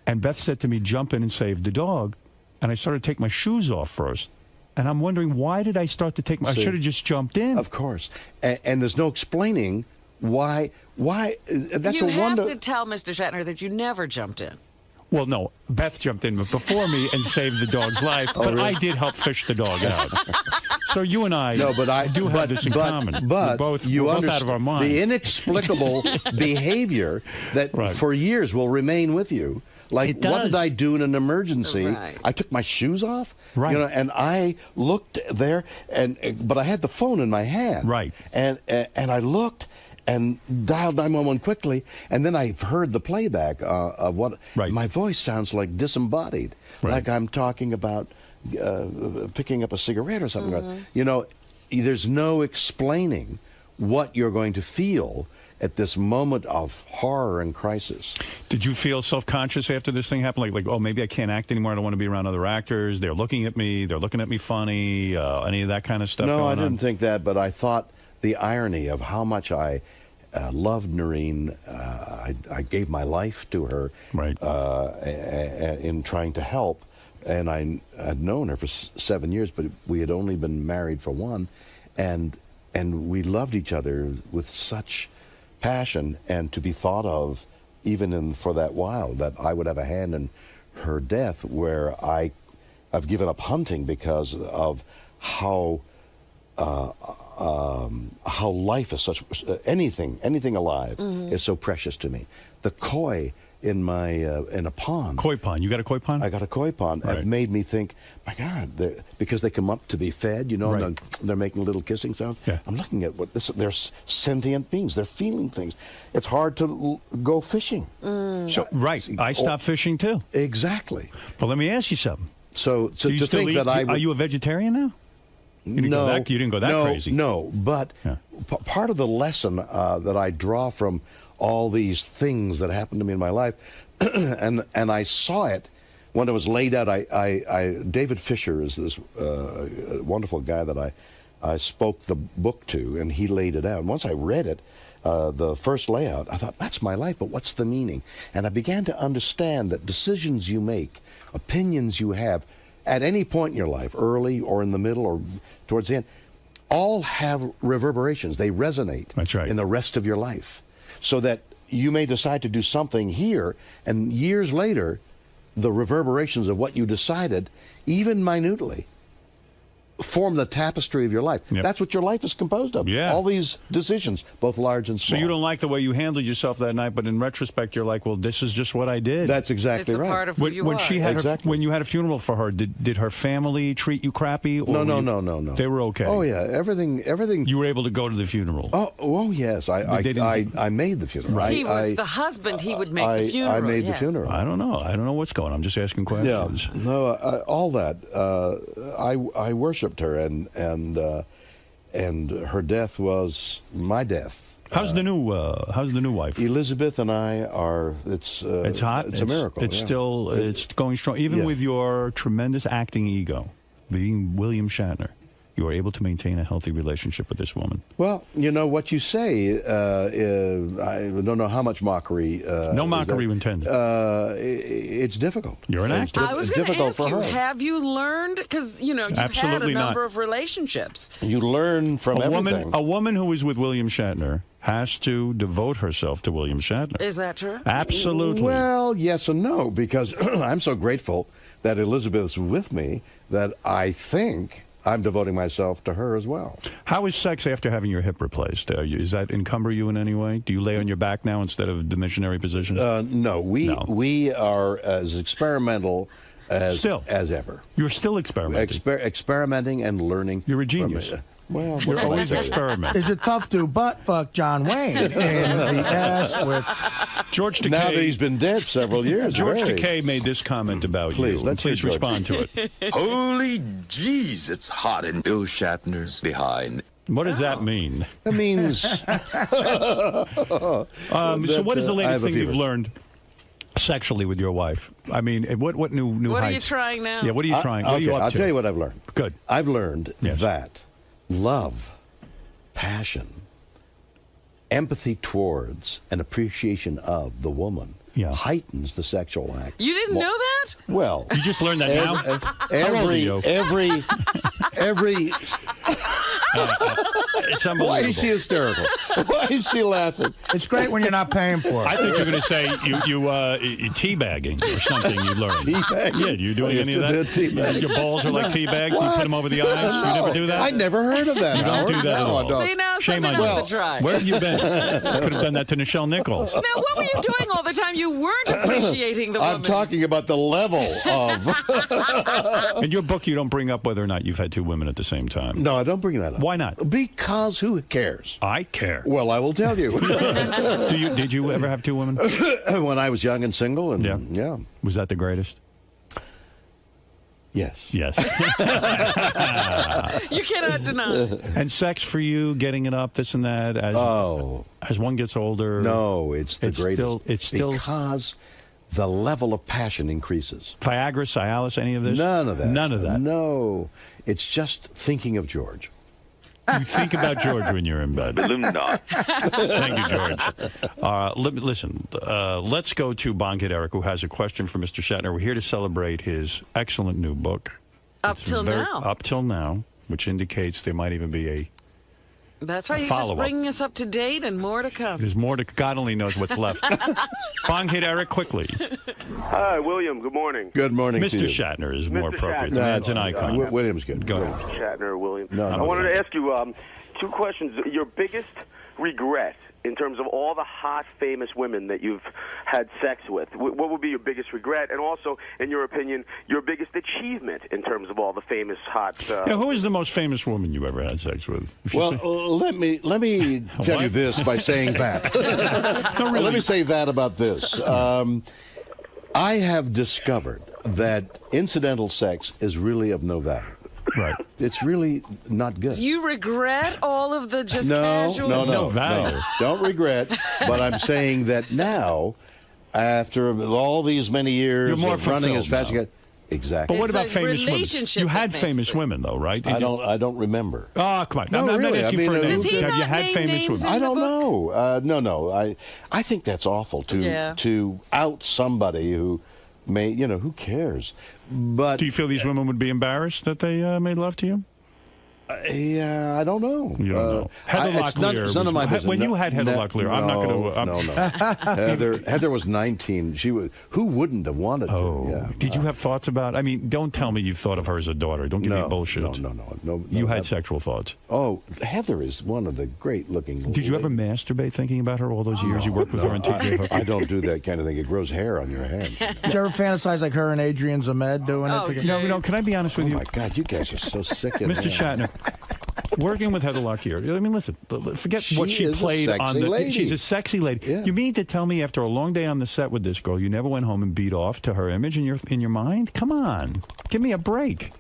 I: And Beth said to me, "Jump in and save the dog," and I started to take my shoes off first. And I'm wondering, why did I start to take I should have just jumped in.
W: Of course. And there's no explaining why. That's
C: you
W: a wonder.
C: have to tell Mr. Shatner that you never jumped in.
I: Well, no, Beth jumped in before me and saved the dog's life, but
W: really?
I: I did help fish the dog out. So you and I do have this in common.
W: But
I: we're both out of our minds.
W: The inexplicable behavior that for years will remain with you. Like, what did I do in an emergency?
C: Right.
W: I took my shoes off,
I: right?
W: You know, and I looked there, but I had the phone in my hand,
I: right?
W: And I looked and dialed 911 quickly, and then I heard the playback of what my voice sounds like, disembodied, like I'm talking about picking up a cigarette or something. You know, there's no explaining what you're going to feel at this moment of horror and crisis.
I: Did you feel self-conscious after this thing happened? Like, oh, maybe I can't act anymore. I don't want to be around other actors. They're looking at me. They're looking at me funny. Any of that kind of stuff
W: No,
I: going
W: I didn't think that, but I thought the irony of how much I loved Noreen. I gave my life to her in trying to help. And I'd known her for 7 years, but we had only been married for 1. And we loved each other with such passion, and to be thought of even for that while that I would have a hand in her death, where I've given up hunting because of how life is such anything alive is so precious to me. The koi in a pond.
I: Koi pond. You got a koi pond?
W: I got a koi pond. It made me think, my God, because they come up to be fed, you know, and they're making little kissing sounds.
I: Yeah.
W: I'm looking at they're sentient beings. They're feeling things. It's hard to go fishing.
I: So, I stopped fishing too.
W: Exactly.
I: But let me ask you something.
W: So
I: Do you
W: to
I: still
W: think
I: eat,
W: that I
I: are you a vegetarian now? You didn't go that crazy.
W: No, but part of the lesson that I draw from all these things that happened to me in my life, and I saw it when it was laid out. David Fisher is this wonderful guy that I spoke the book to, and he laid it out. And once I read it, the first layout, I thought, that's my life, but what's the meaning? And I began to understand that decisions you make, opinions you have, at any point in your life, early or in the middle or towards the end, all have reverberations. They resonate in the rest of your life. So that you may decide to do something here, and years later, the reverberations of what you decided, even minutely, form the tapestry of your life. That's what your life is composed of. All these decisions, both large and small.
I: So you don't like the way you handled yourself that night, but in retrospect, you're like, well, this is just what I did.
W: That's exactly right.
C: It's a part of who you are.
I: She had when you had a funeral for her, did her family treat you crappy? Or
W: No.
I: They were okay.
W: Oh yeah, everything.
I: You were able to go to the funeral.
W: Oh yes, I made the funeral.
C: He was the husband. He would make the funeral.
W: I made the funeral.
I: I don't know what's going on. I'm just asking questions.
W: Yeah, no, all that. I worshipped her, and her death was my death.
I: How's the new wife?
W: Elizabeth and I are. It's
I: hot.
W: It's a miracle.
I: It's still it's going strong, even with your tremendous acting ego, being William Shatner. You are able to maintain a healthy relationship with this woman.
W: Well, you know what you say. I don't know how much mockery.
I: No mockery intended.
W: It's difficult.
I: You're an actor.
C: I was going to ask you, have you learned? Because you've had a number of relationships.
W: You learn from everything.
I: A woman who is with William Shatner has to devote herself to William Shatner.
C: Is that true?
I: Absolutely.
W: Well, yes and no, because I'm so grateful that Elizabeth's with me that I think I'm devoting myself to her as well.
I: How is sex after having your hip replaced? Does that encumber you in any way? Do you lay on your back now instead of the missionary position?
W: No, we are as experimental as ever.
I: You're still experimenting.
W: Experimenting and learning.
I: You're a genius.
W: Well,
I: you're always experimenting.
P: Is it tough to butt fuck John Wayne in the ass with
I: George Takei?
W: Now that he's been dead several years.
I: George Takei made this comment about you. Please respond to it.
G: Holy jeez, it's hot in Bill Shatner's behind.
I: What does that mean?
W: It means.
I: So what is the latest thing you've learned sexually with your wife? I mean, what new
C: What
I: heights?
C: are you trying now?
I: Yeah, what are you trying? What are
W: Okay,
I: you up
W: I'll
I: to?
W: tell you what I've learned.
I: Good.
W: I've learned that love, passion, empathy towards, and appreciation of the woman heightens the sexual act.
C: You didn't know that?
W: Well,
I: you just learned that now. How old are you?
W: Every.
I: It's unbelievable.
W: Why is she hysterical? Why is she laughing?
P: It's great when you're not paying for it.
I: I think you're going to say you teabagging or something you learned.
W: Teabagging?
I: Yeah, you doing any of that?
W: Teabagging.
I: Your balls are like tea bags. You put them over the eyes. You never do that.
W: I never heard of that.
I: You don't do that at all.
W: No.
C: See, now
I: Shame on
C: something
I: you.
C: else to try.
I: Where have you been? Could have done that to Nichelle Nichols.
C: Now, what were you doing all the time you weren't appreciating the woman?
W: I'm talking about the level of.
I: In your book, you don't bring up whether or not you've had two women at the same time.
W: No, I don't bring that up.
I: Why not?
W: Because who cares?
I: I care.
W: Well, I will tell you.
I: Did you ever have two women?
W: When I was young and single, and yeah.
I: Was that the greatest?
W: Yes.
I: Yes.
C: You cannot deny.
I: And sex for you, getting it up, this and that. As one gets older.
W: No, it's the greatest.
I: It's still
W: because the level of passion increases.
I: Viagra, Cialis, any of this?
W: None of that.
I: None of that.
W: No, it's just thinking of George.
I: You think about George when you're in bed. Thank you, George. Listen, let's go to Bonghead Eric, who has a question for Mr. Shatner. We're here to celebrate his excellent new book.
C: Up till
I: now, which indicates there might even be a
C: That's right. He's just bringing us up to date and more to come.
I: There's more to... God only knows what's left. Bonghead Eric, quickly.
E: Hi, William. Good morning.
W: Good morning,
I: Mr. Shatner is more appropriate. The man's an icon.
W: William's good.
I: Go ahead.
E: Shatner, William.
W: No,
E: I wanted to ask you two questions. Your biggest regret in terms of all the hot, famous women that you've had sex with, what would be your biggest regret? And also, in your opinion, your biggest achievement in terms of all the famous, hot...
I: who is the most famous woman you ever had sex with?
W: Well, let me tell you this by saying that. Let me say that about this. I have discovered that incidental sex is really of no value.
I: Right.
W: It's really not good.
C: Do you regret all of the casual...
W: No value. Don't regret, but I'm saying that now, after all these many years
I: You're more
W: of running as fast as you
I: now.
W: can... Exactly.
I: But what about famous women? You had famous women, though, right?
W: I don't remember.
I: Oh, come on.
W: No,
I: I'm
W: really.
I: not asking for a name.
C: Does he
I: Have you
C: not
I: had
C: name
I: famous
C: names
I: women?
W: I don't know. No. I think that's awful to out somebody who may, who cares? But
I: do you feel these women would be embarrassed that they made love to you?
W: Yeah, I don't know.
I: You don't know. Heather Locklear.
W: It's none of my business.
I: When you had Heather Locklear, I'm not going
W: to. No. Heather was 19. She was. Who wouldn't have wanted to? Yeah.
I: Did you have thoughts about? I mean, don't tell me you thought of her as a daughter. Don't give me bullshit.
W: No.
I: You had sexual thoughts.
W: Oh, Heather is one of the great-looking.
I: Did you ever masturbate thinking about her all those years you worked with her on TJ Hooker?
W: I don't do that kind of thing. It grows hair on your hand.
P: Did you ever fantasize like her and Adrian Zemed doing it together?
I: No. Can I be honest with you?
W: Oh my God, you guys are so sick.
I: Mr. Shatner. Working with Heather Locklear, I mean, listen, forget what she played on the...
W: Lady.
I: She's a sexy lady.
W: Yeah.
I: You mean to tell me after a long day on the set with this girl, you never went home and beat off to her image in your mind? Come on. Give me a break.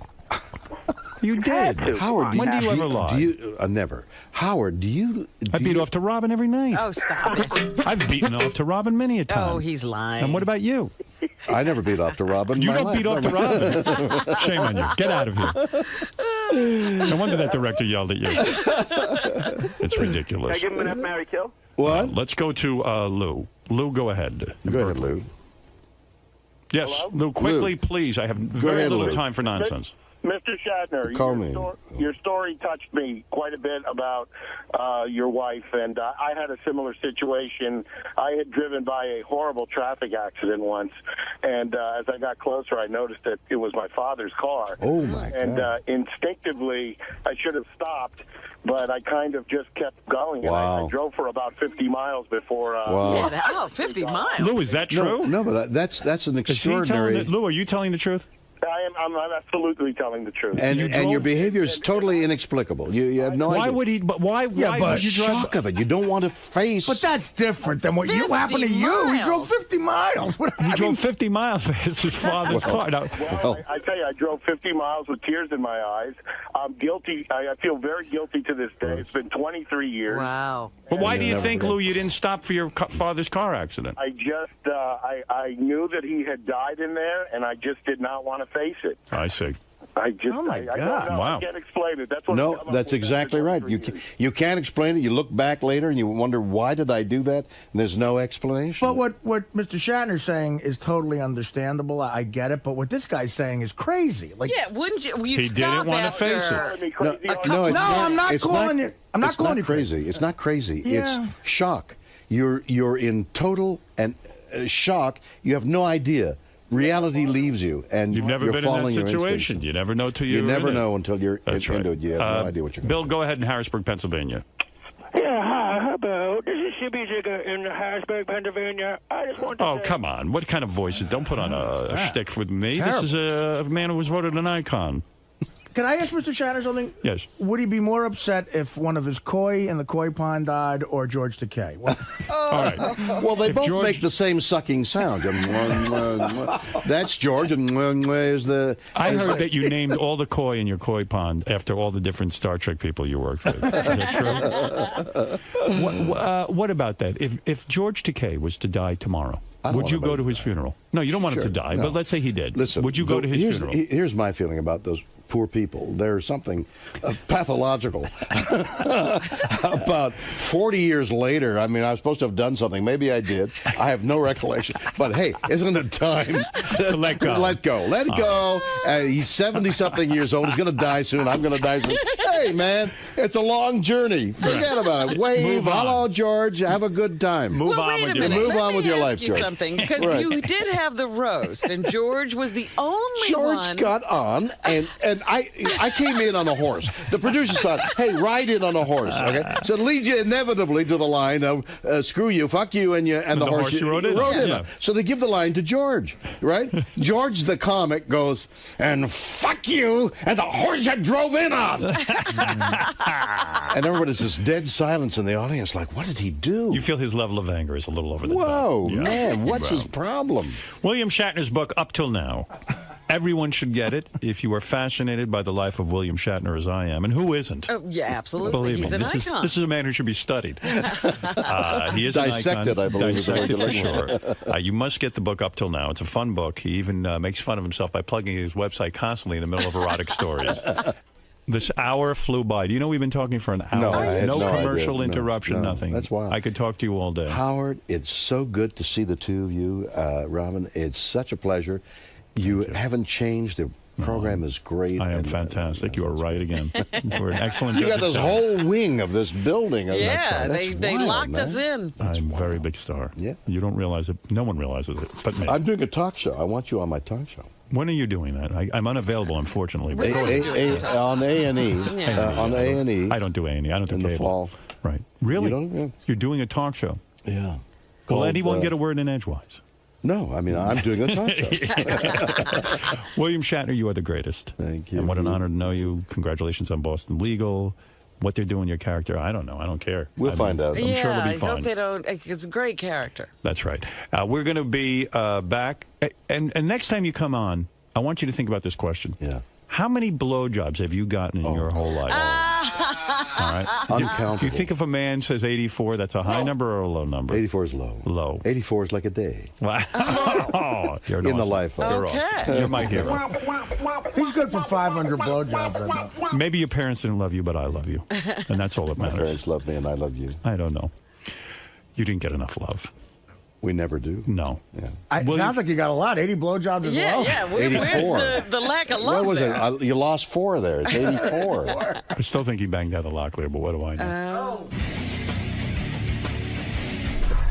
I: You did.
W: Howard,
I: when do you ever lie?
W: Never. Howard,
I: I beat off to Robin every night.
C: Oh, stop it.
I: I've beaten off to Robin many a time.
C: Oh, he's lying.
I: And what about you?
W: I never beat off to Robin.
I: You don't beat off to Robin. Shame on you. Get out of here. No wonder that director yelled at you. It's ridiculous.
E: Can I give him an Mary Kill?
W: What?
I: Let's go to Lou. Lou, go ahead.
W: Go ahead, Lou.
I: Yes,
E: Hello?
I: Lou, quickly, please. I have very little
W: Lou.
I: time for nonsense.
S: Mr. Shatner, your story touched me quite a bit about your wife, and I had a similar situation. I had driven by a horrible traffic accident once, and as I got closer, I noticed that it was my father's car.
W: Oh, my God.
S: And instinctively, I should have stopped, but I kind of just kept going, and I drove for about 50 miles before...
C: Yeah, 50 miles?
I: Lou, is that true?
W: No, but that's an extraordinary...
I: Lou, are you telling the truth?
S: I'm absolutely telling the truth.
W: And your behavior is totally inexplicable. You have no idea.
I: Why would he? But why?
W: Yeah,
I: why
W: but
I: would you drive?
W: shock of it. You don't want to face.
P: But that's different than what you happened to you. He drove 50 miles.
I: He drove 50 miles. It's his father's car. Now,
S: I tell you, I drove 50 miles with tears in my eyes. I'm guilty. I feel very guilty to this day. It's been 23 years.
C: Wow.
I: But why do you think, Lou, you didn't stop for your father's car accident?
S: I just, I knew that he had died in there, and I just did not want to face it.
I: I see.
S: I just,
P: oh my
S: I
P: God.
S: don't know.
I: Wow.
S: I can't explain it. That's what
W: No, that's exactly right. You can't explain it. You look back later and you wonder, why did I do that? And there's no explanation.
P: But what Mr. Shatner's saying is totally understandable. I get it. But what this guy's saying is crazy. Like,
C: yeah, wouldn't you? You'd
I: He didn't want to face it.
W: No,
P: I'm not calling you. I'm not calling you
W: crazy. It's not crazy.
P: Yeah.
W: It's shock. You're in total and shock. You have no idea. Reality leaves you, and
I: You've never
W: you're
I: been in
W: following
I: that
W: your
I: situation.
W: instincts.
I: You never know till
W: You
I: you're
W: never
I: in
W: know
I: it.
W: until you're
I: That's
W: into
I: right.
W: it. You have no idea what you're
I: Bill, go ahead in Harrisburg, Pennsylvania.
L: Yeah, hi, how about? This is Shippy Jigger in Harrisburg, Pennsylvania. I just want to
I: Oh,
L: say,
I: come on. What kind of voice? Don't put on a shtick with me.
P: Terrible.
I: This is a man who was voted an icon.
P: Can I ask Mr. Shatner something?
I: Yes.
P: Would he be more upset if one of his koi in the koi pond died or George Takei? Well,
I: all right.
W: Well, they both
I: George...
W: make the same sucking sound. That's George, and is the.
I: I heard that you named all the koi in your koi pond after all the different Star Trek people you worked with. Is that true? What about that? If George Takei was to die tomorrow, would you go to his funeral? No, you don't want him to die, but let's say he did.
W: Listen,
I: would you go to his funeral?
W: Here's my feeling about those poor people. There's something pathological about 40 years later. I mean, I was supposed to have done something. Maybe I did. I have no recollection. But hey, isn't it time
I: to let go?
W: Let go. Let it go. He's 70-something years old. He's going to die soon. I'm going to die soon. Hey, man, it's a long journey. Forget about it. Wave. Hello, George. Have a good time.
C: Move on
W: with your life, George.
C: Something, because
W: Right.
C: you did have the roast, and George was the only one.
W: George got on, and I came in on a horse. The producers thought, hey, ride in on a horse, okay? So it leads you inevitably to the line of screw you, fuck you, and the horse you rode in on. So they give the line to George, right? George the comic goes, and fuck you, and the horse you drove in on. And everybody's just dead silence in the audience, like, what did he do?
I: You feel his level of anger is a little over the top.
W: Whoa,
I: Yeah.
W: man, what's his problem?
I: William Shatner's book, Up Till Now. Everyone should get it if you are fascinated by the life of William Shatner as I am. And who isn't?
C: Oh, yeah, absolutely.
I: Believe
C: He's
I: me,
C: an
I: this
C: icon.
I: is a man who should be studied. He is
W: Dissected,
I: an icon.
W: I believe, is the
I: Dissected for
W: regulation.
I: sure. You must get the book Up Till Now. It's a fun book. He even makes fun of himself by plugging his website constantly in the middle of erotic stories. This hour flew by. Do you know we've been talking for an hour?
W: No, I had no
I: commercial
W: idea.
I: interruption,
W: No,
I: nothing.
W: that's wild.
I: I could talk to you all day.
W: Howard, it's so good to see the two of you, Robin. It's such a pleasure. You haven't changed. The program is great.
I: I am fantastic. You are right again. We're an excellent.
W: You got this
I: show.
W: whole wing of this building.
C: Yeah,
W: That's
C: they
W: wild,
C: locked
W: man.
C: us in.
I: I'm a very big star.
W: Yeah.
I: You don't realize it. No one realizes it, but me.
W: I'm doing a talk show. I want you on my talk show.
I: When are you doing that? I'm unavailable, unfortunately. But
W: On A&E. On A&E.
I: I don't do A&E. I don't do
W: in
I: cable.
W: the fall.
I: Right. Really?
W: You don't? Yeah.
I: You're doing a talk show.
W: Yeah.
I: Will
W: Called,
I: anyone get a word in edgewise?
W: No, I mean, I'm doing a talk show.
I: William Shatner, you are the greatest.
W: Thank you.
I: And what an honor to know you. Congratulations on Boston Legal. What they're doing your character, I don't know. I don't care.
W: We'll find out.
I: I'm sure it'll be
C: I
I: fine.
C: hope they don't. It's a great character.
I: That's right. We're going to be back. And next time you come on, I want you to think about this question.
W: Yeah.
I: How many blowjobs have you gotten in your whole life? All right.
W: Uncountable.
I: Do you think if a man says 84, that's a high number or a low number?
W: 84 is low.
I: Low.
W: 84 is like a day.
I: Wow. Oh, you're
W: In the
I: awesome.
W: life of.
I: You're awesome. You're my hero.
P: he's good for 500 blowjobs. I bet.
I: Maybe your parents didn't love you, but I love you. And that's all that
W: My
I: matters.
W: parents love me and I love you.
I: I don't know. You didn't get enough love.
W: We never do.
I: No.
W: Yeah.
P: It sounds like you got a lot. 80 blowjobs as well.
C: Yeah,
W: 84.
C: where's the lack of love
W: What was
C: there?
W: it? You lost 4 there. It's 84.
I: I still think he banged out the Locklear, but what do I know?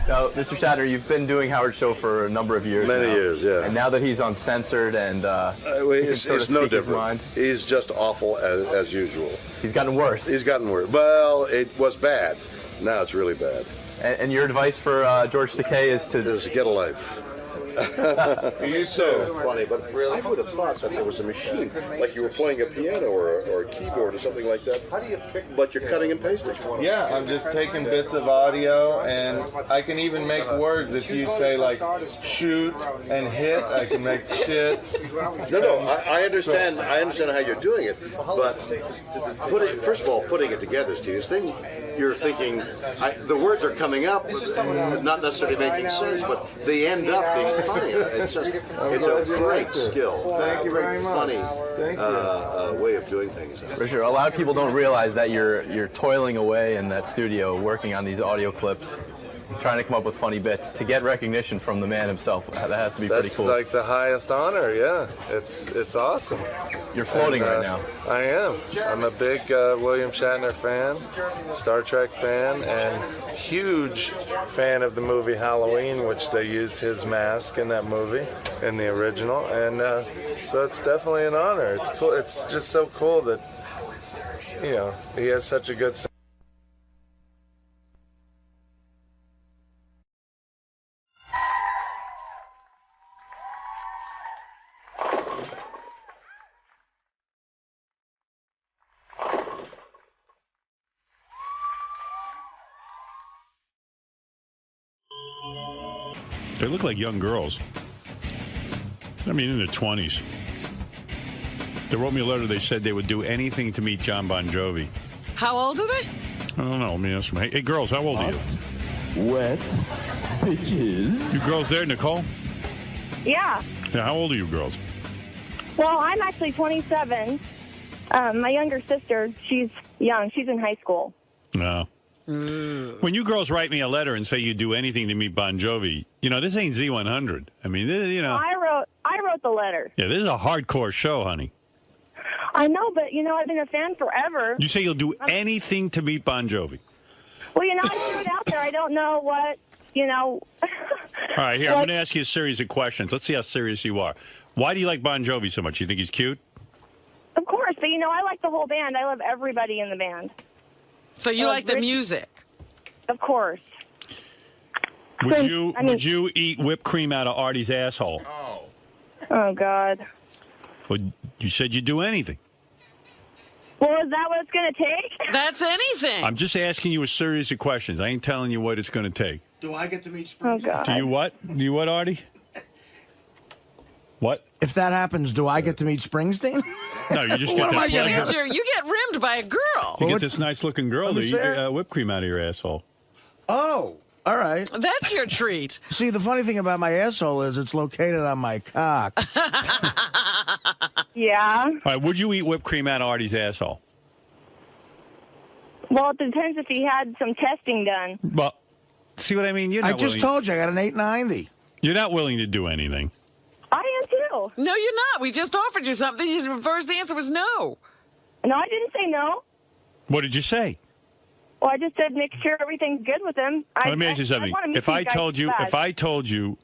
U: So, Mr. Shatner, you've been doing Howard's show for a number of years
F: Many
U: now.
F: years, yeah.
U: And now that he's uncensored and
F: it's no different. He's just awful as usual.
U: He's gotten worse.
F: He's gotten worse. Well, it was bad. Now it's really bad.
U: And your advice for George Takei is to
F: get a life. It's so funny, but I would have thought that there was a machine, like you were playing a piano or a keyboard or something like that. How do you pick? But you're cutting and pasting.
H: Yeah, I'm just taking bits of audio, and I can even make words. If you say like shoot and hit, I can make shit.
F: No, I understand. I understand how you're doing it, but first of all, putting it together is tedious. Then you're thinking the words are coming up, not necessarily making sense, but they end up being funny. It's a great skill.
H: Thank you very much.
F: Funny way of doing things.
U: For sure. A lot of people don't realize that you're toiling away in that studio working on these audio clips, trying to come up with funny bits to get recognition from the man himself. That has to be pretty cool.
H: That's like the highest honor, yeah. It's awesome.
U: You're floating right now.
H: I am. I'm a big William Shatner fan, Star Trek fan, and huge fan of the movie Halloween, which they used his mask in that movie, in the original. And so it's definitely an honor. It's cool. It's just so cool that, he has such a good sense.
I: They look like young girls. I mean, in their 20s. They wrote me a letter. They said they would do anything to meet John Bon Jovi.
C: How old are they?
I: I don't know. Let me ask them. Hey, girls, how old are you?
O: Wet bitches.
I: You girls there, Nicole?
V: Yeah.
I: Yeah, how old are you girls?
V: Well, I'm actually 27. My younger sister, she's young. She's in high school.
I: No. When you girls write me a letter and say you do anything to meet Bon Jovi, this ain't Z100. I mean,
V: I wrote the letter.
I: Yeah, this is a hardcore show, honey.
V: I know, but, I've been a fan forever.
I: You say you'll do anything to meet Bon Jovi.
V: Well, I threw it out there. I don't know what,
I: All right, here, I'm going to ask you a series of questions. Let's see how serious you are. Why do you like Bon Jovi so much? You think he's cute?
V: Of course, but, I like the whole band. I love everybody in the band.
C: So you like the music?
V: Of course.
I: Would you eat whipped cream out of Artie's asshole?
V: Oh, God.
I: Well, you said you'd do anything.
V: Well, is that what it's going to take?
C: That's anything.
I: I'm just asking you a series of questions. I ain't telling you what it's going to take.
P: Do I get to meet Springsteen?
V: Oh, God.
I: Do you what? Do you what, Artie? What?
P: If that happens, do I get to meet Springsteen?
I: No, you just get
C: You get rimmed by a girl.
I: You get this nice-looking girl to eat whipped cream out of your asshole.
P: Oh, all right.
C: That's your treat.
P: See, the funny thing about my asshole is it's located on my cock.
V: Yeah.
I: All right, would you eat whipped cream out of Artie's asshole?
V: Well, it depends if he had some testing done.
I: Well, see what I mean?
P: I just told you I got an 890.
I: You're not willing to do anything.
V: I am too.
C: No, you're not. We just offered you something. Your first answer was no.
V: No, I didn't say no.
I: What did you say?
V: Well, I just said make sure everything's good with him.
I: Let me ask you something. If I told you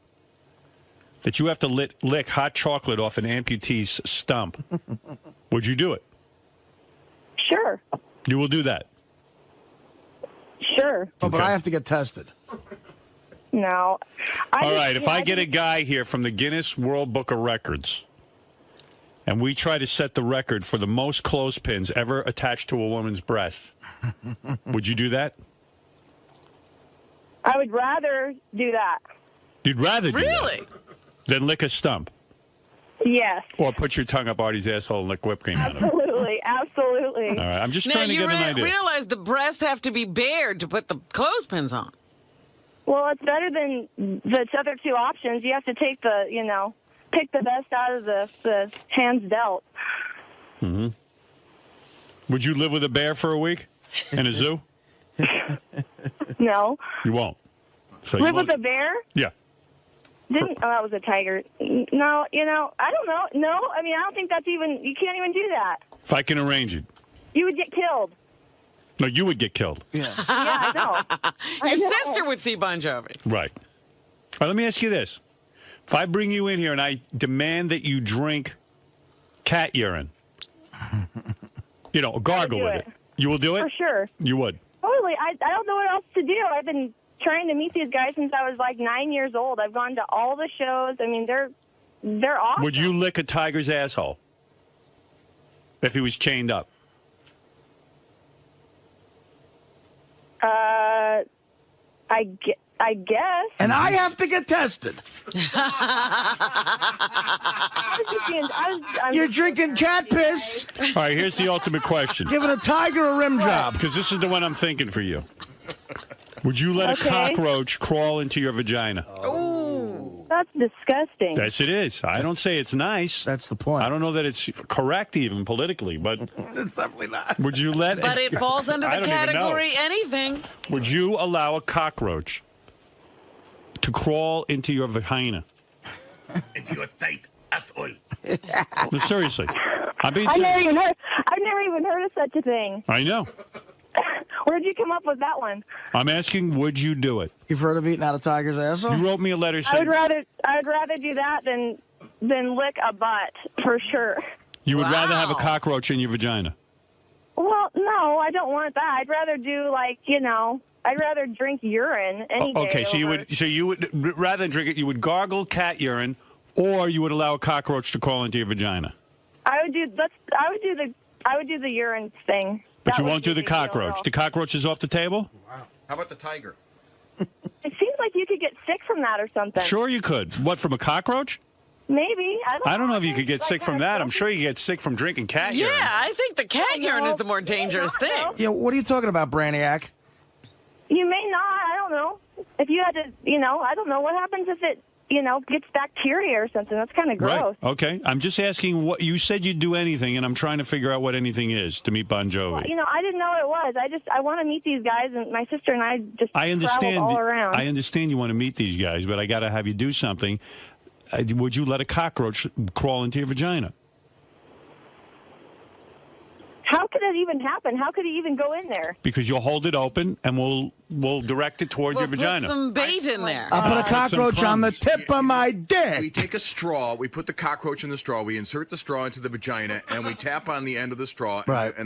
I: that you have to lick hot chocolate off an amputee's stump, would you do it?
V: Sure.
I: You will do that?
V: Sure.
P: Oh, but I have to get tested.
V: No.
I: All right, if I get a guy here from the Guinness World Book of Records, and we try to set the record for the most clothespins ever attached to a woman's breast, would you do that?
V: I would rather do that.
I: You'd rather do
V: Really?
I: that than lick a stump?
V: Yes.
I: Or put your tongue up Artie's asshole and lick whipped cream out of it?
V: Absolutely. Absolutely.
I: All right, I'm just
C: Now,
I: trying to
C: you
I: get an idea.
C: realize the breasts have to be bared to put the clothespins on.
V: Well, it's better than the other two options. You have to take pick the best out of the hands dealt.
I: Mm-hmm. Would you live with a bear for a week in a zoo?
V: No.
I: You won't. So
V: Live with a bear?
I: Yeah.
V: That was a tiger. No, I don't know. No, I don't think that's even, you can't even do that.
I: If I can arrange it.
V: You would get killed.
I: No, you would get killed.
V: Yeah, I know.
C: Your sister would see Bon Jovi.
I: Right. All right, let me ask you this. If I bring you in here and I demand that you drink cat urine, gargle with it, you will do it?
V: For sure.
I: You would?
V: Totally. I don't know what else to do. I've been trying to meet these guys since I was like 9 years old. I've gone to all the shows. I mean, they're awesome.
I: Would you lick a tiger's asshole if he was chained up?
V: I guess.
P: And I have to get tested. You're drinking cat piss.
I: All right, here's the ultimate question.
P: Giving a tiger a rim job.
I: Because this is the one I'm thinking for you. Would you let a cockroach crawl into your vagina?
V: Oh, that's disgusting.
I: Yes, it is. I don't say it's nice.
P: That's the point.
I: I don't know that it's correct even politically, but
P: it's definitely not.
I: Would you let?
C: But it falls under
I: I
C: the
I: don't even know.
C: category anything.
I: Would you allow a cockroach to crawl into your vagina?
A: Into your tight asshole.
I: No, seriously.
V: I've never even heard of such a thing.
I: I know.
V: Where'd you come up with that one?
I: I'm asking, would you do it?
P: You've heard of eating out a tiger's asshole?
I: You wrote me a letter
V: I
I: saying
V: would rather do that than lick a butt for sure.
I: you would rather have a cockroach in your vagina.
V: Well, no, I don't want that. I'd rather do I'd rather drink urine any day.
I: Okay, so you would rather than drink it, you would gargle cat urine, or you would allow a cockroach to crawl into your vagina.
V: I would do the urine thing.
I: But you won't do the cockroach. The cockroach is off the table?
J: Wow. How about the tiger?
V: It seems like you could get sick from that or something.
I: Sure you could. What, from a cockroach?
V: Maybe.
I: I don't know if you could get sick from that. I'm sure you get sick from drinking cat urine.
C: Yeah, I think the cat urine is the more dangerous thing.
P: Yeah, what are you talking about, Brainiac?
V: You may not. I don't know. If you had to, I don't know. What happens if it, gets bacteria or something? That's kind of gross.
I: Right. Okay. I'm just asking what you said you'd do anything, and I'm trying to figure out what anything is to meet Bon Jovi.
V: Well, I didn't know what it was. I want to meet these guys, and my sister and I just traveled all around.
I: I understand you want to meet these guys, but I got to have you do something. Would you let a cockroach crawl into your vagina?
V: How could that even happen? How could he even go in there?
I: Because you'll hold it open, and we'll direct it towards your vagina.
C: Put some bait in there.
P: I'll put a cockroach on the tip of my dick.
J: We take a straw, we put the cockroach in the straw, we insert the straw into the vagina, and we tap on the end of the straw.
P: Right.
J: And